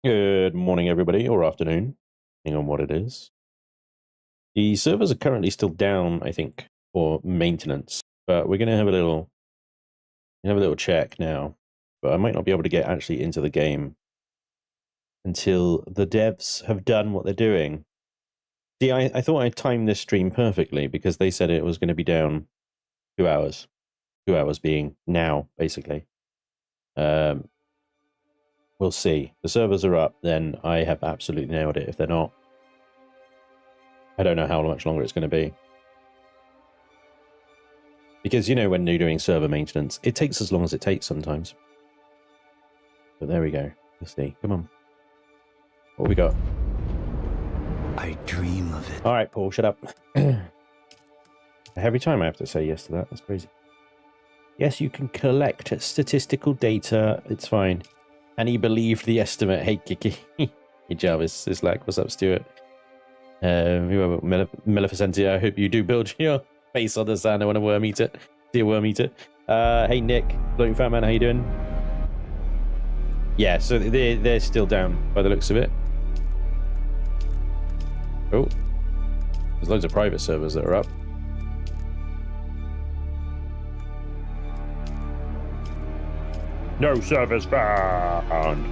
Good morning, everybody, or afternoon, depending on what it is. The servers are currently still down, I think, for maintenance, but we're going to have a little check now. But I might not be able to get actually into the game until the devs have done what they're doing. See, I thought I timed this stream perfectly because they said it was going to be down 2 hours. 2 hours being now, basically. We'll see. The servers are up, then I have absolutely nailed it. If they're not, I don't know how much longer it's going to be. Because, you know, when you're doing server maintenance, it takes as long as it takes sometimes. But there we go. Let's see. Come on. What we got? I dream of it. All right, Paul, shut up. Every time I have to say yes to that. That's crazy. Yes, you can collect statistical data. It's fine. And he believed the estimate. Hey, Kiki. Hey, Jarvis. It's like, what's up, Stuart? Maleficentia, I hope you do build your face on the sand. I want to worm eat it. See a worm eat it. Hey, Nick. Floating Fat Man, how you doing? Yeah, so they're still down by the looks of it. Oh. There's loads of private servers that are up. No servers found.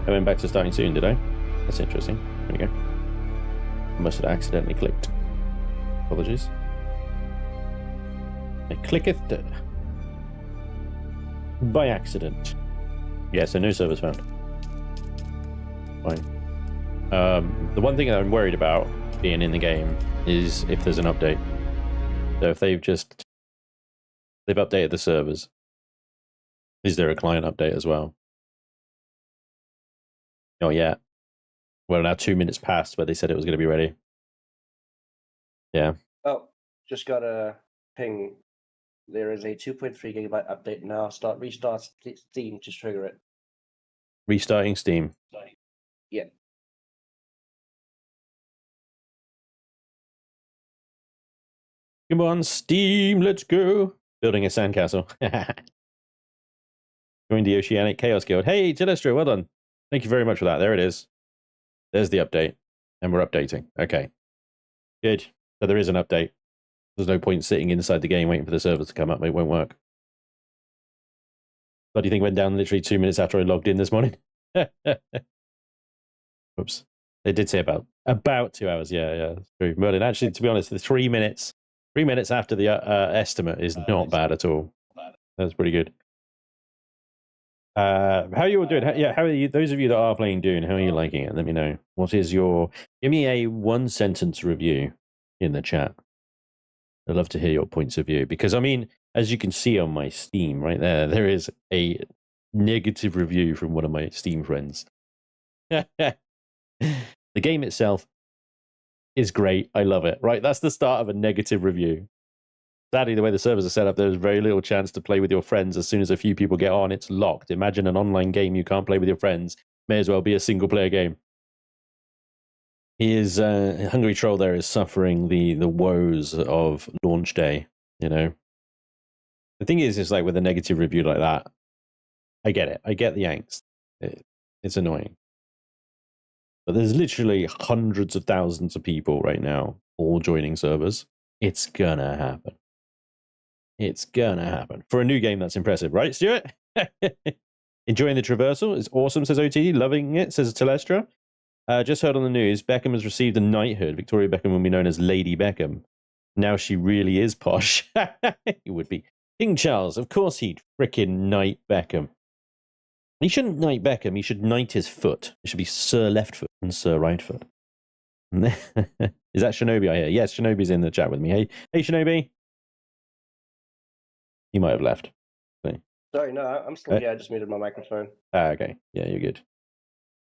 I went back to starting soon, did I? That's interesting. There we go. I must have accidentally clicked. Apologies. I clicketh by accident. Yeah, so no servers found. Fine. The one thing that I'm worried about being in the game is if there's an update. So if they've updated the servers, is there a client update as well? Not yet. Well, now 2 minutes passed where they said it was going to be ready. Yeah. Oh, just got a ping. There is a 2.3 gigabyte update now. Restart Steam to trigger it. Restarting Steam. Yeah. Come on, Steam, let's go. Building a sandcastle. Join the Oceanic Chaos Guild. Hey, Telestro, well done. Thank you very much for that. There it is. There's the update. And we're updating. Okay. Good. So there is an update. There's no point sitting inside the game waiting for the servers to come up. It won't work. What do you think went down literally 2 minutes after I logged in this morning? Oops. They did say about 2 hours. Yeah, that's true. Merlin, actually, to be honest, the 3 minutes after the estimate is not bad at all. That's pretty good. How are you all doing? How are you? Those of you that are playing Dune, how are you liking it? Let me know. What is your... Give me a one-sentence review in the chat. I'd love to hear your points of view. Because, I mean, as you can see on my Steam right there is a negative review from one of my Steam friends. The game itself is great. I love it. Right, that's the start of a negative review. Sadly, the way the servers are set up, there's very little chance to play with your friends. As soon as a few people get on, it's locked. Imagine an online game you can't play with your friends. May as well be a single-player game. He is, Hungry Troll there is suffering the woes of launch day, you know. The thing is like with a negative review like that, I get it. I get the angst. It's annoying. But there's literally hundreds of thousands of people right now all joining servers. It's gonna happen. It's gonna happen. For a new game, that's impressive, right, Stuart? Enjoying the traversal? It's awesome, says OT. Loving it, says Telestra. Just heard on the news, Beckham has received a knighthood. Victoria Beckham will be known as Lady Beckham. Now she really is posh. It would be. King Charles, of course he'd frickin' knight Beckham. He shouldn't knight Beckham, he should knight his foot. It should be Sir Left Foot and Sir Right Foot. Is that Shinobi I hear? Yes, Shinobi's in the chat with me. Hey Shinobi. He might have left. Sorry, no, I'm still here. I just muted my microphone. Okay. Yeah, you're good.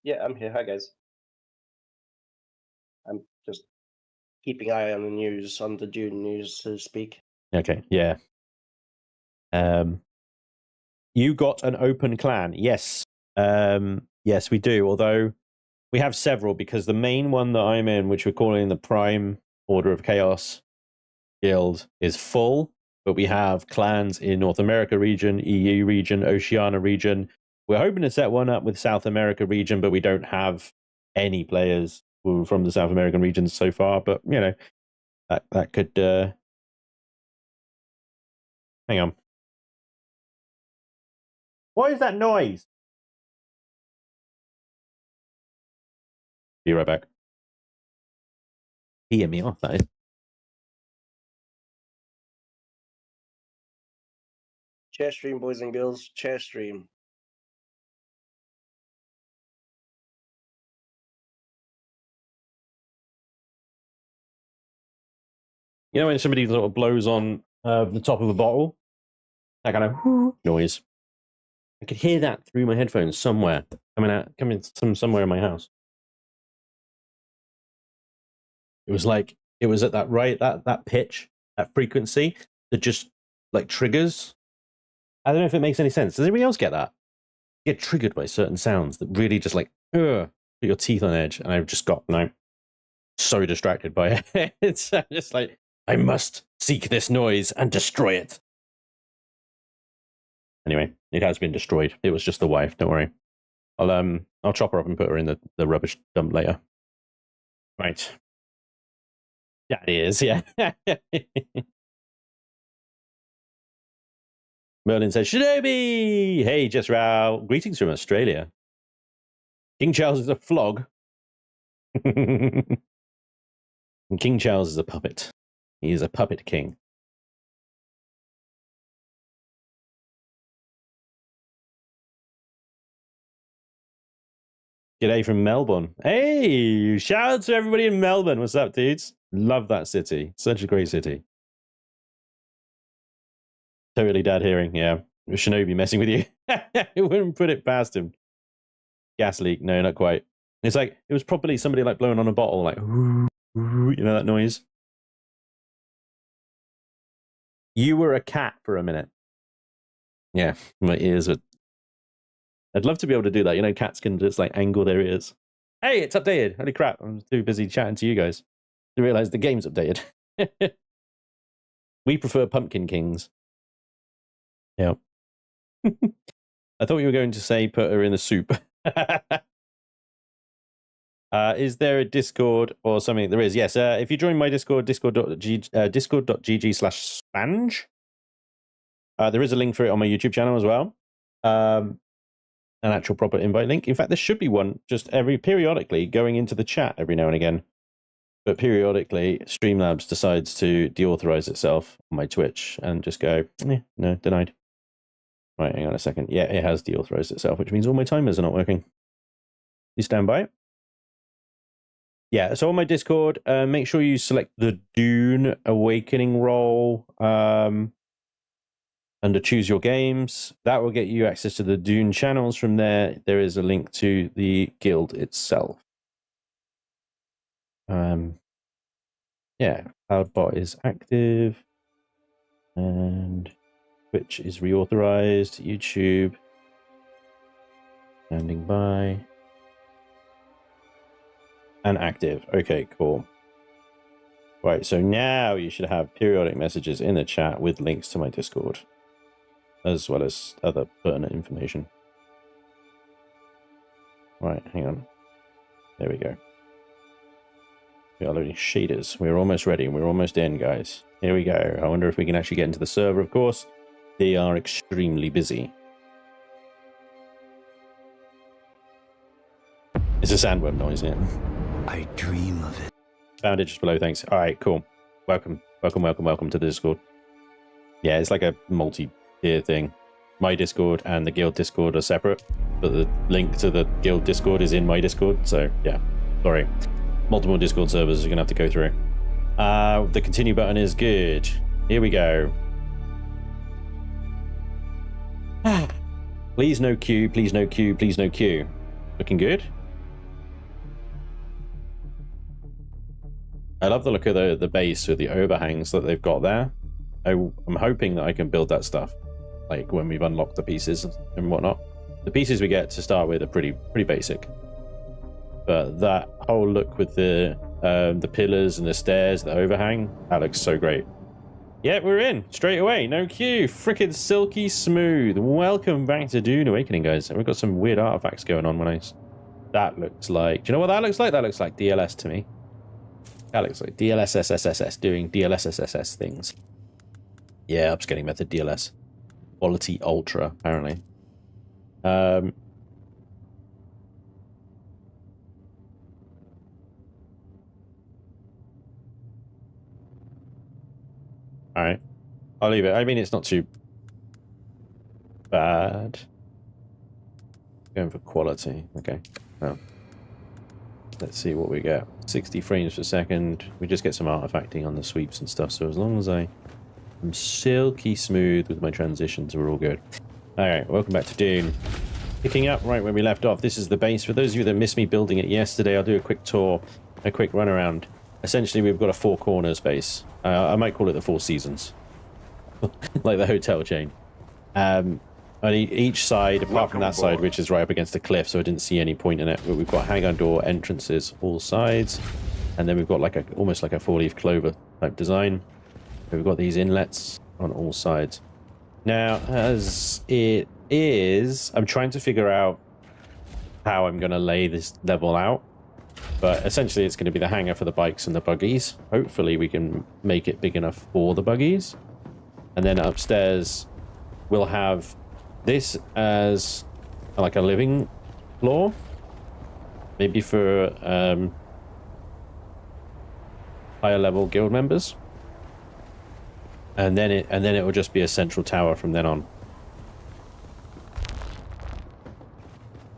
Yeah, I'm here. Hi, guys. I'm just keeping an eye on the news, on the Dune news, so to speak. Okay, yeah. You got an open clan. Yes. Yes, we do. Although we have several, because the main one that I'm in, which we're calling the Prime Order of Chaos Guild, is full. But we have clans in North America region, EU region, Oceania region, We're hoping to set one up with South America region, but we don't have any players from the South American region so far. But you know, that could. Hang on. What is that noise? Be right back. Hear me off, that is. Chair stream, boys and girls. Chair stream. You know when somebody sort of blows on the top of a bottle? That kind of noise. I could hear that through my headphones somewhere. Coming from somewhere in my house. It was like, it was at that pitch, that frequency that just like triggers. I don't know if it makes any sense. Does anybody else get that? You get triggered by certain sounds that really just like, put your teeth on edge. And I've just got, so distracted by it. It's just like, I must seek this noise and destroy it. Anyway, it has been destroyed. It was just the wife. Don't worry. I'll chop her up and put her in the rubbish dump later. Right. Yeah, it is. Yeah. Merlin says, Shinobi! Hey, Jess Rao. Greetings from Australia. King Charles is a flog. And King Charles is a puppet. He is a puppet king. G'day from Melbourne. Hey, shout out to everybody in Melbourne. What's up, dudes? Love that city. Such a great city. Totally dad hearing. Yeah. Shinobi messing with you. It wouldn't put it past him. Gas leak. No, not quite. It's like, it was probably somebody like blowing on a bottle, like, you know that noise? You were a cat for a minute. Yeah, my ears are... I'd love to be able to do that. You know, cats can just like angle their ears. Hey, it's updated. Holy crap. I'm too busy chatting to you guys to realize the game's updated. We prefer Pumpkin Kings. Yeah. I thought you were going to say put her in the soup. Is there a Discord or something? There is, yes. If you join my Discord, discord.gg/Spanj. There is a link for it on my YouTube channel as well. An actual proper invite link. In fact, there should be one just periodically going into the chat every now and again. But periodically, Streamlabs decides to deauthorize itself on my Twitch and just go, no, denied. Right, hang on a second. Yeah, it has deauthorized itself, which means all my timers are not working. You stand by. Yeah, so on my Discord, make sure you select the Dune Awakening role under Choose Your Games. That will get you access to the Dune channels. From there, there is a link to the guild itself. Yeah, CloudBot is active. And Twitch is reauthorized. YouTube. Standing by. And active. Okay, cool. Right, so now you should have periodic messages in the chat with links to my Discord, as well as other pertinent information. Right, hang on. There we go. We are loading shaders. We're almost ready. We're almost in, guys. Here we go. I wonder if we can actually get into the server, of course. They are extremely busy. It's a sandworm noise, yeah. I dream of it. Found it just below, thanks. All right, cool. Welcome to the Discord. Yeah, it's like a multi-tier thing. My Discord and the guild Discord are separate, but the link to the guild Discord is in my Discord, so yeah, sorry. Multiple Discord servers are gonna have to go through. The continue button is good. Here we go. Please no queue, please no queue, please no queue. Looking good. I love the look of the base with the overhangs that they've got there. I'm hoping that I can build that stuff, like when we've unlocked the pieces and whatnot. The pieces we get to start with are pretty basic, but that whole look with the pillars and the stairs, the overhang, that looks so great. Yeah, we're in straight away. No queue. Frickin' silky smooth. Welcome back to Dune Awakening, guys. We've got some weird artifacts going on when I... That looks like... Do you know what that looks like? That looks like DLS to me. That looks like DLSSSS doing DLSSSS things. Yeah, upscaling method DLS. Quality Ultra, apparently. Alright. I'll leave it. I mean, it's not too bad. Going for quality. Okay. Oh. Let's see what we get. 60 frames per second. We just get some artifacting on the sweeps and stuff. So as long as I'm silky smooth with my transitions, we're all good. Alright, welcome back to Dune. Picking up right where we left off. This is the base. For those of you that missed me building it yesterday, I'll do a quick tour, a quick run around. Essentially, we've got a 4 corners base. I might call it the 4 seasons. Like the hotel chain. On each side, apart from that side, which is right up against the cliff, so I didn't see any point in it, but we've got hang-on door entrances all sides, and then we've got like almost like a 4-leaf clover type design. We've got these inlets on all sides. Now, as it is, I'm trying to figure out how I'm going to lay this level out, but essentially it's going to be the hangar for the bikes and the buggies. Hopefully we can make it big enough for the buggies. And then upstairs, we'll have this as like a living floor, maybe for higher level guild members, and then it will just be a central tower from then on.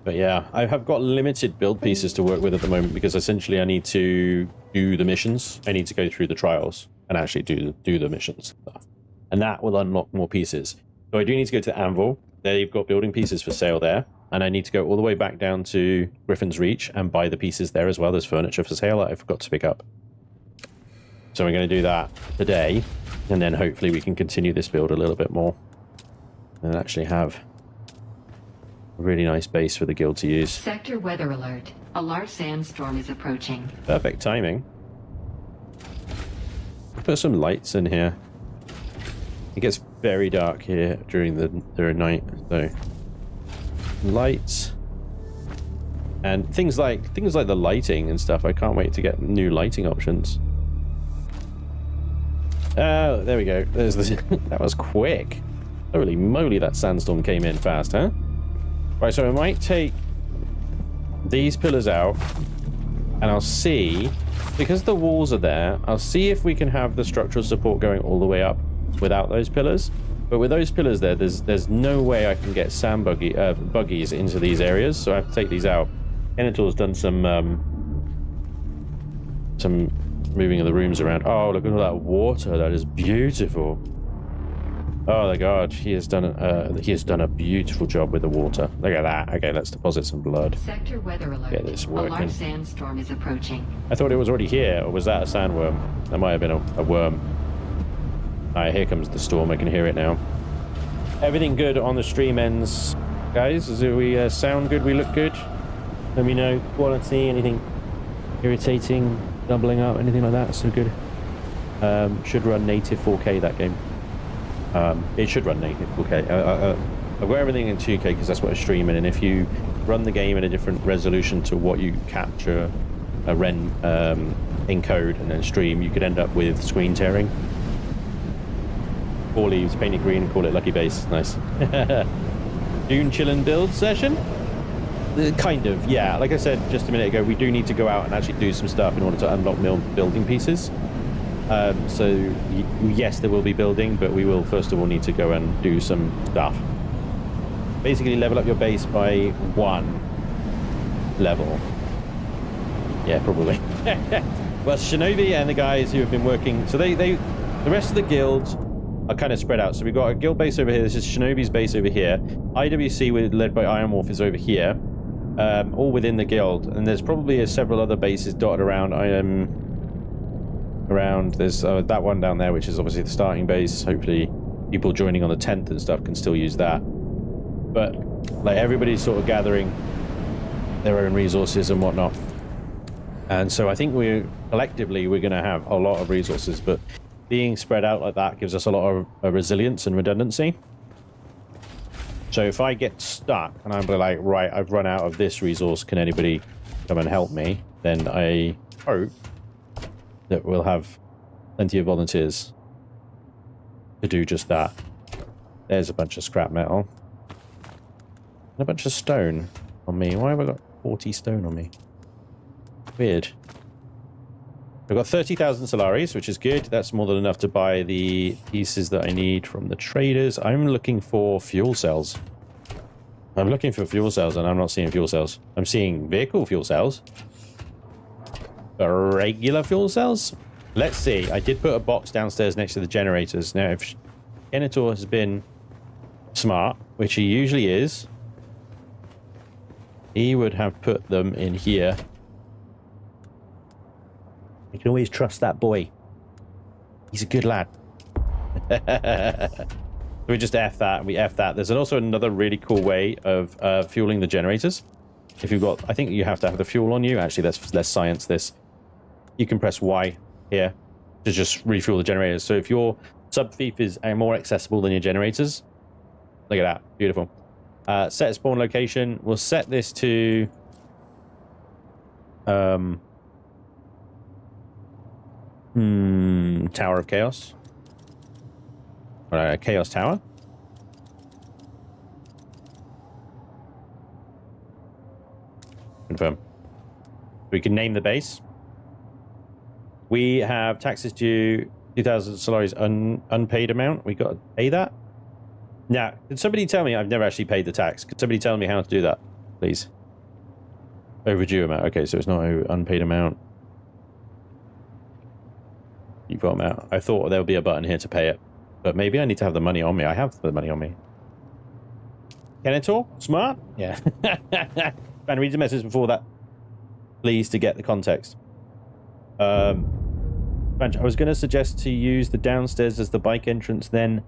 But yeah, I have got limited build pieces to work with at the moment because essentially I need to do the missions. I need to go through the trials and actually do the missions stuff. And that will unlock more pieces. So I do need to go to the Anvil. There you've got building pieces for sale there. And I need to go all the way back down to Griffin's Reach and buy the pieces there as well. There's furniture for sale that I forgot to pick up. So I'm going to do that today. And then hopefully we can continue this build a little bit more. And actually have a really nice base for the guild to use. Sector weather alert. A large sandstorm is approaching. Perfect timing. Put some lights in here. It gets very dark here during the night, so lights and things like the lighting and stuff. I can't wait to get new lighting options. Oh, there we go. There's the that was quick. Holy moly, that sandstorm came in fast, huh? Right, so I might take these pillars out, and I'll see, because the walls are there, I'll see if we can have the structural support going all the way up without those pillars. But with those pillars there, there's no way I can get sand buggies into these areas, so I have to take these out. Kenitor's done some moving of the rooms around. Oh, look at all that water. That is beautiful. Oh my god, he has done a beautiful job with the water. Look at that. Okay, let's deposit some blood. Sector weather alert. Get this working. A large sandstorm is approaching. I thought it was already here, or was that a sandworm? That might have been a worm. Alright, here comes the storm. I can hear it now. Everything good on the stream ends, guys? Do we sound good? We look good? Let me know. Quality, anything irritating, doubling up, anything like that? So good. Should run native 4K, that game. It should run native 4K. I've got everything in 2K because that's what I stream in, and if you run the game in a different resolution to what you capture encode and then stream, you could end up with screen tearing. 4 leaves painted green, call it lucky base. Nice. Dune chillin' build session? Kind of, yeah. Like I said just a minute ago, we do need to go out and actually do some stuff in order to unlock building pieces. So yes, there will be building, but we will first of all need to go and do some stuff. Basically level up your base by 1 level. Yeah, probably. Well, Shinobi and the guys who have been working, so the rest of the guilds are kind of spread out. So we've got a guild base over here. This is Shinobi's base over here. IWC, led by Iron Wolf, is over here. All within the guild. And there's probably several other bases dotted around. There's that one down there, which is obviously the starting base. Hopefully people joining on the 10th and stuff can still use that. But like everybody's sort of gathering their own resources and whatnot. And so I think collectively we're going to have a lot of resources, but being spread out like that gives us a lot of resilience and redundancy. So if I get stuck and I'm like, right, I've run out of this resource, can anybody come and help me? Then I hope that we'll have plenty of volunteers to do just that. There's a bunch of scrap metal. And a bunch of stone on me. Why have I got 40 stone on me? Weird. I've got 30,000 Solaris, which is good. That's more than enough to buy the pieces that I need from the traders. I'm looking for fuel cells. I'm looking for fuel cells, and I'm not seeing fuel cells. I'm seeing vehicle fuel cells. But regular fuel cells? Let's see. I did put a box downstairs next to the generators. Now, if Venator has been smart, which he usually is, he would have put them in here. You can always trust that boy. He's a good lad. We just F that, we F that. There's also another really cool way of fueling the generators. If you've got, I think you have to have the fuel on you. Actually, let's science this. You can press Y here to just refuel the generators. So if your sub-fief is more accessible than your generators, look at that, beautiful. Set spawn location. We'll set this to Tower of Chaos. Chaos Tower. Confirm. We can name the base. We have taxes due 2,000 Solaris unpaid amount. We got to pay that. Now, can somebody tell me? I've never actually paid the tax. Could somebody tell me how to do that, please? Overdue amount. Okay, so it's not an unpaid amount. You've got amount. I thought there would be a button here to pay it, but maybe I need to have the money on me. I have the money on me. Can it all? Smart? Yeah. Trying to read the message before that, please, to get the context. Spanj, I was going to suggest to use the downstairs as the bike entrance, then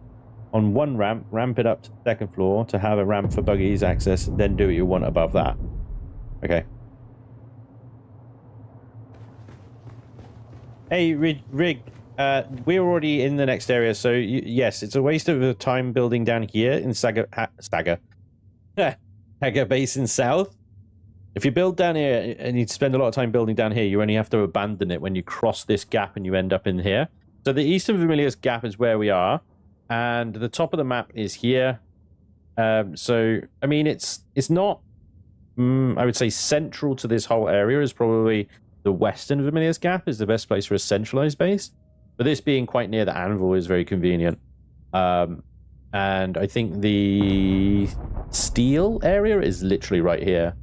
on one ramp it up to the second floor to have a ramp for buggies access, then do what you want above that. Okay. Hey, Rig, we're already in the next area, so yes, it's a waste of time building down here in Haga Basin South. If you build down here and you spend a lot of time building down here, you only have to abandon it when you cross this gap and you end up in here. So the Eastern Vermillious gap is where we are, and the top of the map is here. So, I mean, it's not, I would say central to this whole area is probably the Western Vermillious gap is the best place for a centralized base. But this being quite near the anvil is very convenient. And I think the steel area is literally right here.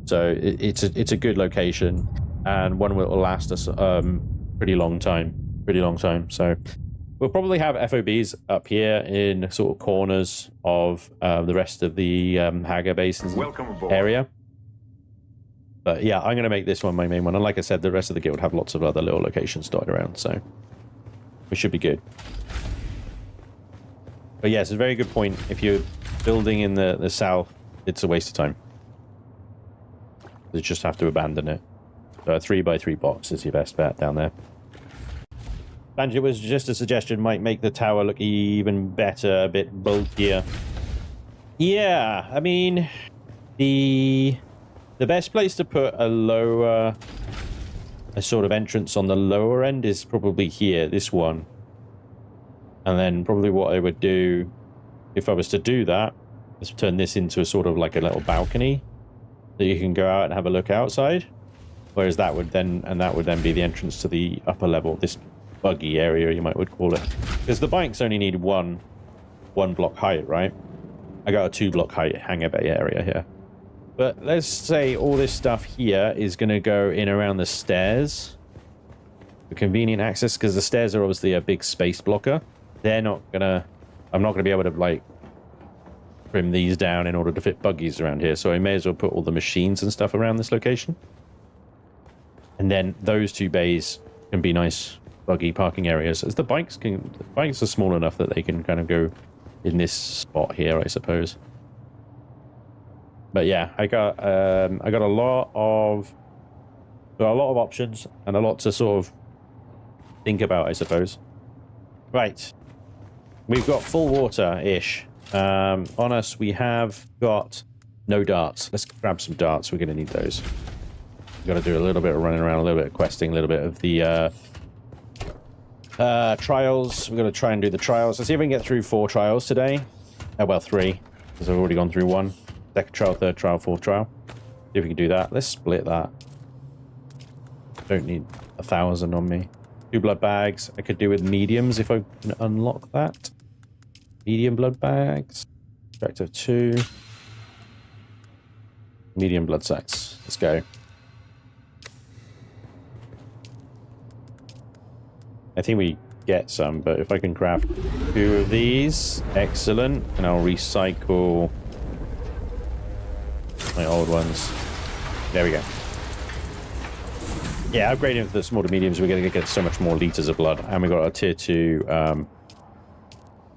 So it's a good location, and one will last us pretty long time. So we'll probably have FOBs up here in sort of corners of the rest of the Haga Basin area. But yeah, I'm going to make this one my main one. And like I said, the rest of the guild have lots of other little locations dotted around, so we should be good. But yeah, it's a very good point. If you're building in the south, it's a waste of time. You just have to abandon it. So a 3x3 box is your best bet down there. Spanj, it was just a suggestion, might make the tower look even better, a bit bulkier. Yeah, I mean, the best place to put a sort of entrance on the lower end is probably here, this one. And then probably what I would do, if I was to do that, is turn this into a sort of like a little balcony that you can go out and have a look outside. Whereas that would then be the entrance to the upper level, this buggy area you would call it. Because the bikes only need one block height, right? I got a 2 block height hangar bay area here. But let's say all this stuff here is going to go in around the stairs for convenient access, because the stairs are obviously a big space blocker. I'm not going to be able to like trim these down in order to fit buggies around here, so I may as well put all the machines and stuff around this location. And then those 2 bays can be nice buggy parking areas, as the bikes are small enough that they can kind of go in this spot here, I suppose. But yeah, I got a lot of options and a lot to sort of think about, I suppose. Right. We've got full water-ish. On us, we have got no darts. Let's grab some darts. We're going to need those. We've got to do a little bit of running around, a little bit of questing, a little bit of the trials. We're going to try and do the trials. Let's see if we can get through 4 trials today. Oh, well, 3, because I've already gone through 1. Second trial, third trial, fourth trial. See if we can do that. Let's split that. Don't need 1,000 on me. 2 blood bags. I could do with mediums if I can unlock that. Medium blood bags. Extractor 2. Medium blood sacks. Let's go. I think we get some, but if I can craft 2 of these, excellent. And I'll recycle my old ones. There we go. Yeah, upgrading to the small to mediums, we're going to get so much more liters of blood. And we got a tier 2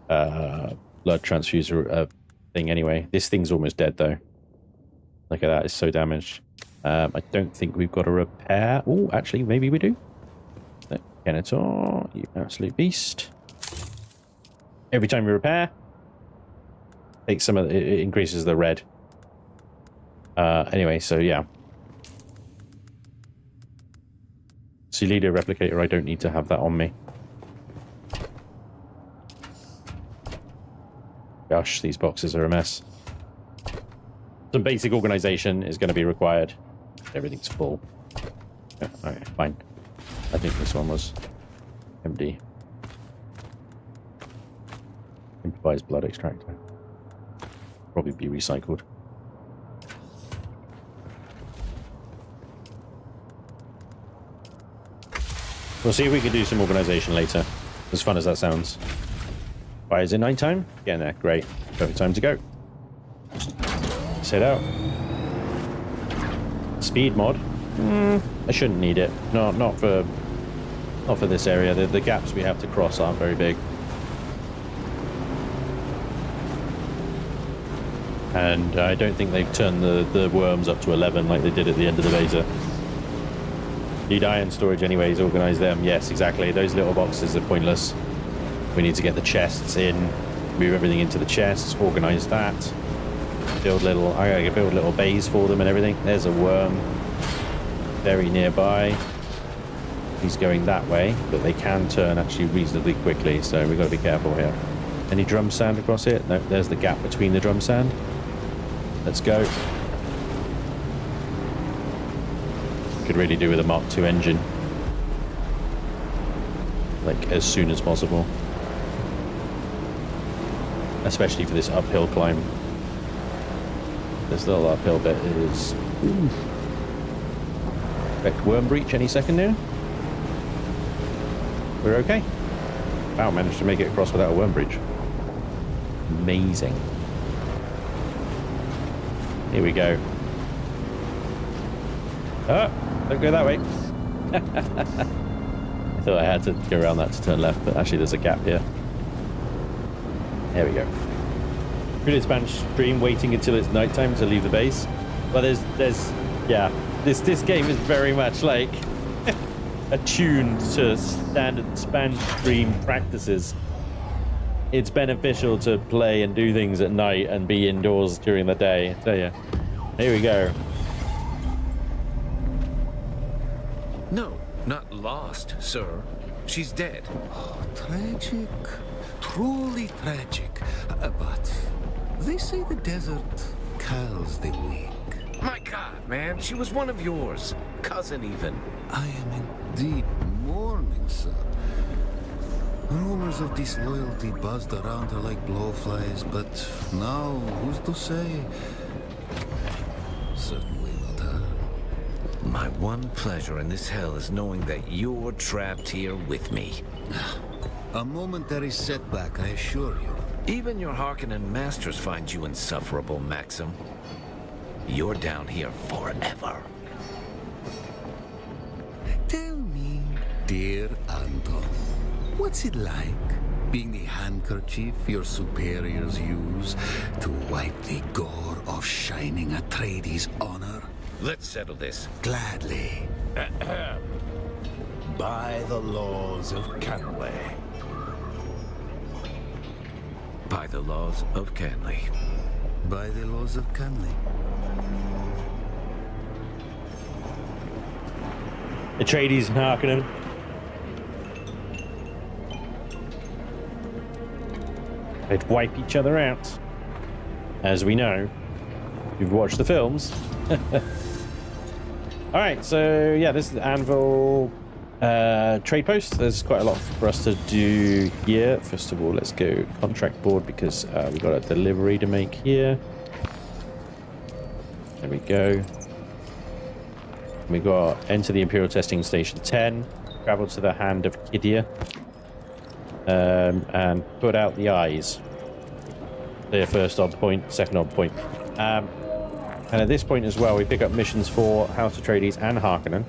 blood transfuser thing anyway. This thing's almost dead, though. Look at that. It's so damaged. I don't think we've got a repair. Oh, actually, maybe we do. Venator, you absolute beast. Every time we repair, takes some of it increases the red. Anyway, so yeah. Leader replicator, I don't need to have that on me. Gosh, these boxes are a mess. Some basic organization is going to be required. Everything's full. Yeah, okay, fine. I think this one was MD. Improvised blood extractor. Probably be recycled. We'll see if we can do some organization later. As fun as that sounds. Why is it nighttime? Getting there. Great. Perfect time to go. Let's head out. Speed mod. I shouldn't need it. Not for this area. The gaps we have to cross aren't very big. And I don't think they've turned the worms up to 11 like they did at the end of the beta. Need iron storage anyways, organize them. Yes, exactly. Those little boxes are pointless. We need to get the chests in, move everything into the chests, organize that. Build little, I gotta build little bays for them and everything. There's a worm very nearby. He's going that way, but they can turn actually reasonably quickly, so we've got to be careful here. Any drum sand across it? No, there's the gap between the drum sand. Let's go. Could really do with a Mark II engine, like as soon as possible, especially for this uphill climb. This little uphill bit is expect worm breach any second now. We're okay. Wow, managed to make it across without a worm breach. Amazing. Here we go. Oh, don't go that way. I thought I had to go around that to turn left, but actually there's a gap here. There we go. Really Spanj stream waiting until it's nighttime to leave the base. But yeah, this game is very much like attuned to standard Spanj stream practices. It's beneficial to play and do things at night and be indoors during the day. I tell you. Here we go. No, not lost, sir. She's dead. Oh, tragic. Truly tragic. But they say the desert kills the weak. My God, man, she was one of yours. Cousin even. I am indeed mourning, sir. Rumors of disloyalty buzzed around her like blowflies, but now who's to say? Certainly not her. My one pleasure in this hell is knowing that you're trapped here with me. A momentary setback, I assure you. Even your Harkonnen masters find you insufferable, Maxim. You're down here forever. Tell me, dear Anton, what's it like being the handkerchief your superiors use to wipe the gore of Shining Atreides' honor? Let's settle this. Gladly. By the laws of Canway. the laws of Canley. By the laws of Canley. Atreides and Harkonnen. They'd wipe each other out. As we know, you've watched the films. Alright, so yeah, this is the Anvil trade post. There's quite a lot for us to do here. First of all, let's go contract board because we've got a delivery to make here. There we go. We got enter the Imperial testing station 10, travel to the hand of Kidia, and put out the eyes. Their first odd point, second odd point. And at this point as well, we pick up missions for House Atreides and Harkonnen.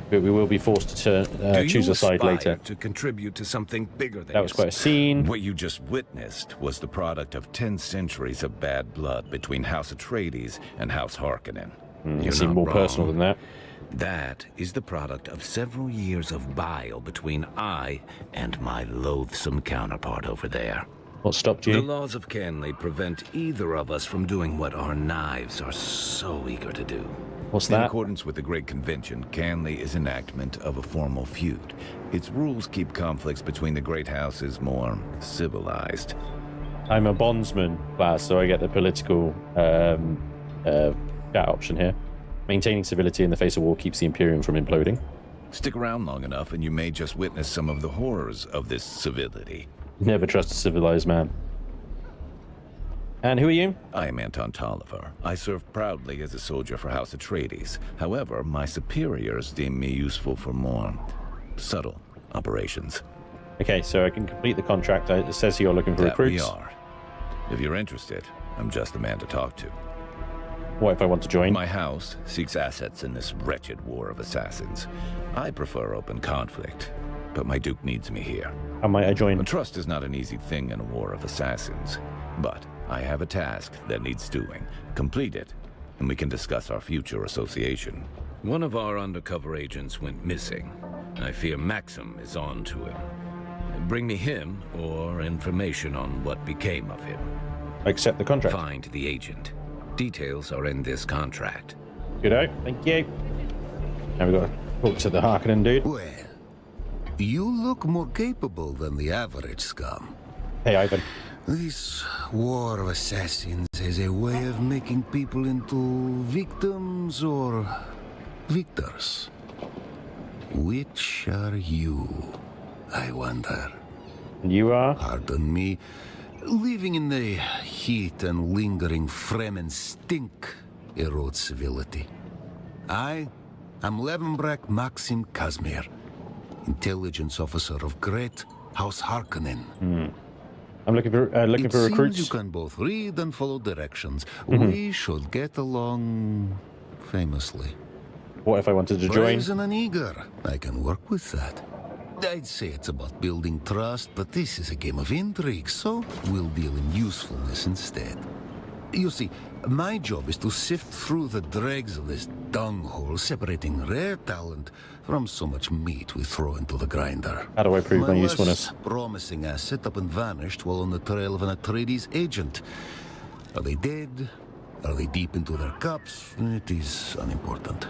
But we will be forced to choose a side later. To contribute to something bigger than That was quite a scene. What you just witnessed was the product of 10 centuries of bad blood between House Atreides and House Harkonnen. It seemed more personal than that. That is the product of several years of bile between I and my loathsome counterpart over there. What stopped The you? laws of Canley prevent either of us from doing what our knives are so eager to do. What's In that? accordance with the Great Convention, Canley is enactment of a formal feud. Its rules keep conflicts between the great houses more civilized. I'm a bondsman class, so I get the political chat option here. Maintaining civility in the face of war keeps the Imperium from imploding. Stick around long enough and you may just witness some of the horrors of this civility. Never trust a civilized man. And who are you? I am Anton Tolliver. I serve proudly as a soldier for House Atreides. However, my superiors deem me useful for more subtle operations. Okay, so I can complete the contract. It says you're looking for That recruits. we are. If you're interested, I'm just the man to talk to. What if I want to join? My house seeks assets in this wretched war of assassins. I prefer open conflict, but my Duke needs me here. How might I join? Trust is not an easy thing in a war of assassins, but I have a task that needs doing. Complete it, and we can discuss our future association. One of our undercover agents went missing. I fear Maxim is on to him. Bring me him or information on what became of him. I accept the contract. Find the agent. Details are in this contract. Good. Thank you. Now we've got to talk to the Harkonnen dude. Well, you look more capable than the average scum. Hey, Ivan. This war of assassins is a way of making people into victims or victors. Which are you, I wonder? And you are? Pardon me. Living in the heat and lingering Fremen stink erodes civility. I am Levenbrak Maxim Kazmir, intelligence officer of Great House Harkonnen. I'm looking for recruits. Seems you can both read and follow directions. We should get along famously. What if I wanted to join? Brazen and eager. I can work with that. I'd say it's about building trust, but this is a game of intrigue, so we'll deal in usefulness instead. You see, my job is to sift through the dregs of this dunghole, separating rare talent from so much meat we throw into the grinder. How do I prove my less usefulness? promising asset up and vanished while on the trail of an Atreides agent. Are they dead? Are they deep into their cups? It is unimportant.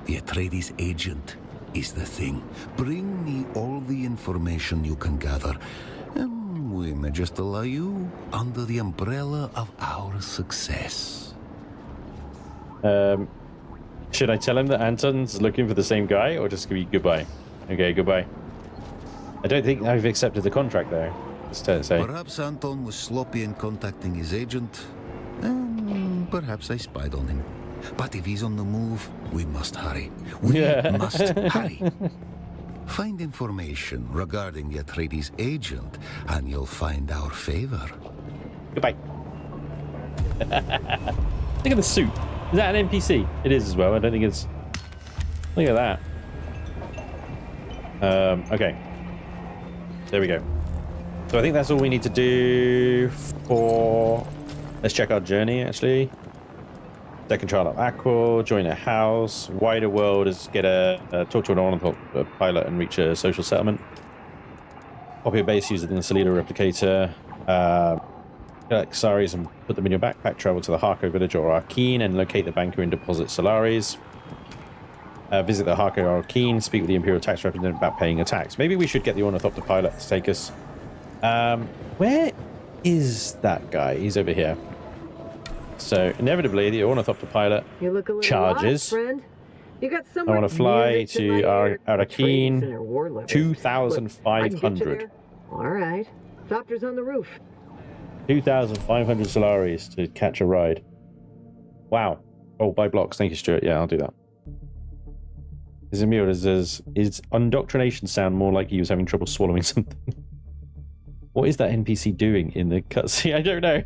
The Atreides agent is the thing. Bring me all the information you can gather, and we may just allow you under the umbrella of our success. Should I tell him that Anton's looking for the same guy, or just give you goodbye? Okay, goodbye. I don't think I've accepted the contract there. Just to say. Perhaps Anton was sloppy in contacting his agent, and perhaps I spied on him. But if he's on the move, we must hurry. We must hurry. Find information regarding the Atreides agent, and you'll find our favor. Goodbye. Look at the suit. Is that an NPC? It is as well. I don't think it's... Look at that. Okay. There we go. So I think that's all we need to do for... Let's check our journey, actually. Second trial of Aqua, join a house. Wider world is get talk to an ornithopter pilot and reach a social settlement. Copy a base using the Salida replicator. Collect Solaris and put them in your backpack. Travel to the Harko village or Arkeen and locate the banker and deposit Solaris. Visit the Harko or Arkeen. Speak with the Imperial tax representative about paying a tax. Maybe we should get the ornithopter pilot to take us. Where is that guy? He's over here. So inevitably, the ornithopter pilot charges. Friend. You got I want to fly to Arrakis. 2,500. All right. Doctor's on the roof. 2,500 Solaris to catch a ride. Wow. Oh, buy blocks. Thank you, Stuart. Yeah, I'll do that. Is indoctrination sound more like he was having trouble swallowing something? What is that NPC doing in the cutscene? I don't know.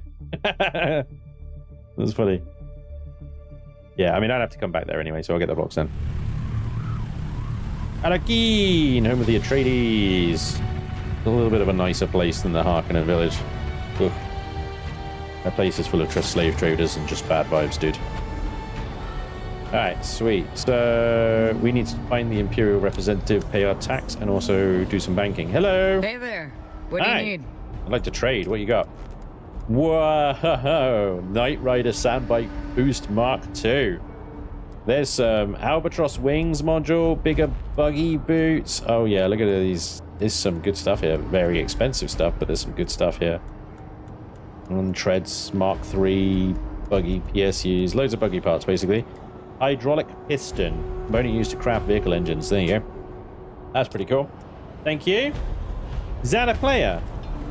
That's funny. Yeah, I mean, I'd have to come back there anyway, so I'll get the blocks then. Arrakis, home of the Atreides. A little bit of a nicer place than the Harkonnen village. Ugh. That place is full of slave traders and just bad vibes, dude. Alright, sweet. So, we need to find the Imperial representative, pay our tax, and also do some banking. Hello! Hey there. What do you need? I'd like to trade. What you got? Whoa! Knight Rider Sandbike Boost Mark II. There's some Albatross Wings module, bigger buggy boots. Oh yeah, look at these. There's some good stuff here. Very expensive stuff, but there's some good stuff here. On treads, Mark III, buggy PSUs, loads of buggy parts basically. Hydraulic piston, component used to craft vehicle engines. There you go. That's pretty cool. Thank you. Is that a player?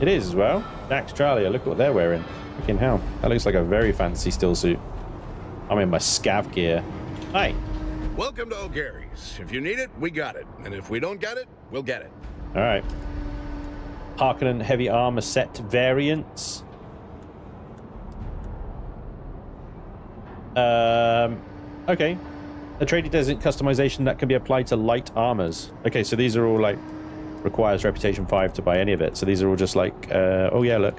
It is as well. Daxtralia, look what they're wearing. Freaking hell. That looks like a very fancy still suit. I'm in my scav gear. Hi. Welcome to O'Gary's. If you need it, we got it. And if we don't get it, we'll get it. Alright. Harkonnen heavy armor set variants. Okay. A trading desert customization that can be applied to light armors. Okay, so these are all like requires reputation 5 to buy any of it. So these are all just like oh yeah, look.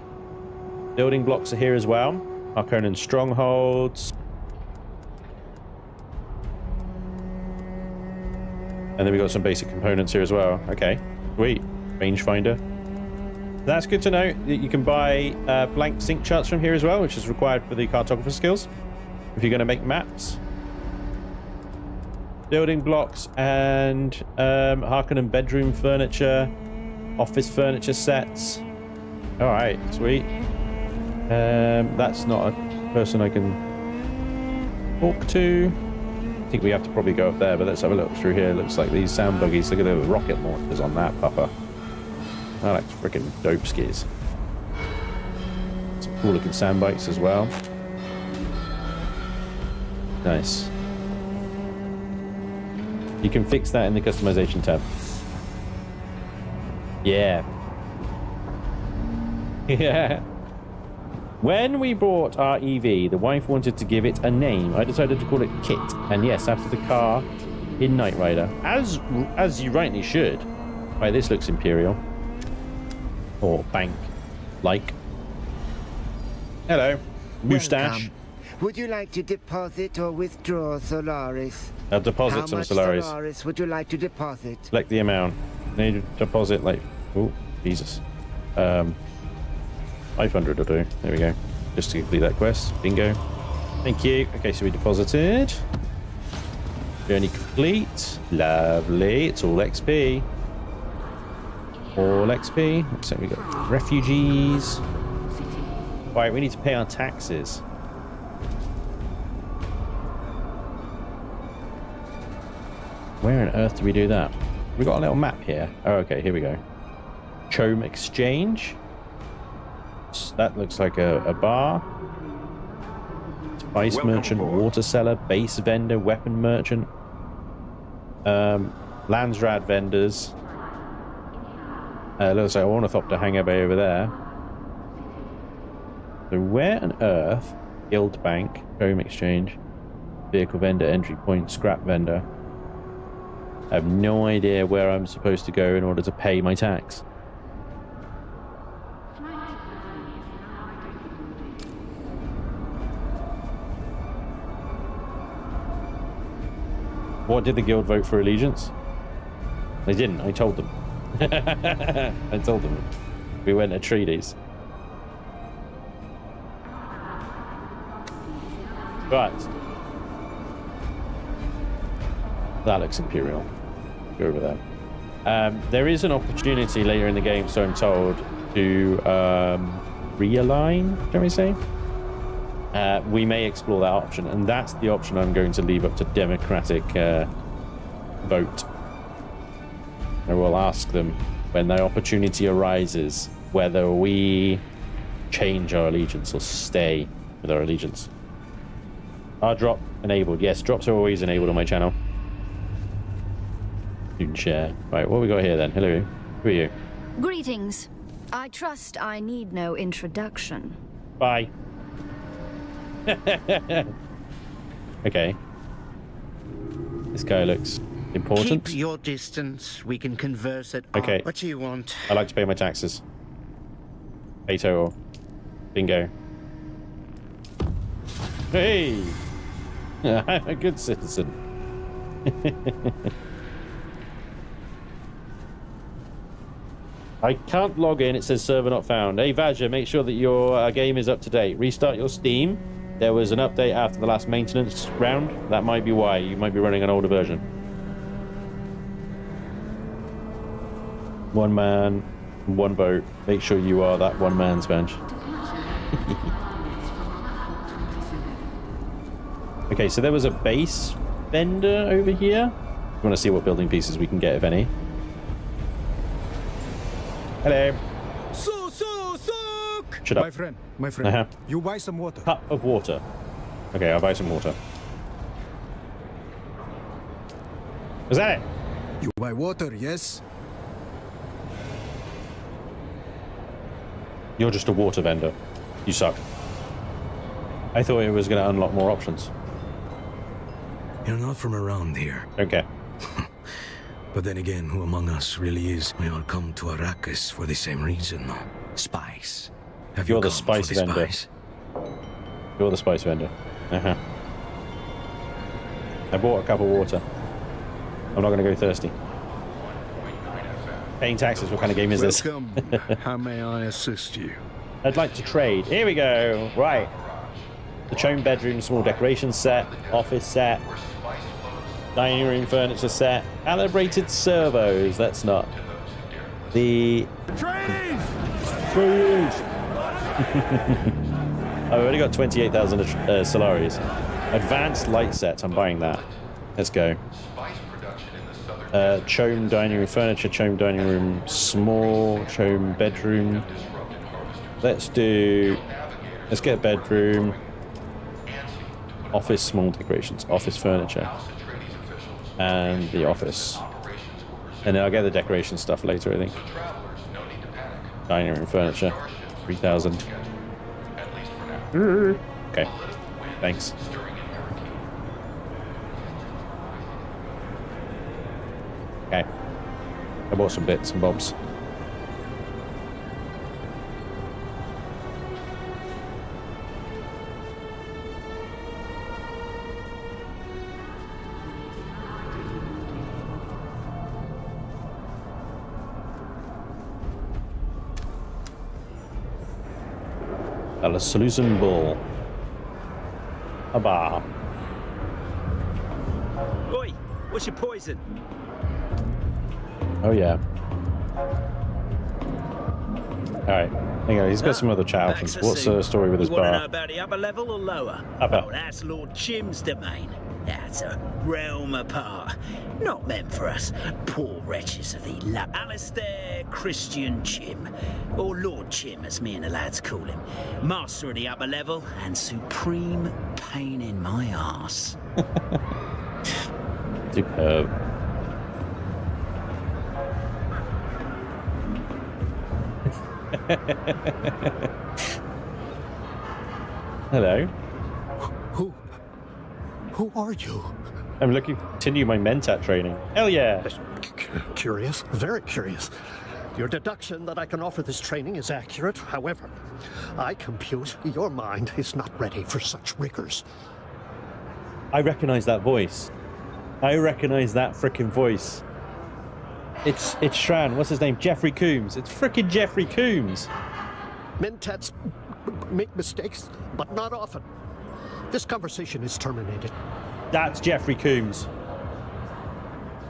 Building blocks are here as well. Harkonnen strongholds. And then we got some basic components here as well. Okay, sweet. Rangefinder. That's good to know. You can buy blank sync charts from here as well, which is required for the cartographer skills. If you're going to make maps. Building blocks and Harkonnen bedroom furniture. Office furniture sets. Alright, sweet. That's not a person I can talk to. I think we have to probably go up there, but let's have a look through here. Looks like these sound buggies. Look at the rocket launchers on that pupper. That looks freaking dope skis. Some cool looking sound bikes as well. Nice. You can fix that in the customization tab. Yeah. Yeah. When we bought our EV, the wife wanted to give it a name. I decided to call it Kit. And yes, after the car in Knight Rider. As you rightly should. Right, this looks Imperial. Or bank-like. Hello. Moustache. Welcome. Would you like to deposit or withdraw Solaris? I'll deposit some Solaris. How much Solaris would you like to deposit? Select the amount. Need to deposit like... Oh, Jesus. 500 will do. There we go. Just to complete that quest. Bingo. Thank you. Okay, so we deposited. Journey complete. Lovely. It's all XP. All XP. Looks like we got refugees. Right, we need to pay our taxes. Where on earth do we do that? We got a little map here. Oh, okay, here we go. Chome Exchange. That looks like a bar. Spice merchant, water seller, base vendor, weapon merchant. Landsrad vendors. Looks like ornithopter hangar bay over there. So where on earth? Guild bank, home exchange, vehicle vendor, entry point, scrap vendor. I have no idea where I'm supposed to go in order to pay my tax. What, did the guild vote for allegiance? They didn't. I told them. I told them. We went Atreides. But that looks Imperial. Go over there. There is an opportunity later in the game, so I'm told, to realign, shall we say? We may explore that option, and that's the option I'm going to leave up to democratic vote. I will ask them when the opportunity arises whether we change our allegiance or stay with our allegiance. Our drop enabled. Yes, drops are always enabled on my channel. You can share. Right, what we got here then? Hello. Who are you? Greetings. I trust I need no introduction. Bye. Okay. This guy looks important. Keep your distance. We can converse at Okay. What do you want? I like to pay my taxes. Pay total. Bingo. Hey! I'm a good citizen. I can't log in. It says server not found. Hey, Vajra, make sure that your game is up to date. Restart your Steam. There was an update after the last maintenance round. That might be why. You might be running an older version. One man, one vote. Make sure you are that one man, Spanj. Okay, so there was a base vendor over here. I want to see what building pieces we can get, if any. Hello. Shut up. My friend, you buy some water. Cup of water. Okay, I'll buy some water. Was that it? You buy water, yes? You're just a water vendor. You suck. I thought it was going to unlock more options. You're not from around here. Okay. But then again, who among us really is? We all come to Arrakis for the same reason, no? Spice. Have You're you the come spice for the vendor. Spice? You're the spice vendor. Uh-huh. I bought a cup of water. I'm not going to go thirsty. Paying taxes, what kind of game is this? Welcome. How may I assist you? I'd like to trade. Here we go. Right. The Chome bedroom, small decoration set, office set, dining room furniture set, calibrated servos. That's not. The... Trade! I've already got 28,000 Solaris. Advanced light set. I'm buying that. Let's go. Chome dining room furniture, Chome dining room small, Chome bedroom. Let's get a bedroom. Office small decorations, office furniture. And the office. And then I'll get the decoration stuff later, I think. Dining room furniture, 3,000. Okay, thanks. Okay, I bought some bits and bobs. A solution bull. Abba. Oi, what's your poison? Oh yeah. Alright. Hang on, he's got some other chat options. What's the story with his you wanna know bar? about the upper level or lower? Upper. Oh, that's Lord Chim's domain. That's a realm apart. Not meant for us poor wretches of the Alistair Christian Chim, or Lord Chim as me and the lads call him. Master of the upper level and supreme pain in my arse. Superb. Hello. Who are you? I'm looking to continue my Mentat training. Hell yeah. Curious, very curious. Your deduction that I can offer this training is accurate. However, I compute your mind is not ready for such rigors. I recognize that voice. I recognize that frickin' voice. It's Shran. What's his name? Jeffrey Coombs. It's frickin' Jeffrey Coombs. Mentats make mistakes, but not often. This conversation is terminated. That's Jeffrey Coombs.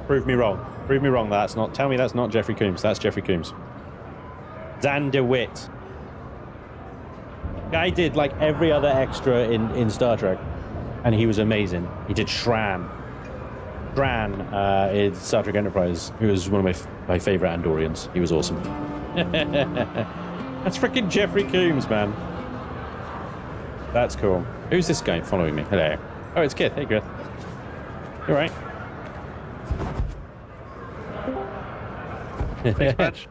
Prove me wrong. Prove me wrong. That's not. Tell me that's not Jeffrey Coombs. That's Jeffrey Coombs. Dan DeWitt. Guy did like every other extra in Star Trek, and he was amazing. He did Shran in Star Trek Enterprise, who was one of my favorite Andorians. He was awesome. That's freaking Jeffrey Coombs, man. That's cool. Who's this guy following me? Hello. Oh, it's Kith. Hey, Kith. You alright?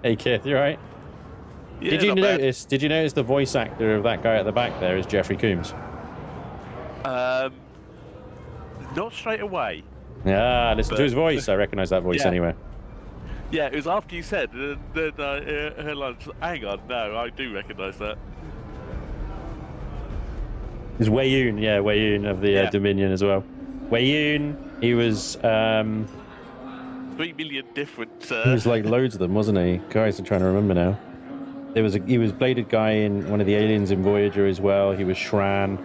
Hey, Kith. You alright? Yeah, Did you notice the voice actor of that guy at the back there is Jeffrey Coombs? Not straight away. Yeah, listen to his voice. I recognise that voice anywhere. Yeah, it was after you said, and then I heard like, hang on, no, I do recognise that. It's Weyoun, yeah, Weyoun of the Dominion as well. Weyoun, he was 3 million different. He was like loads of them, wasn't he? Guys, I'm trying to remember now. He was bladed guy in one of the aliens in Voyager as well. He was Shran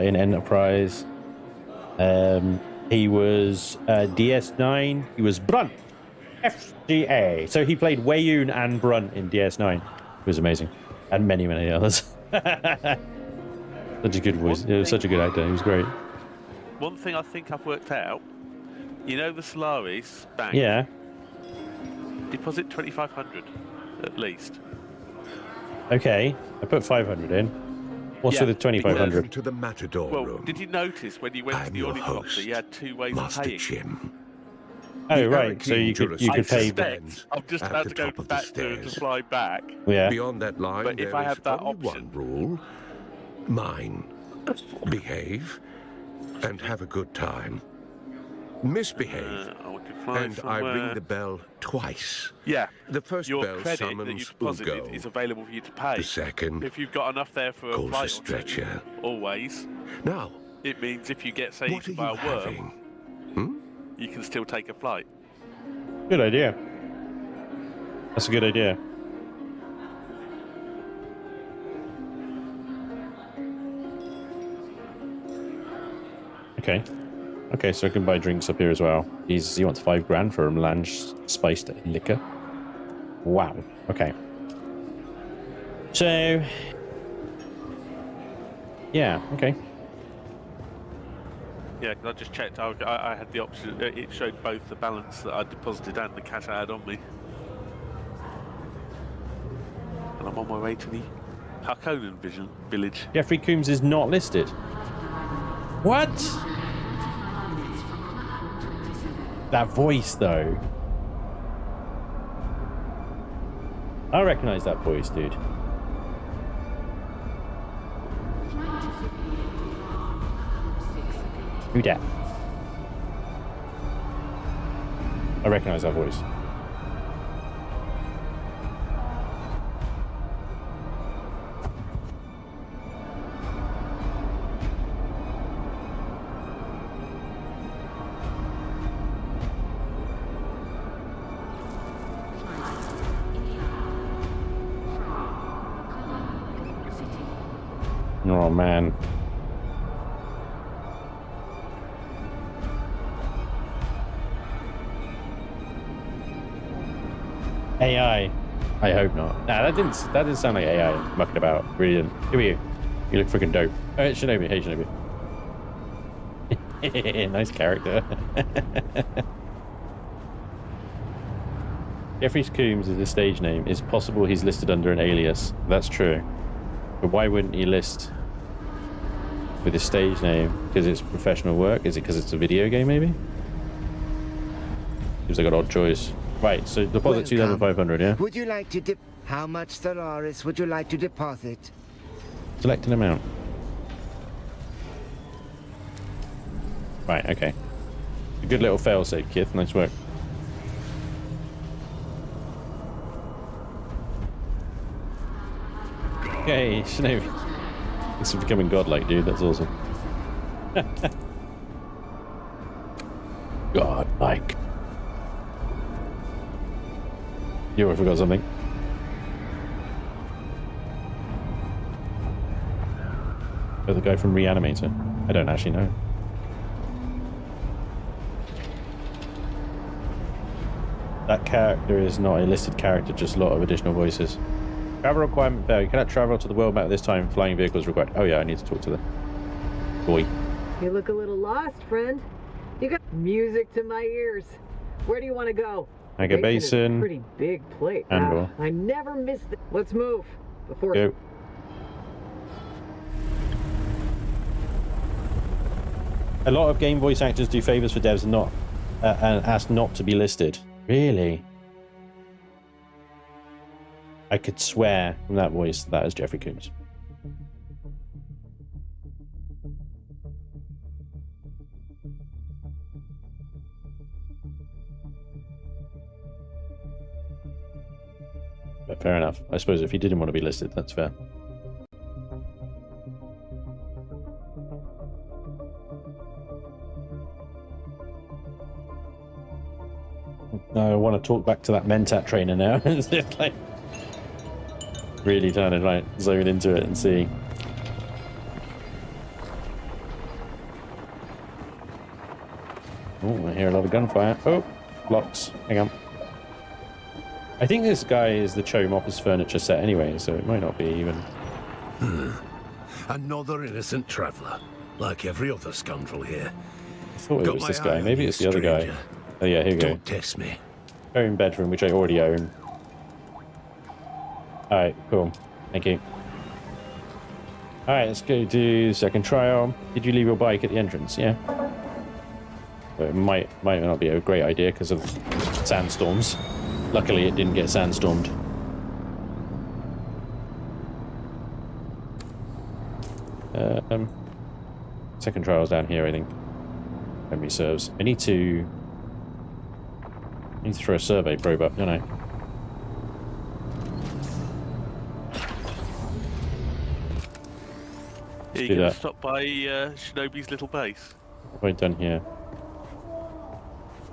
in Enterprise. He was DS9. He was Brunt, FGA. So he played Weyoun and Brunt in DS9. It was amazing, and many others. Such a good voice. He was such a good actor. He was great. One thing I think I've worked out, you know the Solaris bank? Yeah. Deposit 2,500 at least. Okay, I put 500 in. What's with the 2,500? To the Matador room. Did you notice when you went to the ornithopter, you had two ways of paying? Oh, right. So you could pay. I'm just about to go back to fly back. Yeah. Beyond that line, but if I have that option, one rule: mine. Behave and have a good time. Misbehave, and I ring the bell twice. Yeah. The first your bell credit summons that you deposited is available for you to pay. The second, if you've got enough there for a go flight for stretcher. Always. Now, it means if you get saved by a worm, you can still take a flight. Good idea. That's a good idea. Okay, so I can buy drinks up here as well. He wants $5,000 for a melange spiced liquor. Wow. Okay. So, yeah. Okay. Yeah, because I just checked. I had the option. It showed both the balance that I deposited and the cash I had on me. And I'm on my way to the Harkonnen village. Jeffrey Coombs is not listed. What? That voice, though. I recognize that voice, dude. Who dat? I recognize that voice. Oh, man. AI. I hope not. Nah, that didn't sound like AI mucking about. Really didn't. Who are you? You look freaking dope. Oh, it's Shinobi. Hey, Shinobi. Nice character. Jeffrey Coombs is a stage name. It's possible he's listed under an alias. That's true. But why wouldn't he list with his stage name? Because it's professional work? Is it because it's a video game, maybe? Seems like an odd choice. Right, so deposit 2,500, yeah? Would you like to how much Solaris would you like to deposit? Select an amount. Right, okay. A good little fail-safe, Kith. Nice work. Okay, Shinobi. It's becoming godlike, dude. That's awesome. Godlike. You I forgot something. Oh, the guy from Reanimator. I don't actually know. That character is not a listed character, just a lot of additional voices. Travel requirement failed. You cannot travel to the world map this time. Flying vehicles required. Oh yeah, I need to talk to the boy. You look a little lost, friend. You got music to my ears. Where do you want to go? Mega Basin. Pretty big plate. Andor. I never miss the... Let's move before... Go. A lot of game voice actors do favors for devs and not and ask not to be listed. Really? I could swear from that voice that is Jeffrey Combs. But fair enough. I suppose if he didn't want to be listed, that's fair. I want to talk back to that Mentat trainer now. It's like really trying to like zone into it and see. Oh, I hear a lot of gunfire. Oh, blocks. Hang on. I think this guy is the Cho Mopper's furniture set anyway, so it might not be even. Another innocent traveller, like every other scoundrel here. I thought it was this guy. Maybe it's the other guy. Oh yeah, here we go. Don't test me. Own bedroom, which I already own. Alright, cool. Thank you. Alright, let's go do second trial. Did you leave your bike at the entrance? Yeah. But it might not be a great idea because of sandstorms. Luckily, it didn't get sandstormed. Second trial's down here, I think. Memory serves. I need to throw a survey probe up, don't I? Are you going to stop by Shinobi's little base? What have I done here?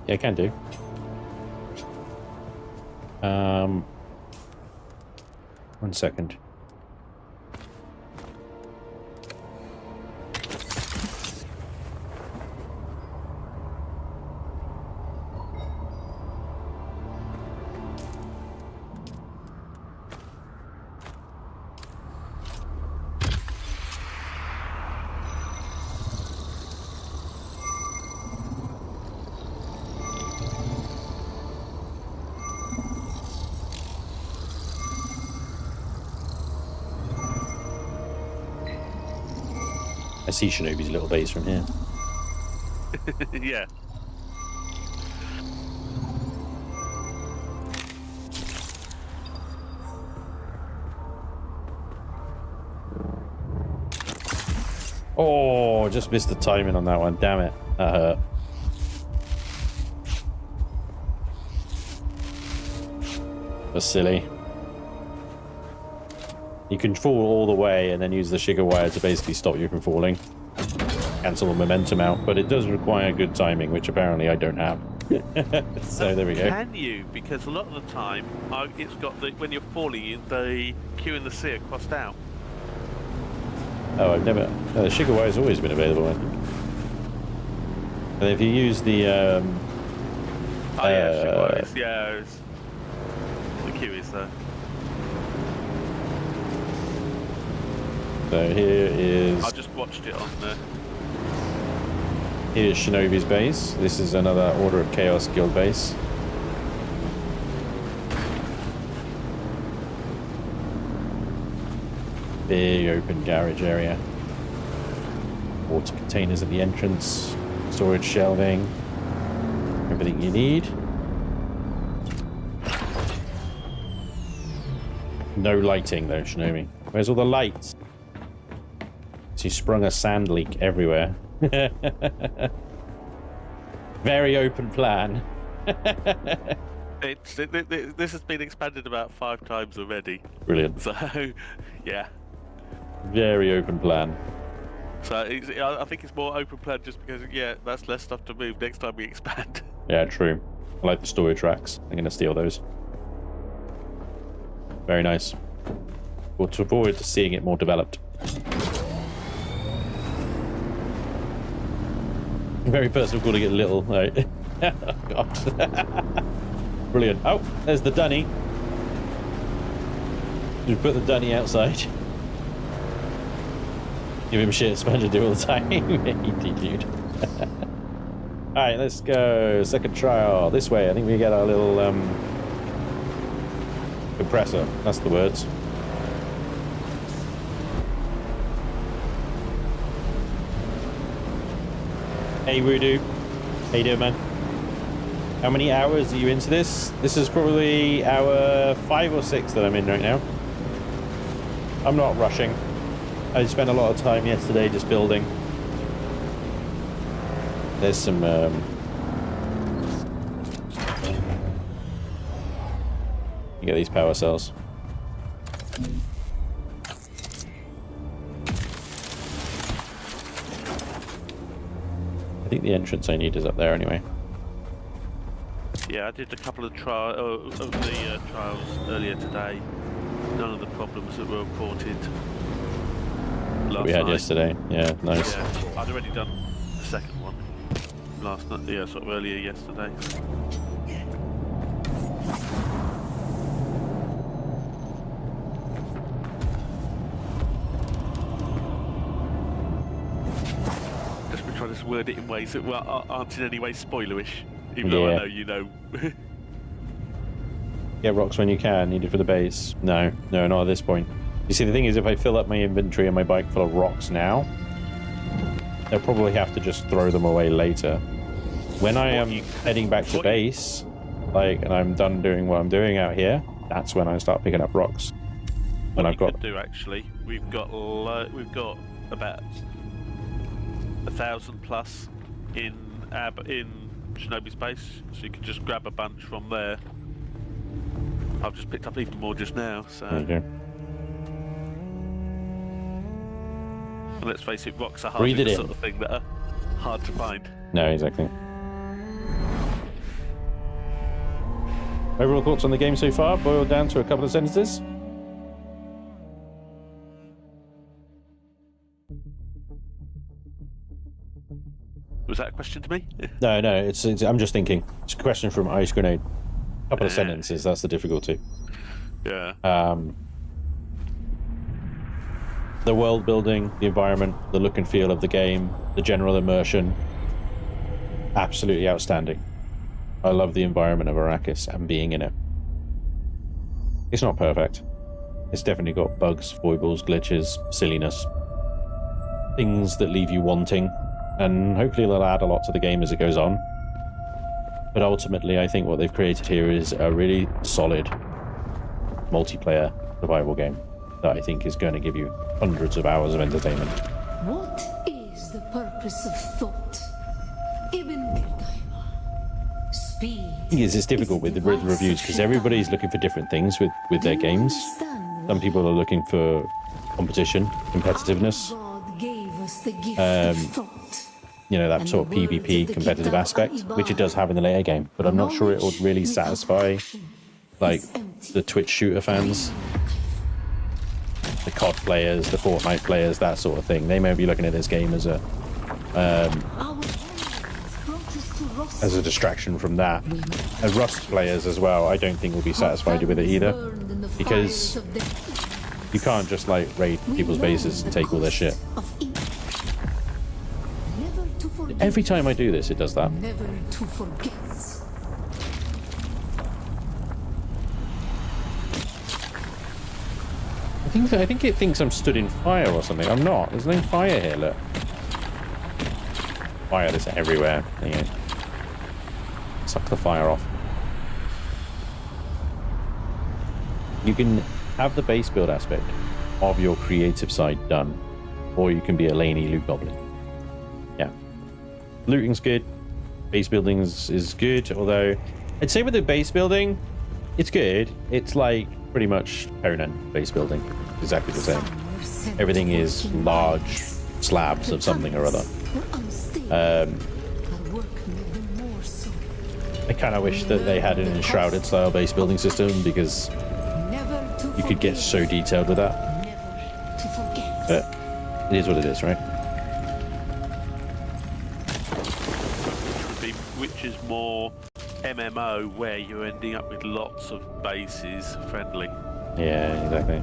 Yeah, I can do. One second. I see Shinobi's little base from here. Yeah. Oh, just missed the timing on that one. Damn it. That hurt. That's silly. You can fall all the way and then use the Shiga wire to basically stop you from falling. Cancel the momentum out, but it does require good timing, which apparently I don't have. So there we go. Can you? Because a lot of the time, it's got the, when you're falling, the Q and the C are crossed out. Oh, I've never... No, the Shiga wire's always been available, I think. And if you use the... oh yeah, Shiga wires. Yeah, the Q is there. So here is... I just watched it on there. Here's Shinobi's base. This is another Order of Chaos guild base. Big open garage area. Water containers at the entrance. Storage shelving. Everything you need. No lighting though, Shinobi. Where's all the lights? So you sprung a sand leak everywhere. Very open plan. This has been expanded about 5 times already. Brilliant. So, yeah. Very open plan. So I think it's more open plan just because, yeah, that's less stuff to move next time we expand. Yeah, true. I like the storage racks. I'm going to steal those. Very nice. We'll look forward to seeing it more developed. Very personal calling it little. Right? Oh, God. Brilliant. Oh, there's the dunny. You put the dunny outside. Give him shit, Spanj do all the time. Dude. Alright, let's go. Second trial. This way. I think we get our little compressor. That's the words. Hey, Voodoo. How you doing, man? How many hours are you into this? This is probably hour 5 or 6 that I'm in right now. I'm not rushing. I spent a lot of time yesterday just building. There's some you get these power cells. I think the entrance I need is up there anyway. Yeah, I did a couple of trials earlier today. None of the problems that were reported last We had night. yesterday. Yeah, nice. Yeah, I'd already done the second one last night. Yeah, sort of earlier yesterday. Just been trying to word it in ways that aren't in any way spoilerish, even though I know you know. Get rocks when you can, needed for the base. No, not at this point. You see, the thing is, if I fill up my inventory and my bike full of rocks now, they'll probably have to just throw them away later. When I am heading back to base, and I'm done doing what I'm doing out here, that's when I start picking up rocks. When I've got. Could do actually. We've got about 1,000 plus in Shinobi's base, so you can just grab a bunch from there. I've just picked up even more just now, so. Okay. And let's face it, rocks are hardly the sort of thing that are hard to find. No, exactly. Overall thoughts on the game so far, boiled down to a couple of sentences. Was that a question to me? No, it's I'm just thinking. It's a question from Ice Grenade. A couple of sentences, that's the difficulty. Yeah. The world building, the environment, the look and feel of the game, the general immersion, absolutely outstanding. I love the environment of Arrakis and being in it. It's not perfect. It's definitely got bugs, foibles, glitches, silliness, things that leave you wanting, and hopefully they'll add a lot to the game as it goes on. But ultimately, I think what they've created here is a really solid multiplayer survival game that I think is going to give you hundreds of hours of entertainment. What is the purpose of thought? Speed. It's difficult with the reviews because everybody's looking for different things with their games. Some people are looking for competition, competitiveness. You know, that sort of PvP competitive aspect, which it does have in the later game, but I'm not sure it would really satisfy like the Twitch shooter fans, the COD players, the Fortnite players, that sort of thing. They may be looking at this game as a distraction from that. And Rust players as well, I don't think will be satisfied with it either, because you can't just like raid people's bases and take all their shit. Every time I do this, it does that. Never to forget. I think it thinks I'm stood in fire or something. I'm not. There's no fire here, look. Fire that's everywhere. There you go. Suck the fire off. You can have the base build aspect of your creative side done, or you can be a laney loot goblin. Yeah. Looting's good. Base building is good, although I'd say with the base building, it's good. It's like pretty much Conan base building. Exactly the same. Everything is large slabs of something or other. I kind of wish that they had an enshrouded style base building system, because you could get so detailed with that. But it is what it is, right? much as more MMO, where you're ending up with lots of bases friendly. Yeah, exactly.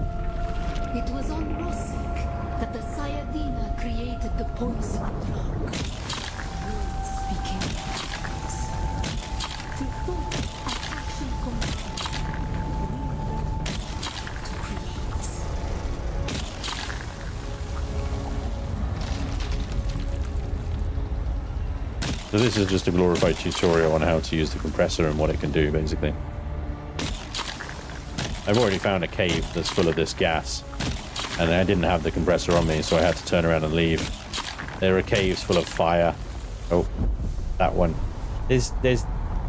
It was on Rosik that the Sayadina created the poison drug. Words became actions. Through thought and action combined, we learned to create. So this is just a glorified tutorial on how to use the compressor and what it can do, basically. I've already found a cave that's full of this gas, and I didn't have the compressor on me, so I had to turn around and leave. There are caves full of fire. Oh, that one. There's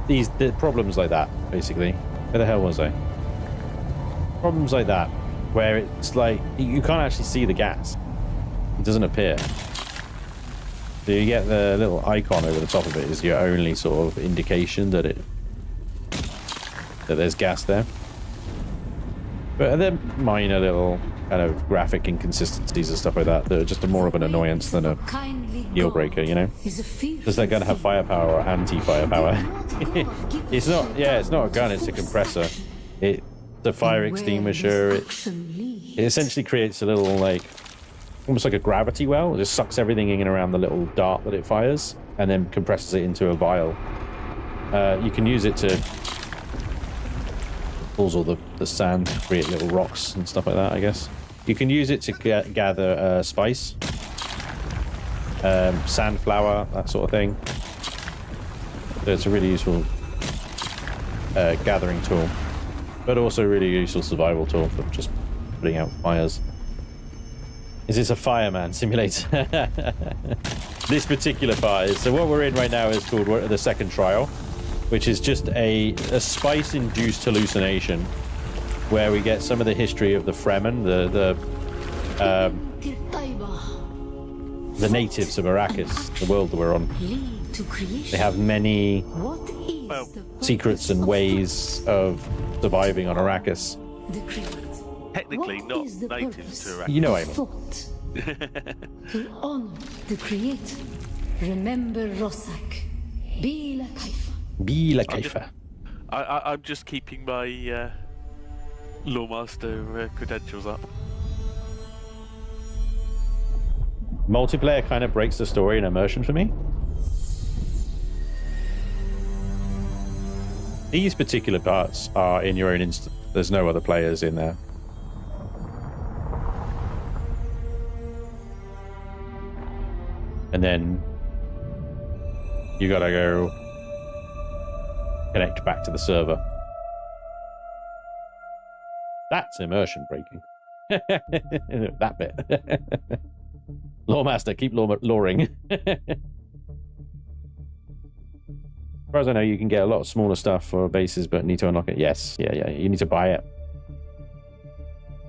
these problems like that, basically. Where the hell was I? Problems like that, where it's like you can't actually see the gas. It doesn't appear. So you get the little icon over the top of it is your only sort of indication that there's gas there. But they're minor little kind of graphic inconsistencies and stuff like that that are just more of an annoyance than a deal breaker, you know? Does that gun have firepower or anti-firepower? It's not, yeah, it's not a gun, it's a compressor. It's a fire extinguisher. It essentially creates a little, like, almost like a gravity well. It just sucks everything in and around the little dart that it fires and then compresses it into a vial. You can use it to pulls all the sand, create little rocks and stuff like that, I guess. You can use it to gather spice, sandflower, that sort of thing. So it's a really useful gathering tool, but also a really useful survival tool for just putting out fires. Is this a fireman simulator? This particular part is, so what we're in right now is called the second trial, which is just a spice-induced hallucination where we get some of the history of the Fremen, the natives of Arrakis, the world that we're on. They have many secrets and ways of surviving on Arrakis. Technically not natives to Arrakis. You know what I mean. To honor the Creator, remember Rosak. Be la Kaifa. Be la Kaifa. I'm just keeping my Lawmaster credentials up. Multiplayer kind of breaks the story and immersion for me. These particular parts are in your own instance. There's no other players in there. And then you gotta go connect back to the server. That's immersion breaking. That bit. Lawmaster, keep lawing. As far as I know, you can get a lot of smaller stuff for bases, but need to unlock it. Yes, yeah, you need to buy it.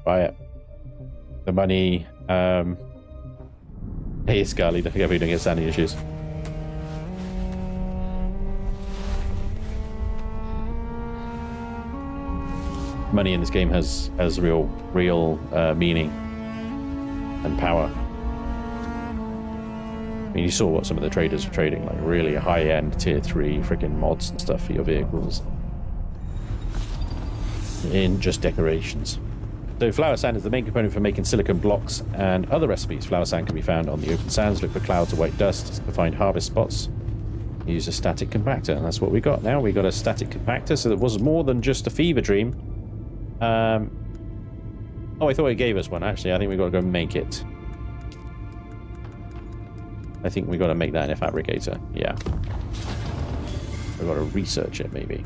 Buy it. The money. Hey, Scarly, don't forget we don't get sandy issues. Money in this game has real meaning and power. I mean, you saw what some of the traders were trading, like really high-end tier 3 freaking mods and stuff for your vehicles. In just decorations. So flower sand is the main component for making silicon blocks and other recipes. Flower sand can be found on the open sands. Look for clouds of white dust to find harvest spots. Use a static compactor, and that's what we got now. We got a static compactor, so it was more than just a fever dream. Oh, I thought it gave us one. Actually, I think we got to go make it. I think we got to make that in a fabricator. Yeah. We've got to research it, maybe.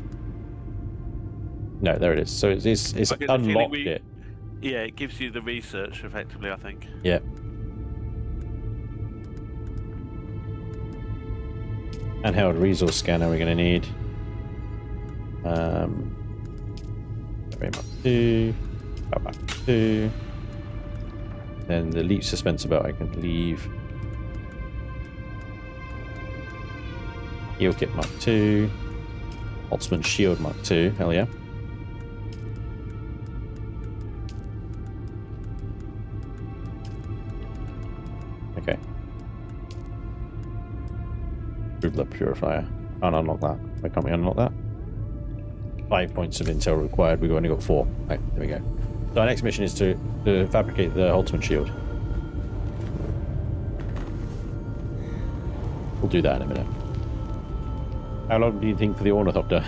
No, there it is. So it's unlocked it. Yeah, it gives you the research, effectively, I think. Yeah. Handheld resource scanner we're going to need. Very much 2. Back 2. Then the leaf suspenser belt I can leave. Heal kit Mark 2. Ultimate shield Mark 2. Hell yeah. Okay. Blood purifier. Can't unlock that. Why can't we unlock that? 5 points of intel required. We've only got 4. Right, there we go. So our next mission is to fabricate the ultimate shield. We'll do that in a minute. How long do you think for the ornithopter?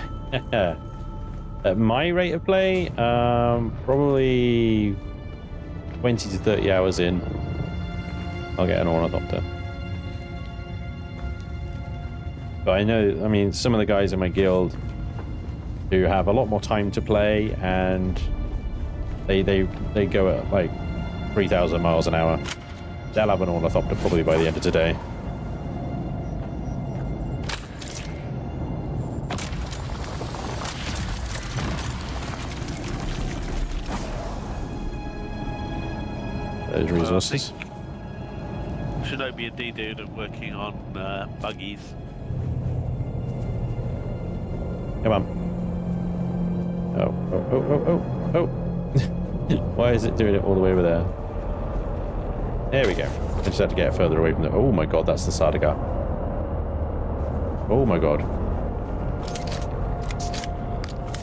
At my rate of play, probably 20 to 30 hours in, I'll get an ornithopter. But I know, I mean, some of the guys in my guild who have a lot more time to play, and they go at like 3,000 miles an hour. They'll have an ornithopter probably by the end of today. Those resources. Shinobi and D-Dude are working on buggies. Come on. Oh. Why is it doing it all the way over there? There we go. I just had to get further away from the... Oh my god, that's the Sardaukar. Oh my god.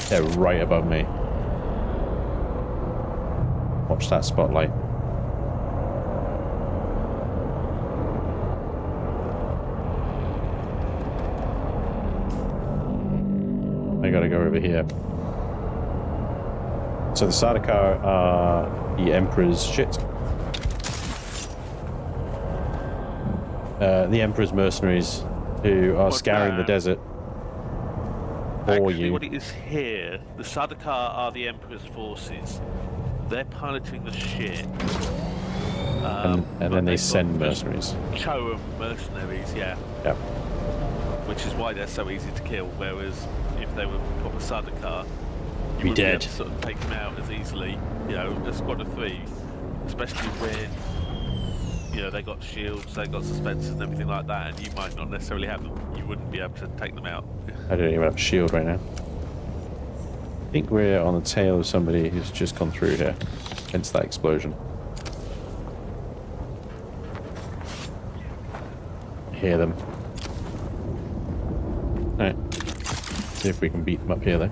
They're right above me. Watch that spotlight. I gotta go over here. So the Sardaukar are the Emperor's shit. The Emperor's mercenaries who are scouring the desert for Actually, you. what it is here, the Sardaukar are the Emperor's forces. They're piloting the ship. And then they send mercenaries. Chorum mercenaries, yeah. Yeah. Which is why they're so easy to kill, whereas if they were proper Sardaukar, you Be wouldn't be able dead. to sort of take them out as easily. You know, a squad of 3, especially when, you know, they got shields, they got suspensors and everything like that, and you might not necessarily have them. You wouldn't be able to take them out. I don't even have a shield right now. I think we're on the tail of somebody who's just gone through here. Hence that explosion. Hear them. Alright. See if we can beat them up here, though.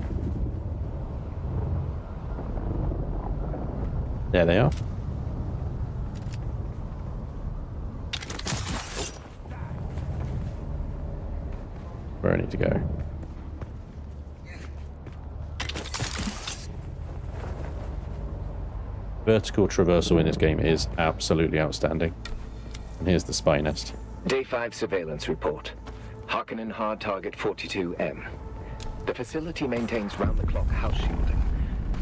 There they are. Where I need to go. Vertical traversal in this game is absolutely outstanding. And here's the spy nest. Day 5 surveillance report. Harkonnen hard target 42M. The facility maintains round-the-clock house shielding.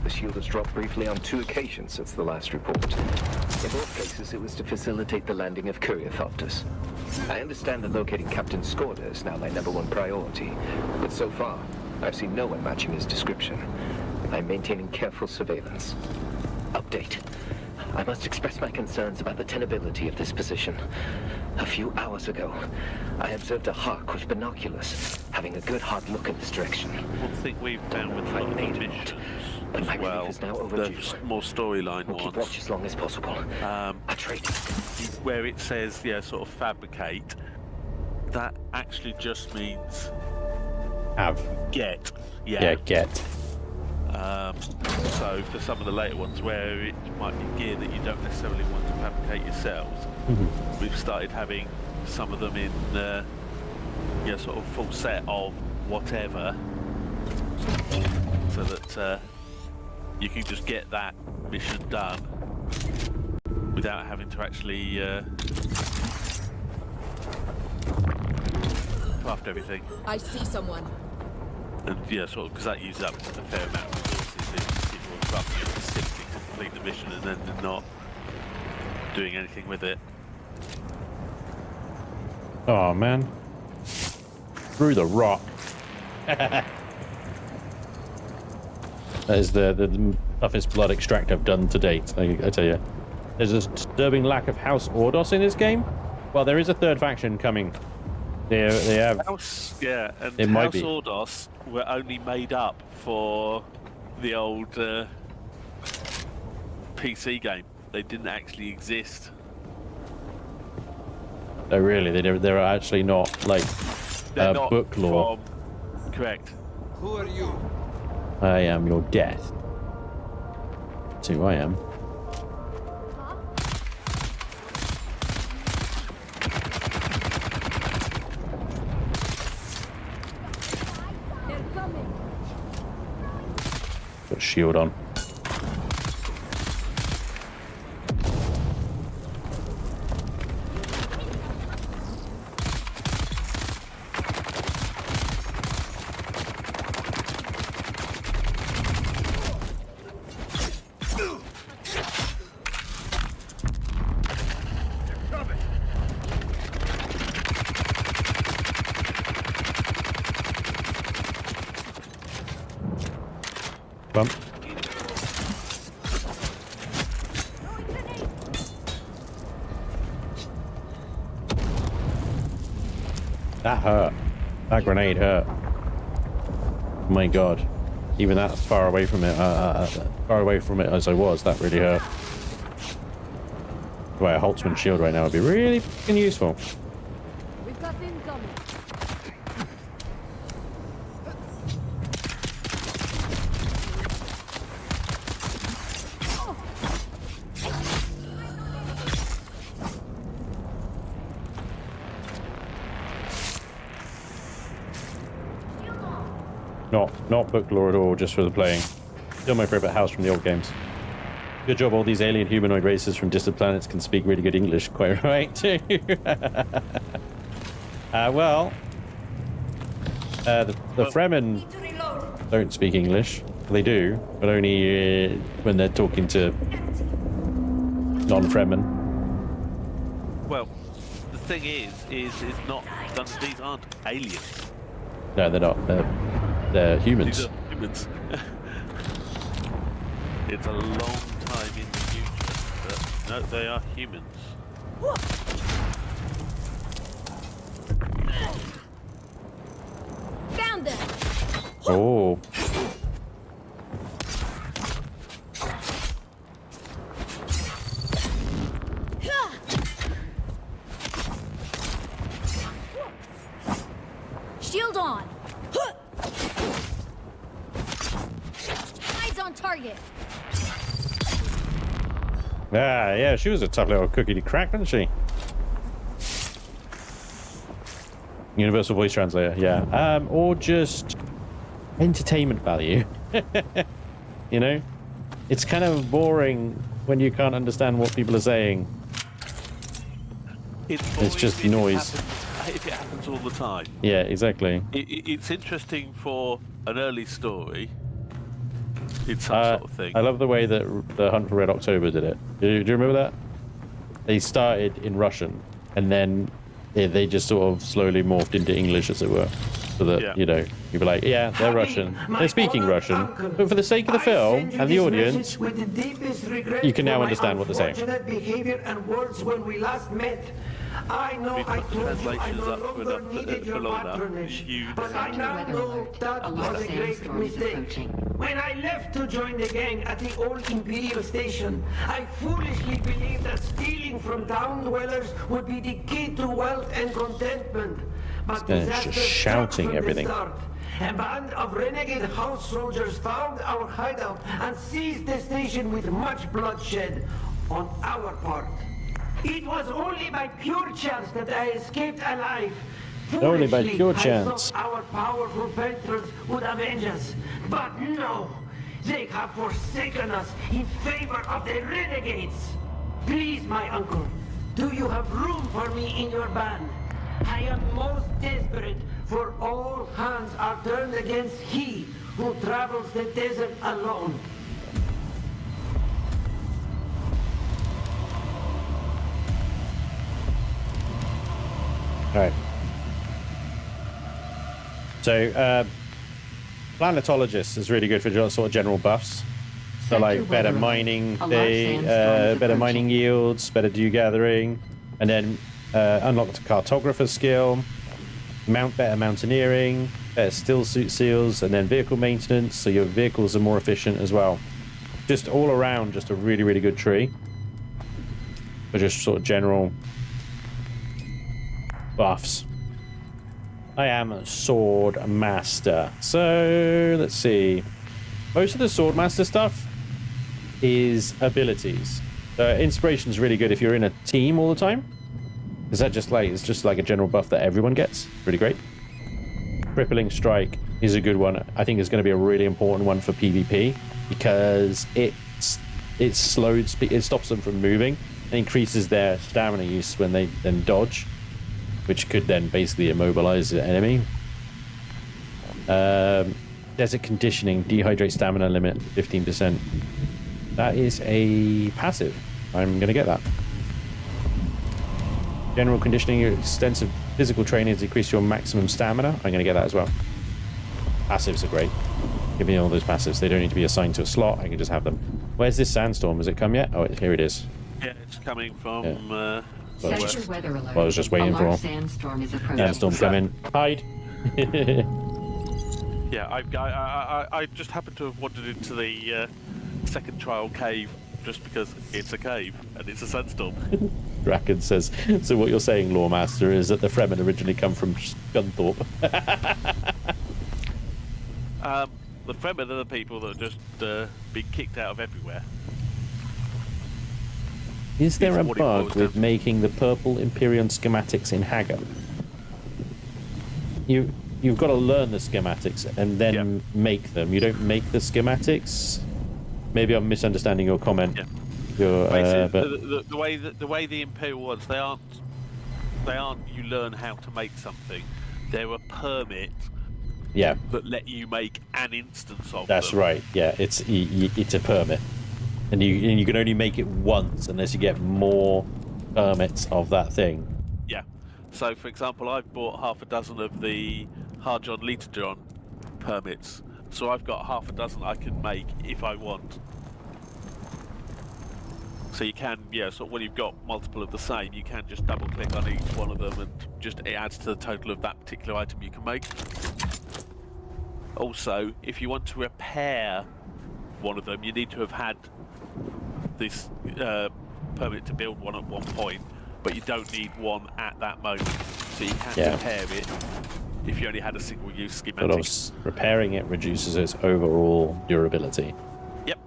The shield has dropped briefly on 2 occasions since the last report. In both cases, it was to facilitate the landing of ornithopters. I understand that locating Captain Skorda is now my #1 priority, but so far, I've seen no one matching his description. I'm maintaining careful surveillance. Update. I must express my concerns about the tenability of this position. A few hours ago, I observed a hawk with binoculars, having a good hard look in this direction. One thing we've found with like the missions But my as well, relief is now overdue. the more storyline We'll keep ones, watch as long as possible. A trait. where it says, yeah, sort of fabricate, that actually just means Have. get. Yeah, get. So for some of the later ones where it might be gear that you don't necessarily want to fabricate yourselves, we've started having some of them in yeah, sort of full set of whatever, so that you can just get that mission done without having to actually craft everything. I see someone. And yeah, sort of, because that uses up a fair amount of resources if people are crafting a facility to complete the mission and then they're not doing anything with it. Oh man. Through the rock. That is the toughest blood extract I've done to date, I tell you. There's a disturbing lack of House Ordos in this game. Well, there is a third faction coming. They have... House, yeah, and it might House be. Ordos were only made up for the old PC game. They didn't actually exist. Oh really? They're actually not, like... They're not book lore. Correct. Who are you? I am your death. That's who I am. Got a shield on. Bump. That hurt. That grenade hurt. Oh my god. Even that far away from it, as I was, that really hurt. Right, a Holtzman shield right now would be really fucking useful. We've got incoming. Not book lore at all, just for the playing. Still my favorite house from the old games. Good job, all these alien humanoid races from distant planets can speak really good English. Quite right, too. Well, the Fremen don't speak English. They do, but only when they're talking to non-Fremen. Well, the thing is it's not. These aren't aliens. No, they're not. They're humans. These are humans. It's a long time in the future, but no, they are humans. Found them. Oh. Shield on. Eyes on target. Yeah, she was a tough little cookie to crack, wasn't she? Universal voice translator, yeah. Or just entertainment value. You know? It's kind of boring when you can't understand what people are saying. It's just noise. If it happens all the time. Yeah, exactly. It's interesting for an early story. It's some sort of thing. I love the way that the Hunt for Red October did it. Do you remember that? They started in Russian, and then they just sort of slowly morphed into English, as it were. So that, you know, you'd be like, yeah, they're Russian. They're speaking Russian. But for the sake of the film and the audience, you can now understand what they're saying. Behavior and words when we last met. I know I told you I no longer needed your patronage, but I now know that was a great mistake. When I left to join the gang at the old Imperial station, I foolishly believed that stealing from town dwellers would be the key to wealth and contentment. But disaster just shouting everything. A band of renegade house soldiers found our hideout and seized the station with much bloodshed on our part. It was only by pure chance that I escaped alive. Only by pure chance. I thought our powerful patrons would avenge us, but no. They have forsaken us in favor of the renegades. Please, my uncle, do you have room for me in your band? I am most desperate, for all hands are turned against he who travels the desert alone. All right. So, planetologist is really good for sort of general buffs. So, like better mining, better mining yields, better dew gathering, and then unlock the cartographer skill, better mountaineering, better still suit seals, and then vehicle maintenance. So your vehicles are more efficient as well. Just all around, just a really, really good tree. For just sort of general buffs. I am Swordmaster. So let's see. Most of the Swordmaster stuff is abilities. Inspiration is really good if you're in a team all the time. Is that just like, it's just like a general buff that everyone gets? Really great. Crippling Strike is a good one. I think it's going to be a really important one for PvP because it stops them from moving and increases their stamina use when they then dodge, which could then basically immobilize the enemy. Desert Conditioning, dehydrate stamina limit 15%. That is a passive. I'm going to get that. General Conditioning, your extensive physical training has increased your maximum stamina. I'm going to get that as well. Passives are great. Give me all those passives. They don't need to be assigned to a slot. I can just have them. Where's this sandstorm? Has it come yet? Oh, here it is. Yeah, it's coming from Sector weather alert. I was just waiting for sandstorm is approaching. sandstorm coming. Hide. Yeah, I just happened to have wandered into the second trial cave just because it's a cave and it's a sandstorm. Draken says, so what you're saying, Lawmaster, is that the Fremen originally come from Scunthorpe. The Fremen are the people that are just been kicked out of everywhere. Is there a bug with making the purple Imperium schematics in Haggard? You've got to learn the schematics and then make them. You don't make the schematics. Maybe I'm misunderstanding your comment. Yeah. But the way the Imperial ones, they aren't you learn how to make something. They're a permit. Yeah. That let you make an instance of That's them. right. Yeah, it's a permit, and you can only make it once unless you get more permits of that thing. Yeah. So, for example, I've bought half a dozen of the Hard-John Liter-John permits, so I've got half a dozen I can make if I want. So you can, so when you've got multiple of the same, you can just double-click on each one of them, and just it adds to the total of that particular item you can make. Also, if you want to repair one of them, you need to have had this permit to build one at one point, but you don't need one at that moment, so you can repair it if you only had a single-use schematic. But repairing it reduces its overall durability. Yep.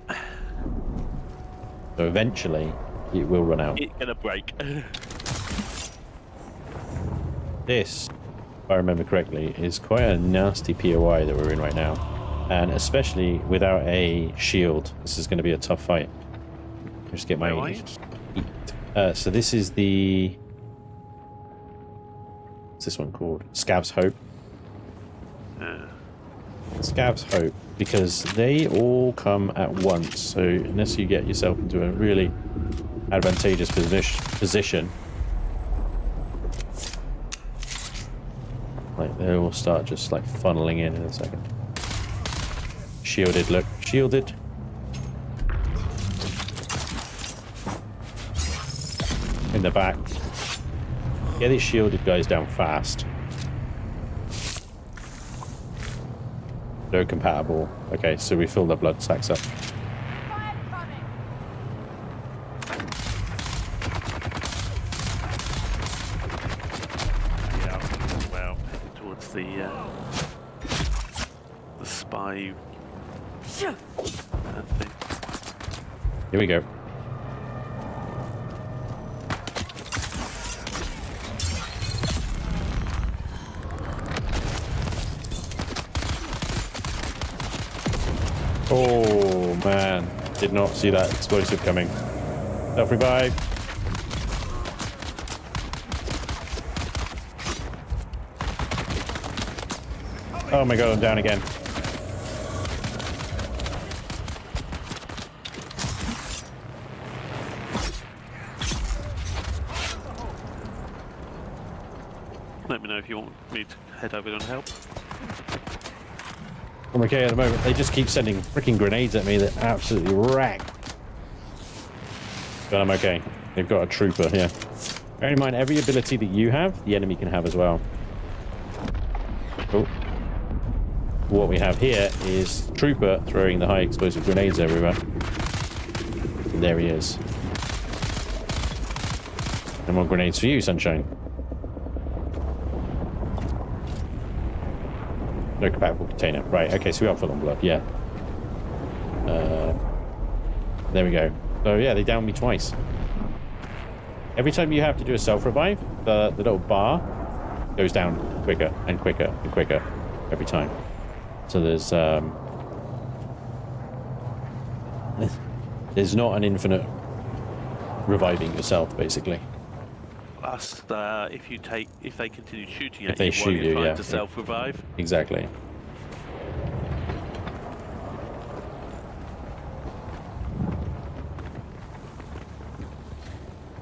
So eventually, it will run out. It's gonna break. This, if I remember correctly, is quite a nasty POI that we're in right now. And especially without a shield, this is going to be a tough fight. Just get my heat. So this is the... What's this one called? Scav's Hope. Scav's Hope, because they all come at once. So unless you get yourself into a really advantageous position, like they will start just like funneling in a second. Shielded, look, shielded. In the back. Get these shielded guys down fast. No compatible. Okay, so we fill the blood sacks up. Yeah, well, heading towards the spy thing. Here we go. Oh man, did not see that explosive coming. Self-revive. Oh my god, I'm down again. Let me know if you want me to head over and help. I'm okay at the moment. They just keep sending freaking grenades at me that absolutely wreck. But I'm okay. They've got a trooper here. Bear in mind, every ability that you have, the enemy can have as well. Oh. What we have here is trooper throwing the high explosive grenades everywhere. And there he is. No more grenades for you, Sunshine. No compatible container. Right, okay, so we are full on blood, yeah. There we go. So yeah, they downed me twice. Every time you have to do a self-revive, the little bar goes down quicker and quicker and quicker every time. So there's not an infinite reviving yourself, basically. Plus, if they continue shooting at If they you shoot while you're you, trying yeah. to self-revive. Exactly.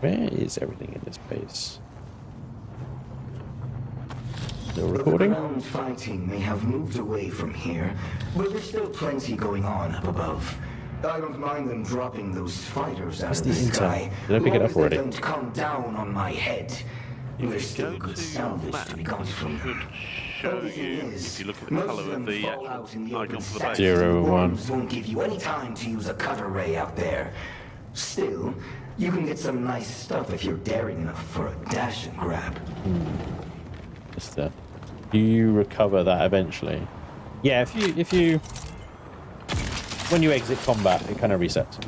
Where is everything in this base? Still recording? The ground fighting may have moved away from here, but there's still plenty going on up above. I don't mind them dropping those fighters out of the sky. Did I pick it up already? They don't come down on my head. There's still good salvage to be got from them. Show you, if you look at the colour of the icon for the base. 0, 1. Won't give you any time to use a cutter ray out there. Still, you can get some nice stuff if you're daring enough for a dash and grab. Just do you recover that eventually? Yeah, if you when you exit combat, it kind of resets.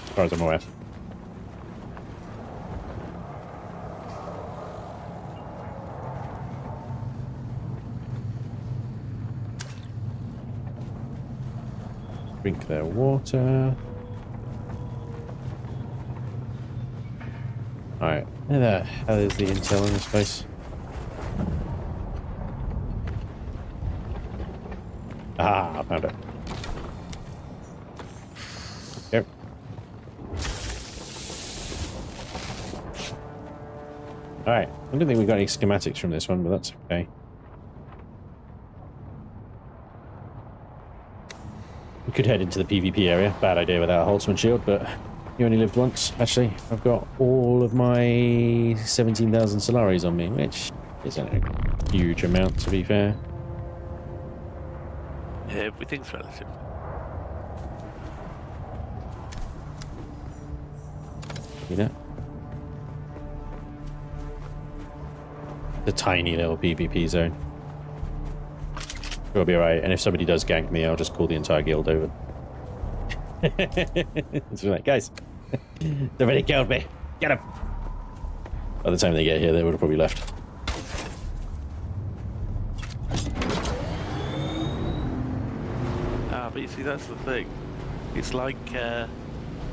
As far as I'm aware. Drink their water. Alright, where the hell is the intel in this place? Ah, I found it. Yep. Alright, I don't think we got any schematics from this one, but that's okay. We could head into the PvP area. Bad idea without a Holtzman shield, but you only lived once. Actually, I've got all of my 17,000 Solaris on me, which isn't a huge amount, to be fair. Yeah, everything's relative. See that? The tiny little PvP zone. We'll be alright, and if somebody does gank me, I'll just call the entire guild over. It's like, guys, somebody killed me. Get him! By the time they get here, they would have probably left. But you see, that's the thing. It's like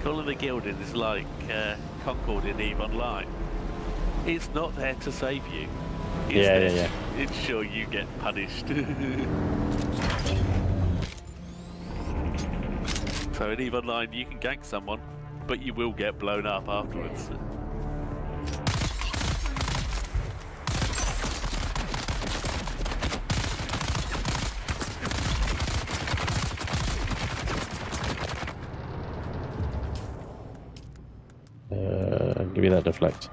calling a guild in is like Concord in EVE Online. It's not there to save you. It's there to ensure you get punished. So in EVE Online, you can gank someone, but you will get blown up afterwards. Give me that deflect.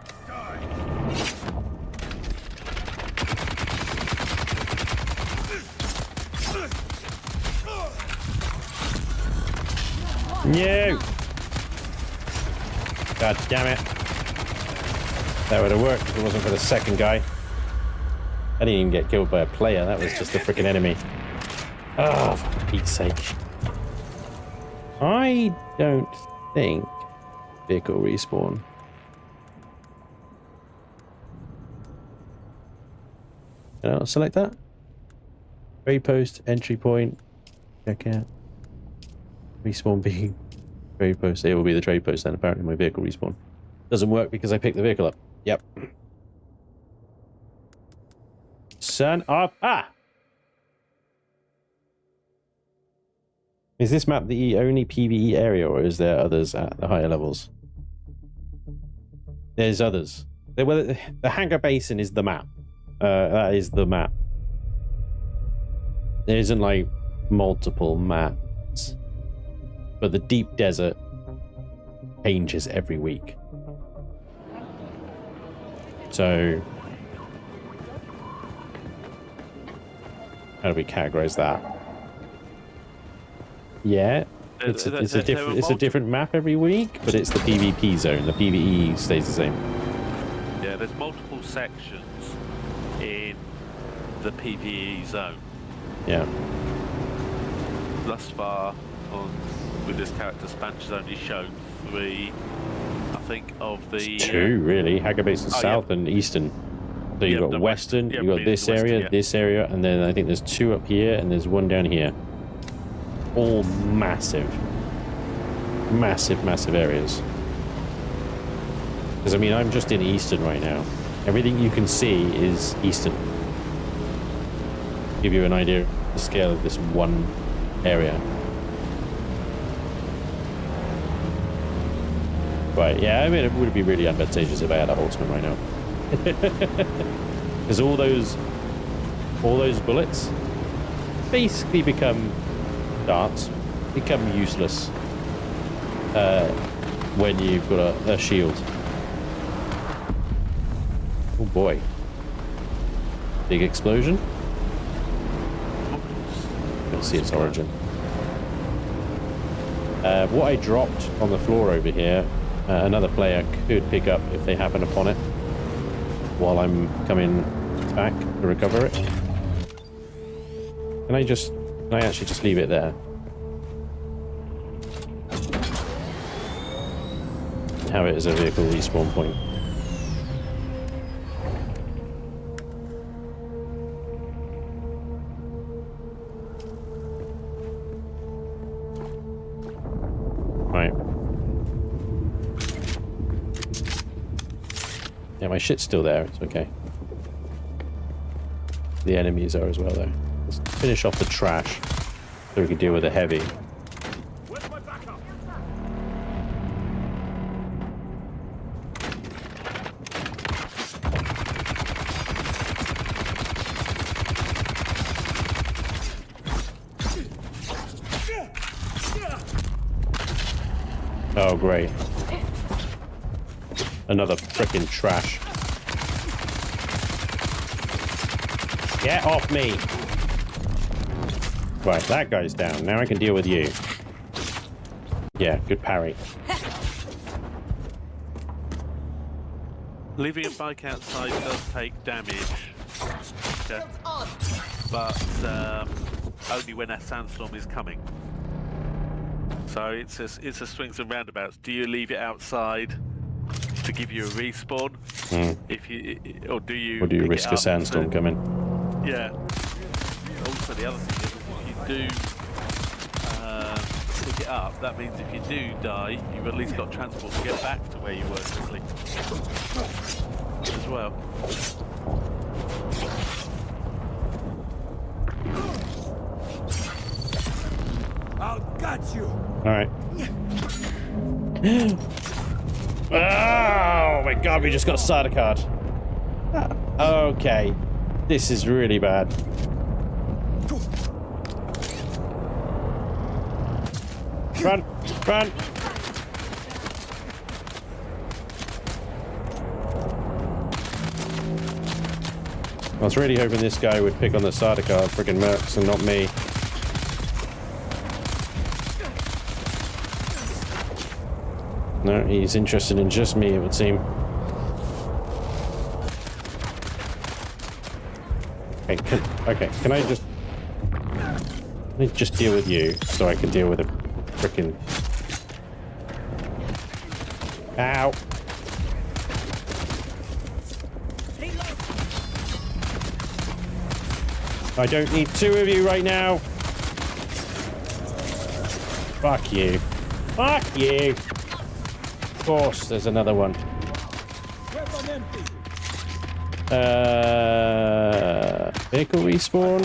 No! God damn it. That would have worked if it wasn't for the second guy. I didn't even get killed by a player, that was just a freaking enemy. Oh, for Pete's sake. I don't think vehicle respawn. Can I not select that? Trade post, entry point, check out. Respawn being trade post. It will be the trade post then, apparently my vehicle respawn. Doesn't work because I picked the vehicle up. Yep. Son of... Ah! Is this map the only PvE area, or is there others at the higher levels? There's others. The hangar basin is the map. That is the map. There isn't like multiple maps. But the deep desert changes every week. So how do we categorize that? Yeah, it's a different map every week, but it's the PvP zone. The PvE stays the same. Yeah, there's multiple sections in the PvE zone. Yeah. Thus far, with this character, Spanj has only shown 3, I think, of the... 2, really. Hacker Basin South and Eastern. So you've got Western, you've got this area, this area, and then I think there's 2 up here, and there's 1 down here. All massive. Massive areas. Because, I mean, I'm just in Eastern right now. Everything you can see is Eastern. Give you an idea of the scale of this one area. Right, yeah, I mean, it would be really advantageous if I had a Horseman right now. Because all those bullets basically become darts, become useless when you've got a shield. Oh boy. Big explosion. Can't see its origin. What I dropped on the floor over here, another player could pick up if they happen upon it while I'm coming back to recover it. Can I actually just leave it there? Have it as a vehicle respawn point. Right. Yeah, my shit's still there. It's okay. The enemies are as well, though. Let's finish off the trash so we can deal with the heavy. Oh, great. Another frickin' trash. Get off me! Right, that guy's down. Now I can deal with you. Yeah, good parry. Leaving a bike outside does take damage. Okay. But only when a sandstorm is coming. So it's a swings and roundabouts. Do you leave it outside to give you a respawn? If you, or do you risk a sandstorm coming? Yeah. Also, the other thing is, if you do pick it up, that means if you do die, you've at least got transport to get back to where you were quickly as well. I'll got you. All right. Oh my god, we just got starter card. Okay. This is really bad. Run! Run! I was really hoping this guy would pick on the starter card, friggin' mercs, and not me. No, he's interested in just me, it would seem. Okay, can I just deal with you so I can deal with a frickin'... Ow! I don't need 2 of you right now. Fuck you. Fuck you! Of course, there's another one. Vehicle respawn.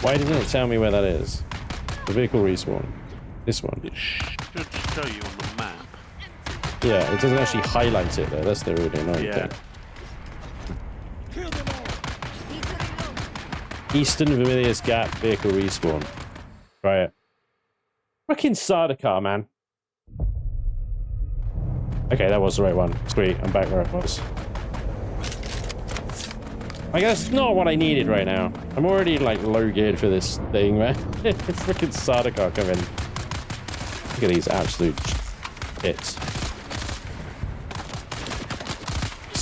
Why doesn't it tell me where that is? The vehicle respawn. This one. It should show you on the map. Yeah, it doesn't actually highlight it though. That's the really annoying thing. Eastern Vermillious Gap vehicle respawn. Try it. Fucking starter car, man. Okay, that was the right one. Sweet, I'm back where I was. I guess it's not what I needed right now. I'm already like low geared for this thing, man. Freaking starter car coming. Look at these absolute hits.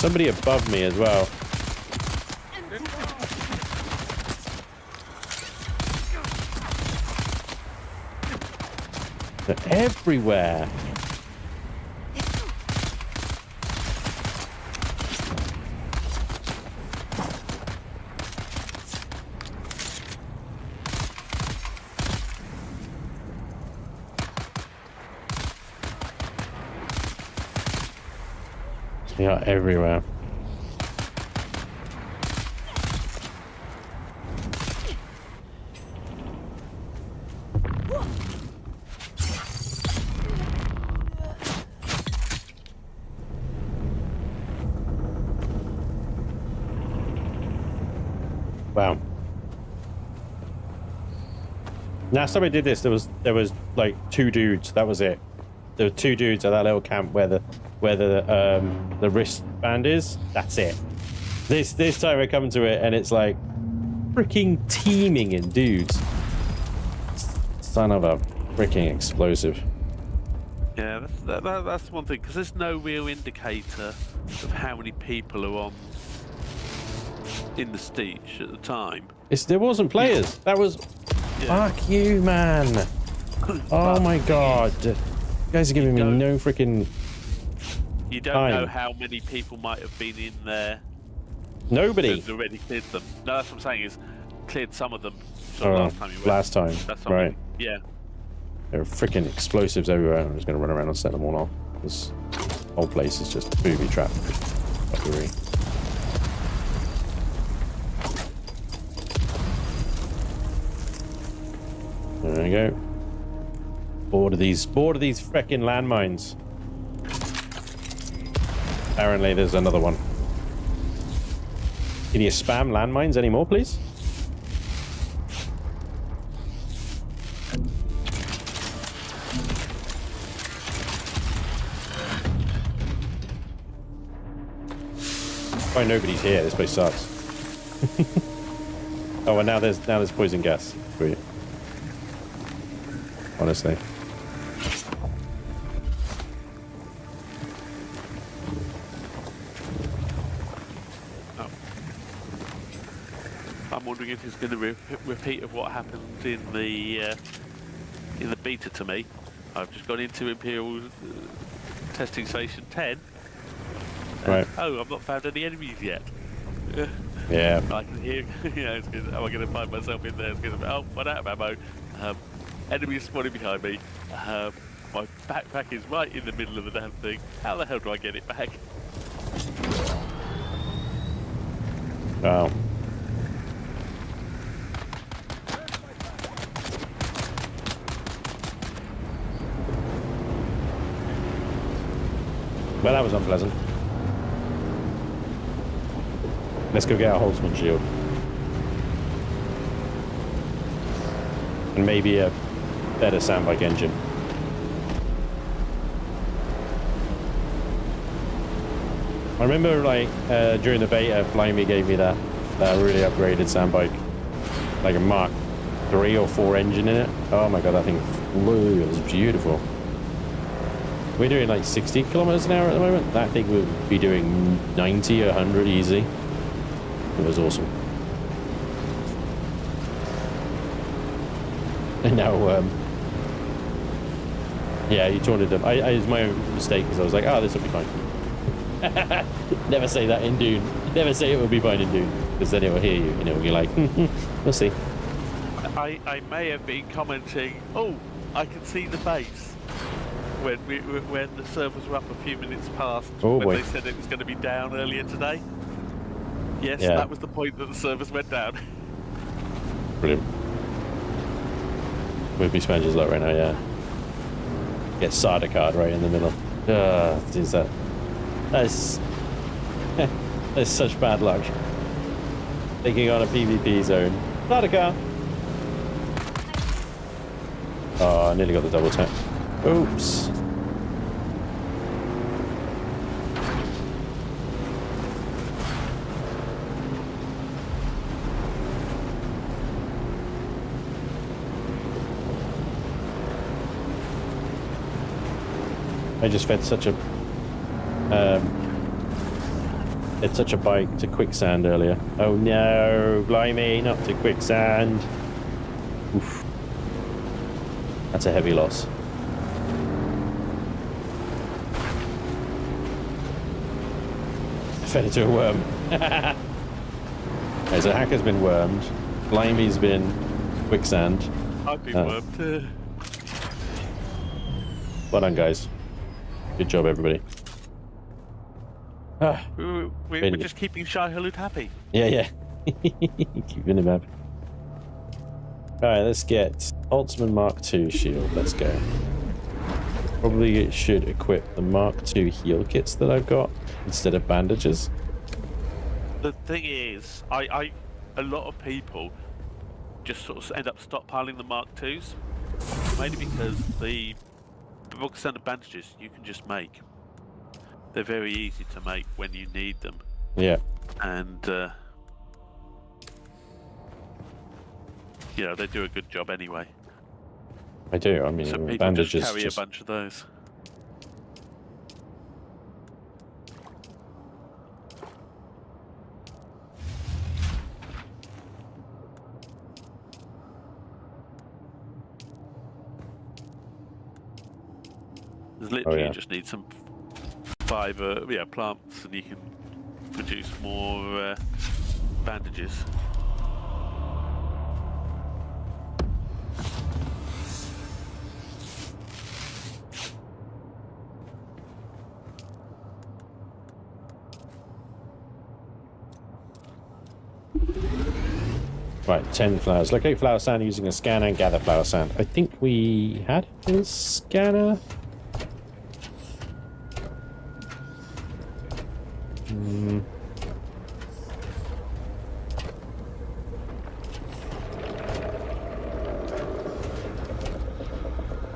somebody above me as well. They're everywhere. They are everywhere. Wow. Last time I did this, there was like 2 dudes. That was it. There were 2 dudes at that little camp where the wristband is. That's it. This time I come to it and it's like freaking teeming in dudes. Son of a freaking explosive. Yeah, that's one thing, because there's no real indicator of how many people are on in the stage at the time. There wasn't players. That was... Yeah. Fuck you, man. Oh my god. You guys are giving me no freaking... You don't know how many people might have been in there. Nobody. Already cleared them. No, that's what I'm saying, is cleared some of them. Last time you went. Last time. Right. Yeah. There are freaking explosives everywhere. I'm just going to run around and set them all off. This whole place is just booby trapped. Fuckery. There we go. Bored of these freaking landmines. Apparently there's another one. Can you spam landmines anymore, please? Why nobody's here? This place sucks. Oh, and now there's poison gas. Sweet. Honestly. I'm wondering if it's going to repeat of what happened in the beta to me. I've just gone into Imperial testing station 10. Right. Oh, I've not found any enemies yet. Yeah. I can hear. Yeah, it's good. Am I going to find myself in there? It's going to be, oh, run out of ammo. Enemies spawning behind me. My backpack is right in the middle of the damn thing. How the hell do I get it back? Wow. Well, that was unpleasant. Let's go get our Holtzman shield. And maybe a better sandbike engine. I remember, like, during the beta, Blimey gave me that really upgraded sandbike. Like a Mark 3 or 4 engine in it. Oh my god, that thing flew. It was beautiful. We're doing like 60 kilometers an hour at the moment. That thing would be doing 90 or 100 easy. It was awesome. And now, yeah, you taunted them. It was my own mistake because I was like, oh, this will be fine. Never say that in Dune. Never say it will be fine in Dune, because then it will hear you and it will be like, we'll see. I may have been commenting, oh, I can see the base. When the servers were up a few minutes past, they said it was going to be down earlier today. Yes, yeah. That was the point that the servers went down. Brilliant. Would be Spanj's luck right now, yeah. Get Sada card right in the middle. Is that is that's such bad luck. Taking on a PvP zone. Sada card. Oh, I nearly got the double tap. Oops. I just fed such a It's such a bike to quicksand earlier. Oh no, blimey, not to quicksand. Oof. That's a heavy loss. I fed it to a worm. Okay, so Hacker's been wormed. Blimey's been quicksand. I've been wormed too. Well done, guys. Good job, everybody. We're just keeping Shai Hulud happy. Yeah. Keeping him happy. Alright, let's get Holtzman Mark II shield. Let's go. Probably should equip the Mark II heal kits that I've got instead of bandages. The thing is, a lot of people just sort of end up stockpiling the Mark IIs, mainly because the book standard bandages you can just make. They're very easy to make when you need them. Yeah. And you know, they do a good job anyway. I do. I mean, so people bandages just carry a bunch of those. There's literally you just need some fiber, plants, and you can produce more bandages. Right, 10 flowers. Locate flower sand using a scanner and gather flower sand. I think we had a scanner.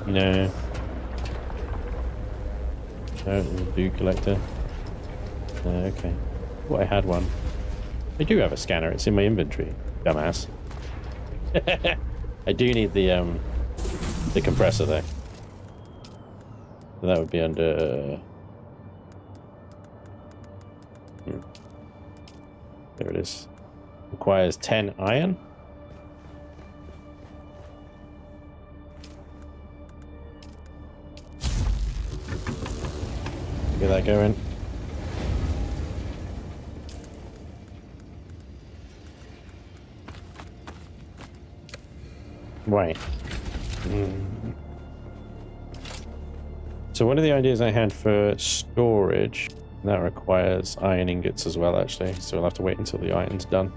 No. No, dew collector. Okay. Well, I had one. I do have a scanner. It's in my inventory. Dumbass. I do need the compressor though. So that would be under. There it is. Requires 10 iron. Get that going. Right. So one of the ideas I had for storage, that requires iron ingots as well, actually. So we'll have to wait until the iron's done.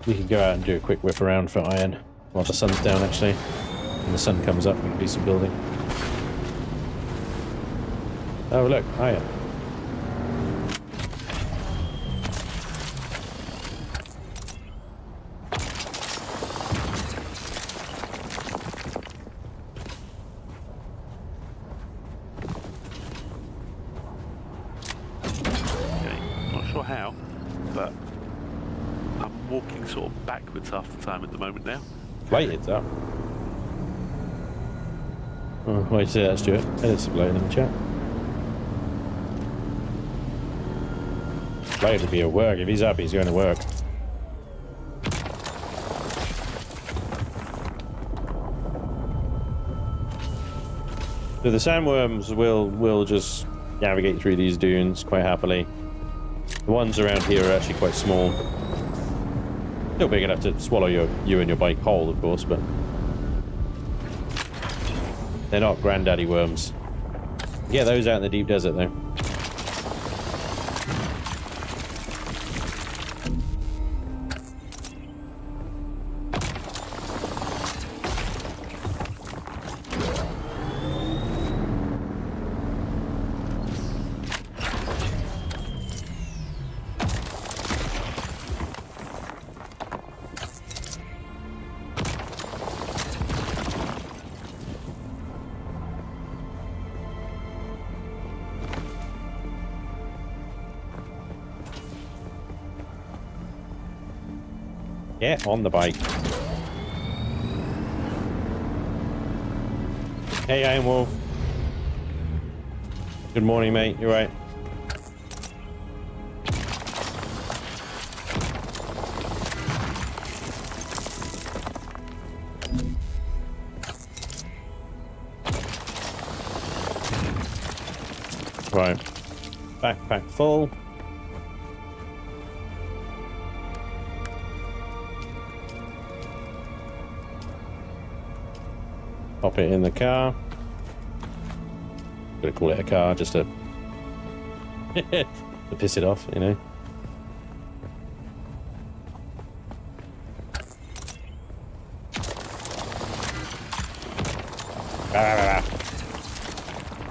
We can go out and do a quick whip around for iron while the sun's down, actually. When the sun comes up, we can do some building. Oh, look, iron. Half the time at the moment now. Light it's up. Oh, wait to say that, Stuart. Edit's blowing in the chat. Light to be at work. If he's up, he's going to work. So the sandworms will just navigate through these dunes quite happily. The ones around here are actually quite small. Still big enough to swallow you and your bike whole, of course, but they're not granddaddy worms. Yeah, those out in the deep desert, though. Get on the bike. Hey, Iron Wolf. Good morning, mate. You right? Right. Backpack full. Pop it in the car. Gonna call it a car just to, to piss it off, you know.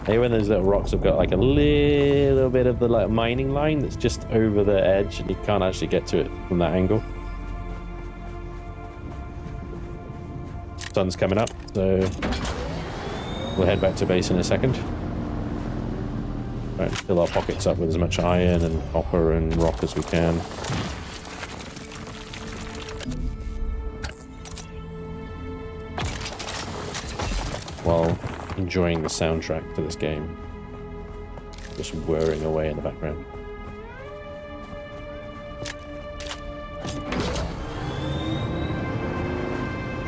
Hey, when those little rocks have got like a little bit of the like mining line that's just over the edge and you can't actually get to it from that angle. Sun's coming up, so we'll head back to base in a second. Right, fill our pockets up with as much iron and copper and rock as we can. While enjoying the soundtrack to this game. Just whirring away in the background.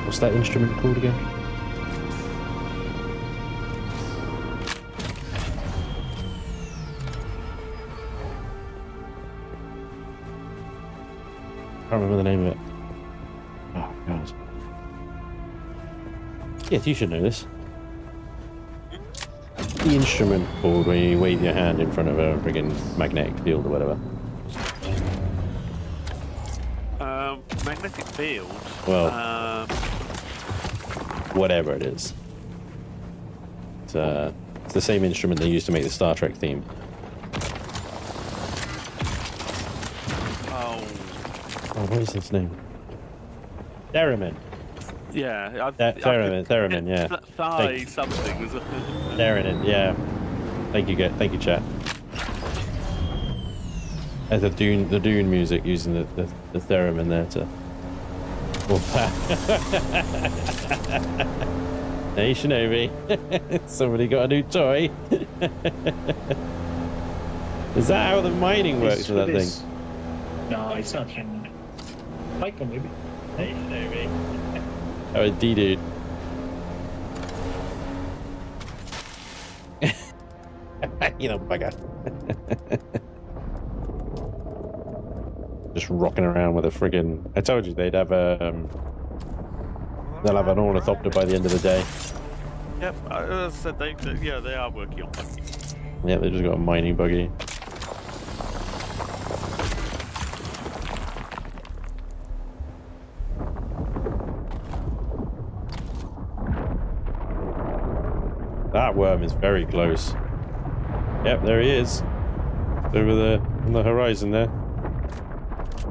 What's that instrument called again? I can't remember the name of it. Oh, God. Yes, you should know this. The instrument called when you wave your hand in front of a friggin' magnetic field or whatever. Magnetic field? Well, whatever it is. It's the same instrument they used to make the Star Trek theme. Oh, what is his name? Theremin. yeah. Theremin, yeah. Thigh something was it? Theremin, yeah. Thank you, chat. The Dune music using the theremin there to. Hey Shinobi, somebody got a new toy. Is that how the mining works for that thing? No, it's not. Michael, maybe. Hey Shinobi. Oh, a D-dude. You know, bugger. Just rocking around with a friggin'. I told you they'd have they'll have an ornithopter by the end of the day. Yep, I said they are working on buggy. Yeah, they just got a mining buggy. That worm is very close. Yep, there he is. Over there on the horizon there.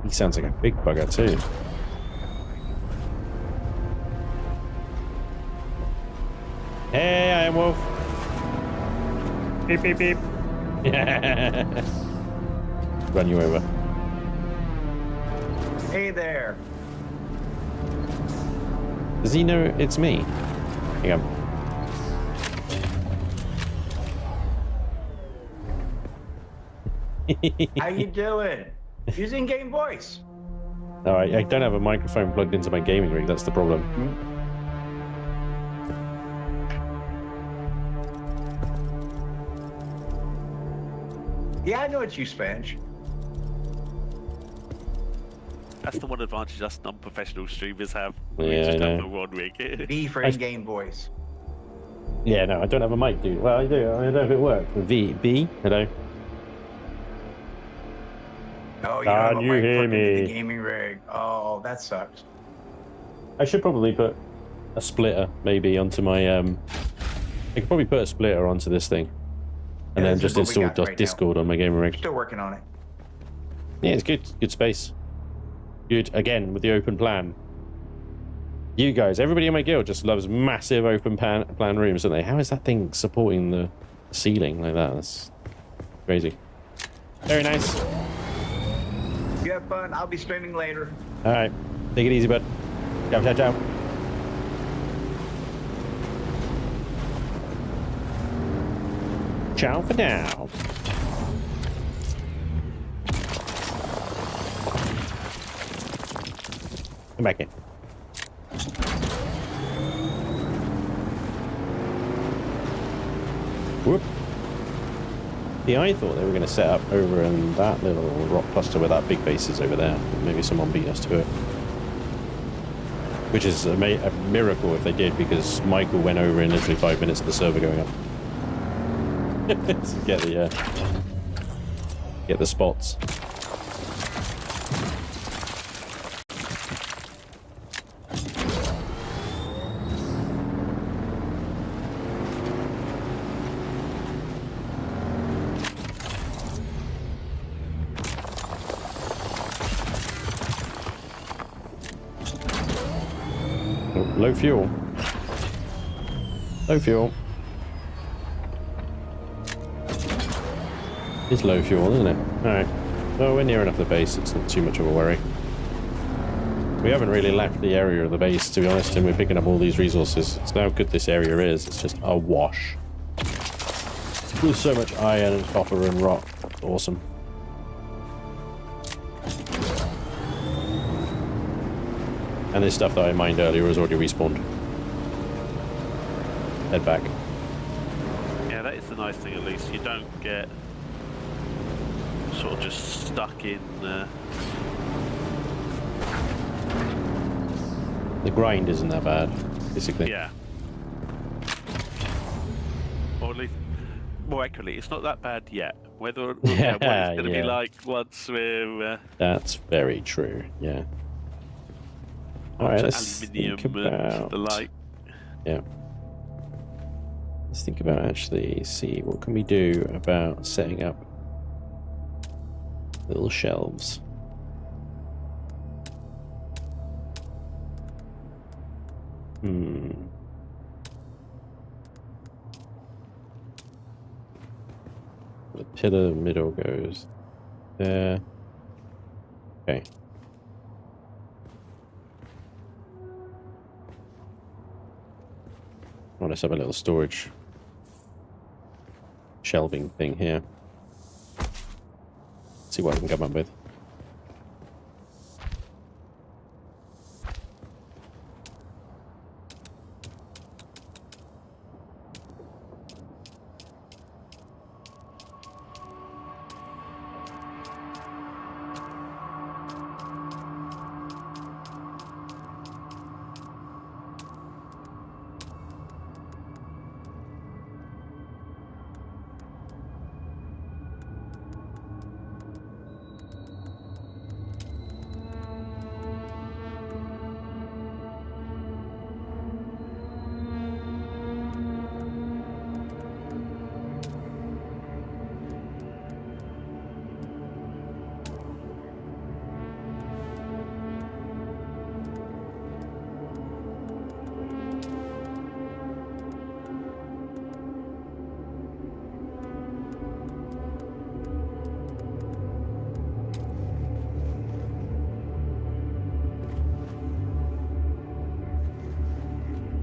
He sounds like a big bugger too. Hey, I am Wolf. Beep, beep, beep. Run you over. Hey there. Does he know it's me? Hang on. How you doing? Using game voice. No, I don't have a microphone plugged into my gaming rig. That's the problem. Yeah, I know it's you, Spanj. That's the one advantage us non-professional streamers have. We Yeah, just I have know. the one rig. V for in-game voice. Yeah, no, I don't have a mic, dude. Well, I do. I don't know if it works. B, hello. Oh, you don't have a Can you mic hear plugged into the me? gaming rig. Oh, that sucks. I should probably put a splitter maybe onto my I could probably put a splitter onto this thing, and Yeah, then this is just what we install got right Discord on my gaming rig. Still working on it. Yeah, it's good. Good space. Good again with the open plan. You guys, everybody in my guild just loves massive open plan rooms, don't they? How is that thing supporting the ceiling like that? That's crazy. Very nice. You have fun. I'll be streaming later. All right, take it easy, bud. Ciao, ciao, ciao. Ciao for now. Come back in. Whoop. See, I thought they were going to set up over in that little rock cluster where that big base is over there. Maybe someone beat us to it. Which is a miracle if they did, because Michael went over in literally 5 minutes of the server going up. To get the spots. Low fuel. Low fuel. It's low fuel, isn't it? Alright. Well, we're near enough the base, it's not too much of a worry. We haven't really left the area of the base, to be honest, and we're picking up all these resources. It's how good this area is, it's just a wash. There's so much iron and copper and rock. Awesome. And this stuff that I mined earlier was already respawned. Head back. Yeah, that is the nice thing, at least. You don't get sort of just stuck in... The grind isn't that bad, basically. Yeah. Or at least, more accurately, it's not that bad yet. Whether what it's going to be like once we're... That's very true, yeah. Alright, let's think about... the like. Yeah. Let's think about actually, see, what can we do about setting up little shelves? The pillar middle goes there. Okay. Well, let's have a little storage shelving thing here. See what I can come up with.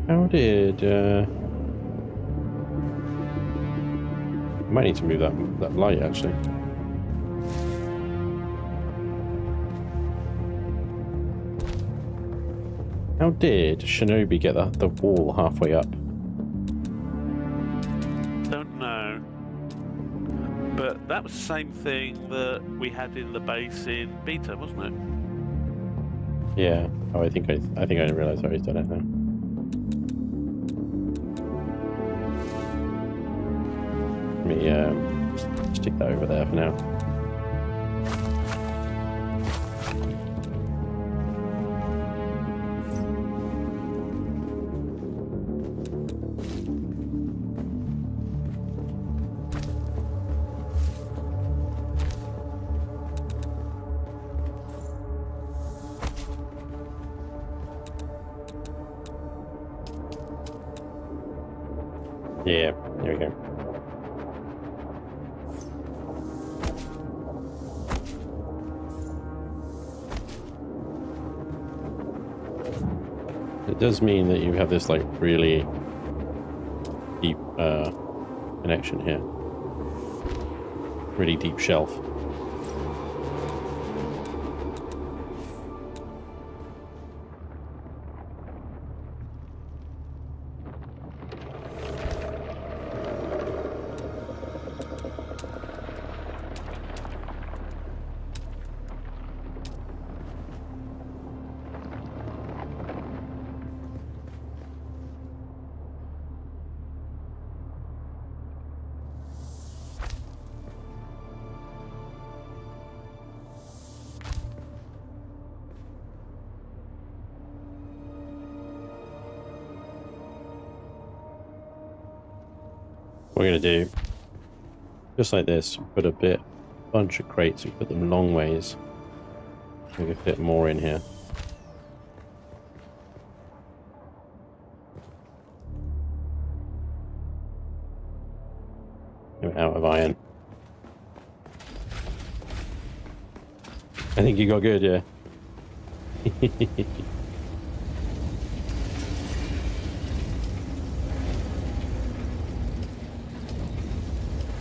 How did might need to move that light actually. How did Shinobi get the wall halfway up? Don't know. But that was the same thing that we had in the base in beta, wasn't it? Yeah. Oh, I think I didn't realize how he's done it now. Let me stick that over there for now. Yeah, there we go. It does mean that you have this like really deep connection here. Really deep shelf. we're going to do, just like this, put a bunch of crates, we put them long ways. We can fit more in here. We're out of iron. I think you got good, yeah.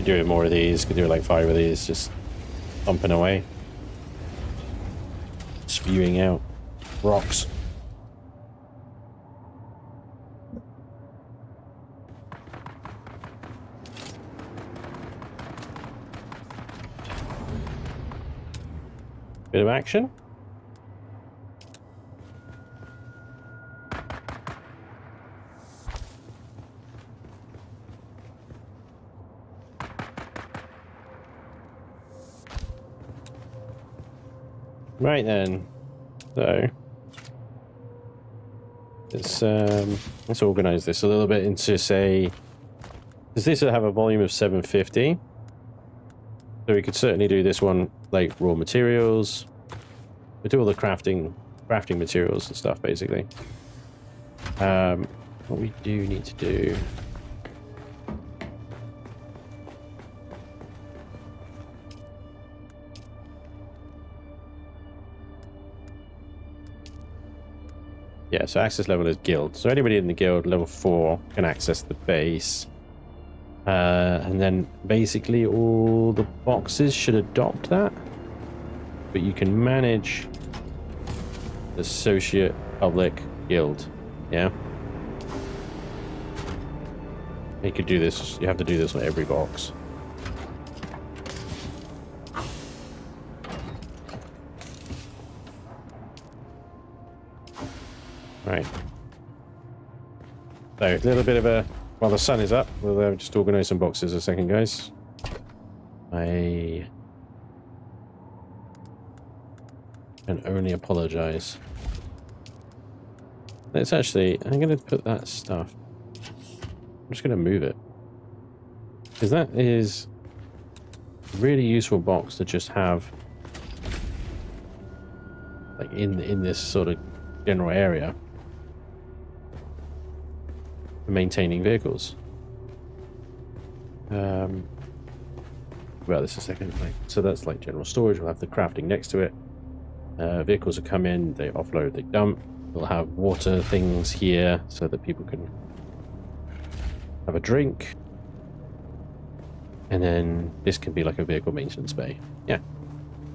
Doing more of these, could do like 5 of these, just pumping away. Spewing out rocks. Bit of action. Right then, so let's organize this a little bit into, say, does this have a volume of 750? So we could certainly do this one like raw materials. We do all the crafting materials and stuff basically. What we do need to do. Yeah, so access level is guild. So anybody in the guild level 4 can access the base. And then basically all the boxes should adopt that. But you can manage associate, public, guild. Yeah. You could do this. You have to do this on every box. Right. So a little bit of a, while the sun is up, we'll just organize some boxes a second, guys. I can only apologize. Let's actually, I'm going to put that stuff. I'm just going to move it. Because that is a really useful box to just have like in this sort of general area. Maintaining vehicles. Well, this is a second. So that's like general storage. We'll have the crafting next to it. Vehicles will come in, they offload, they dump. We'll have water things here so that people can have a drink. And then this can be like a vehicle maintenance bay. Yeah.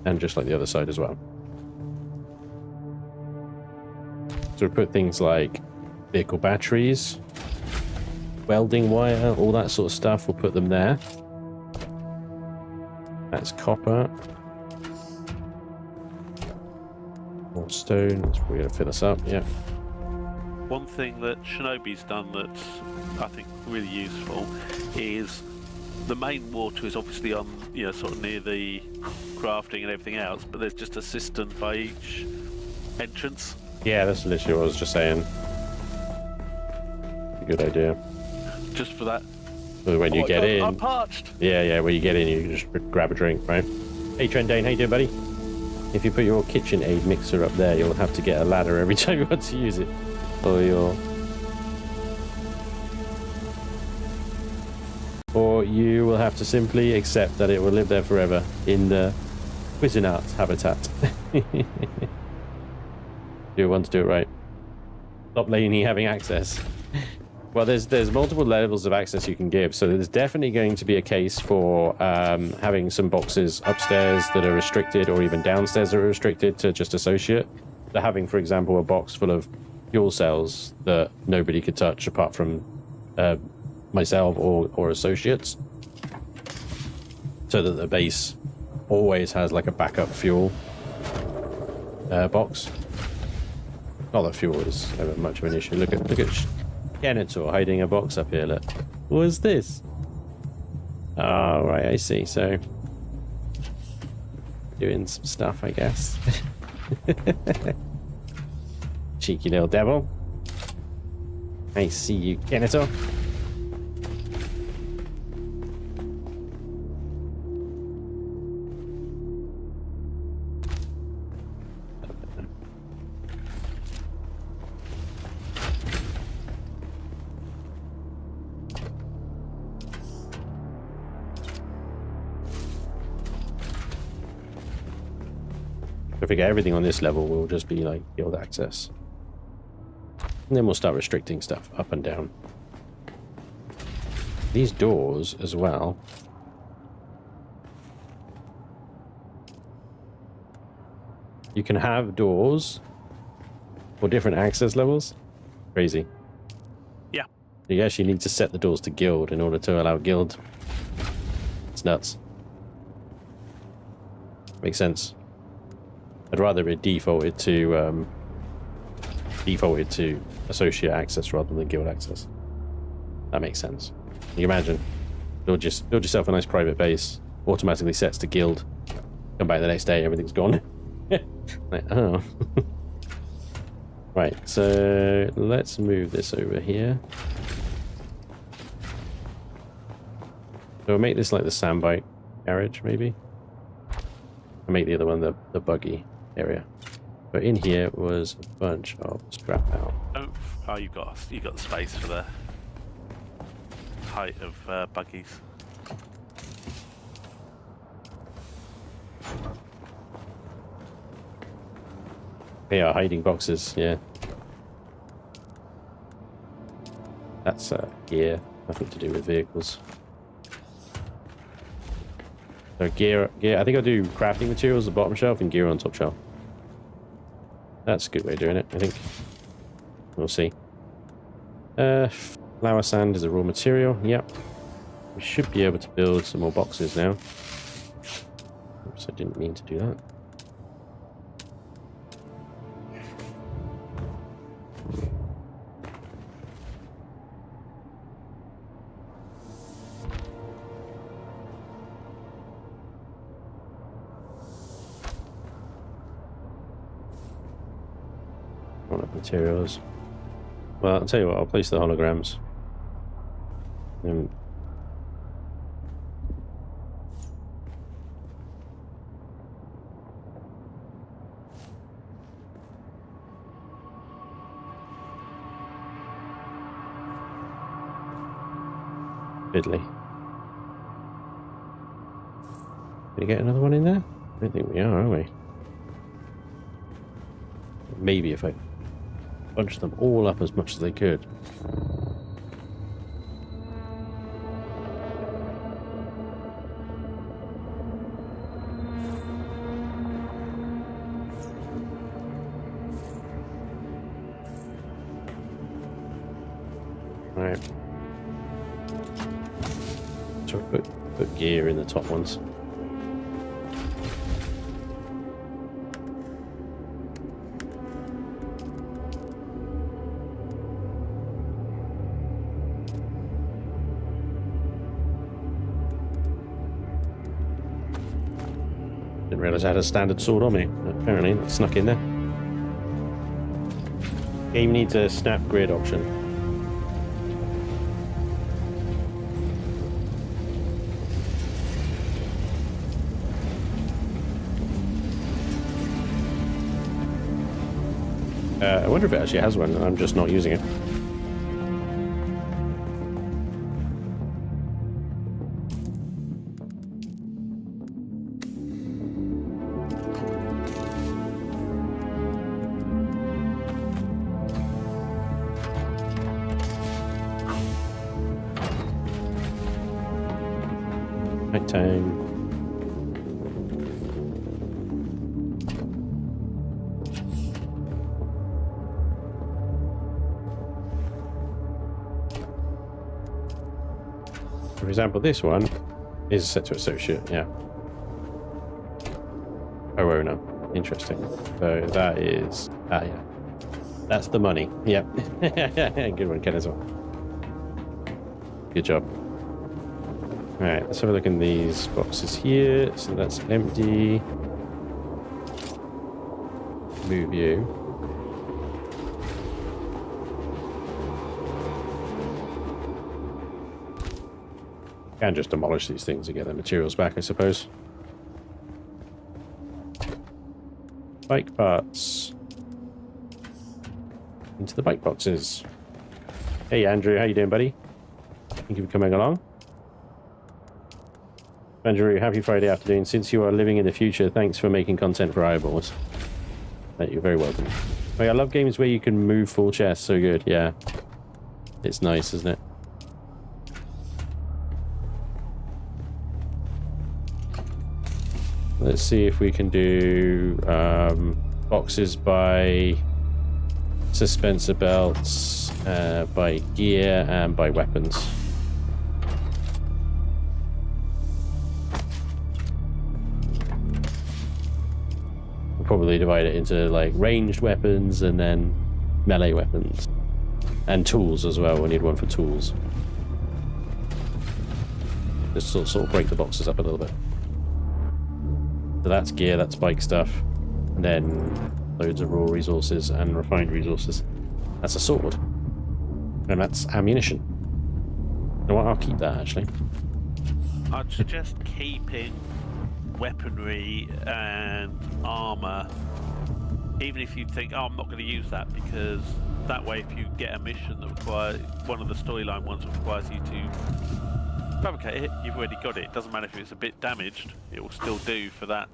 And just like the other side as well. So we put things like vehicle batteries, welding wire, all that sort of stuff, we'll put them there. That's copper. More stone, that's probably going to fill us up, yeah. One thing that Shinobi's done that's, I think, really useful is the main water is obviously on, you know, sort of near the crafting and everything else, but there's just a cistern by each entrance. Yeah, that's literally what I was just saying. Good idea. Just for that. So when you get in, I'm parched. Yeah, when you get in, you can just grab a drink, right? Hey, Trendane, how you doing, buddy? If you put your KitchenAid mixer up there, you'll have to get a ladder every time you want to use it. Or you will have to simply accept that it will live there forever in the Cuisinart habitat. You want to do it right. Stop Laney having access. Well, there's multiple levels of access you can give, so there's definitely going to be a case for having some boxes upstairs that are restricted, or even downstairs that are restricted to just associate. So having, for example, a box full of fuel cells that nobody could touch apart from myself or associates, so that the base always has like a backup fuel box. Not that fuel is ever much of an issue. Look at Kenator hiding a box up here. Look, what is this? Oh, right, I see. So doing some stuff, I guess. Cheeky little devil. I see you, Kenator. If we get everything on this level, we'll just be like guild access. And then we'll start restricting stuff up and down. These doors as well. You can have doors for different access levels. Crazy. Yeah. You actually need to set the doors to guild in order to allow guild. It's nuts. Makes sense. I'd rather it defaulted to associate access rather than guild access. That makes sense. Can you imagine? Build yourself a nice private base, automatically sets to guild. Come back the next day, everything's gone. Like, oh. Right, so let's move this over here. So we'll make this like the sandbite garage, maybe. I'll make the other one the buggy area. But in here was a bunch of scrap out. Oh, you got the space for the height of buggies. They are hiding boxes, yeah. That's gear, nothing to do with vehicles. So gear, I think I'll do crafting materials, the bottom shelf, and gear on top shelf. That's a good way of doing it, I think. We'll see. Flower sand is a raw material, yep. We should be able to build some more boxes now. Oops, I didn't mean to do that. Materials. Well, I'll tell you what, I'll place the holograms. Fiddly. Can you get another one in there? I don't think we are we? Maybe if I bunch them all up as much as they could. Alright. So put gear in the top ones. Didn't realise I had a standard sword on me. Apparently, it snuck in there. Game needs a snap grid option. I wonder if it actually has one. I'm just not using it. Night time. For example, this one is set to associate, yeah. Oh, owner. Interesting. So that is... Ah, yeah. That's the money. Yep. Good one, Ken, as well. Good job. Alright, let's have a look in these boxes here. So that's empty. Move you. Can just demolish these things and get the materials back, I suppose. Bike parts. Into the bike boxes. Hey Andrew, how you doing, buddy? Thank you for coming along. Andrew, happy Friday afternoon. Since you are living in the future, thanks for making content for eyeballs. You're very welcome. I love games where you can move full chest. So good, yeah. It's nice, isn't it? Let's see if we can do boxes by suspensor belts, by gear, and by weapons. We'll probably divide it into like ranged weapons and then melee weapons. And tools as well. We need one for tools. Just sort of break the boxes up a little bit. So that's gear, that's bike stuff. And then loads of raw resources and refined resources. That's a sword. And that's ammunition. You know what? I'll keep that actually. I'd suggest keeping weaponry and armor, even if you think, oh, I'm not going to use that, because that way if you get a mission that requires, one of the storyline ones requires you to fabricate it, you've already got it. It doesn't matter if it's a bit damaged, it will still do for that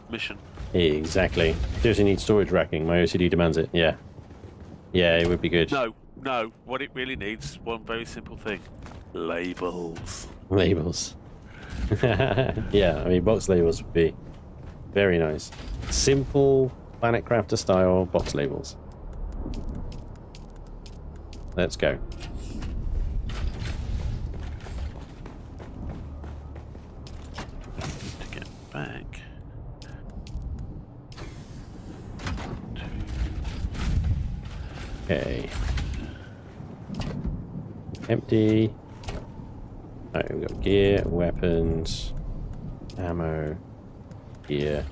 mission. Exactly. Seriously need storage racking. My OCD demands it. Yeah. Yeah, it would be good. No, what it really needs, one very simple thing. Labels. Labels. Yeah, I mean, box labels would be very nice. Simple Planet Crafter style box labels. Let's go. To get back. Okay. Empty. Alright, we've got gear, weapons, ammo, gear.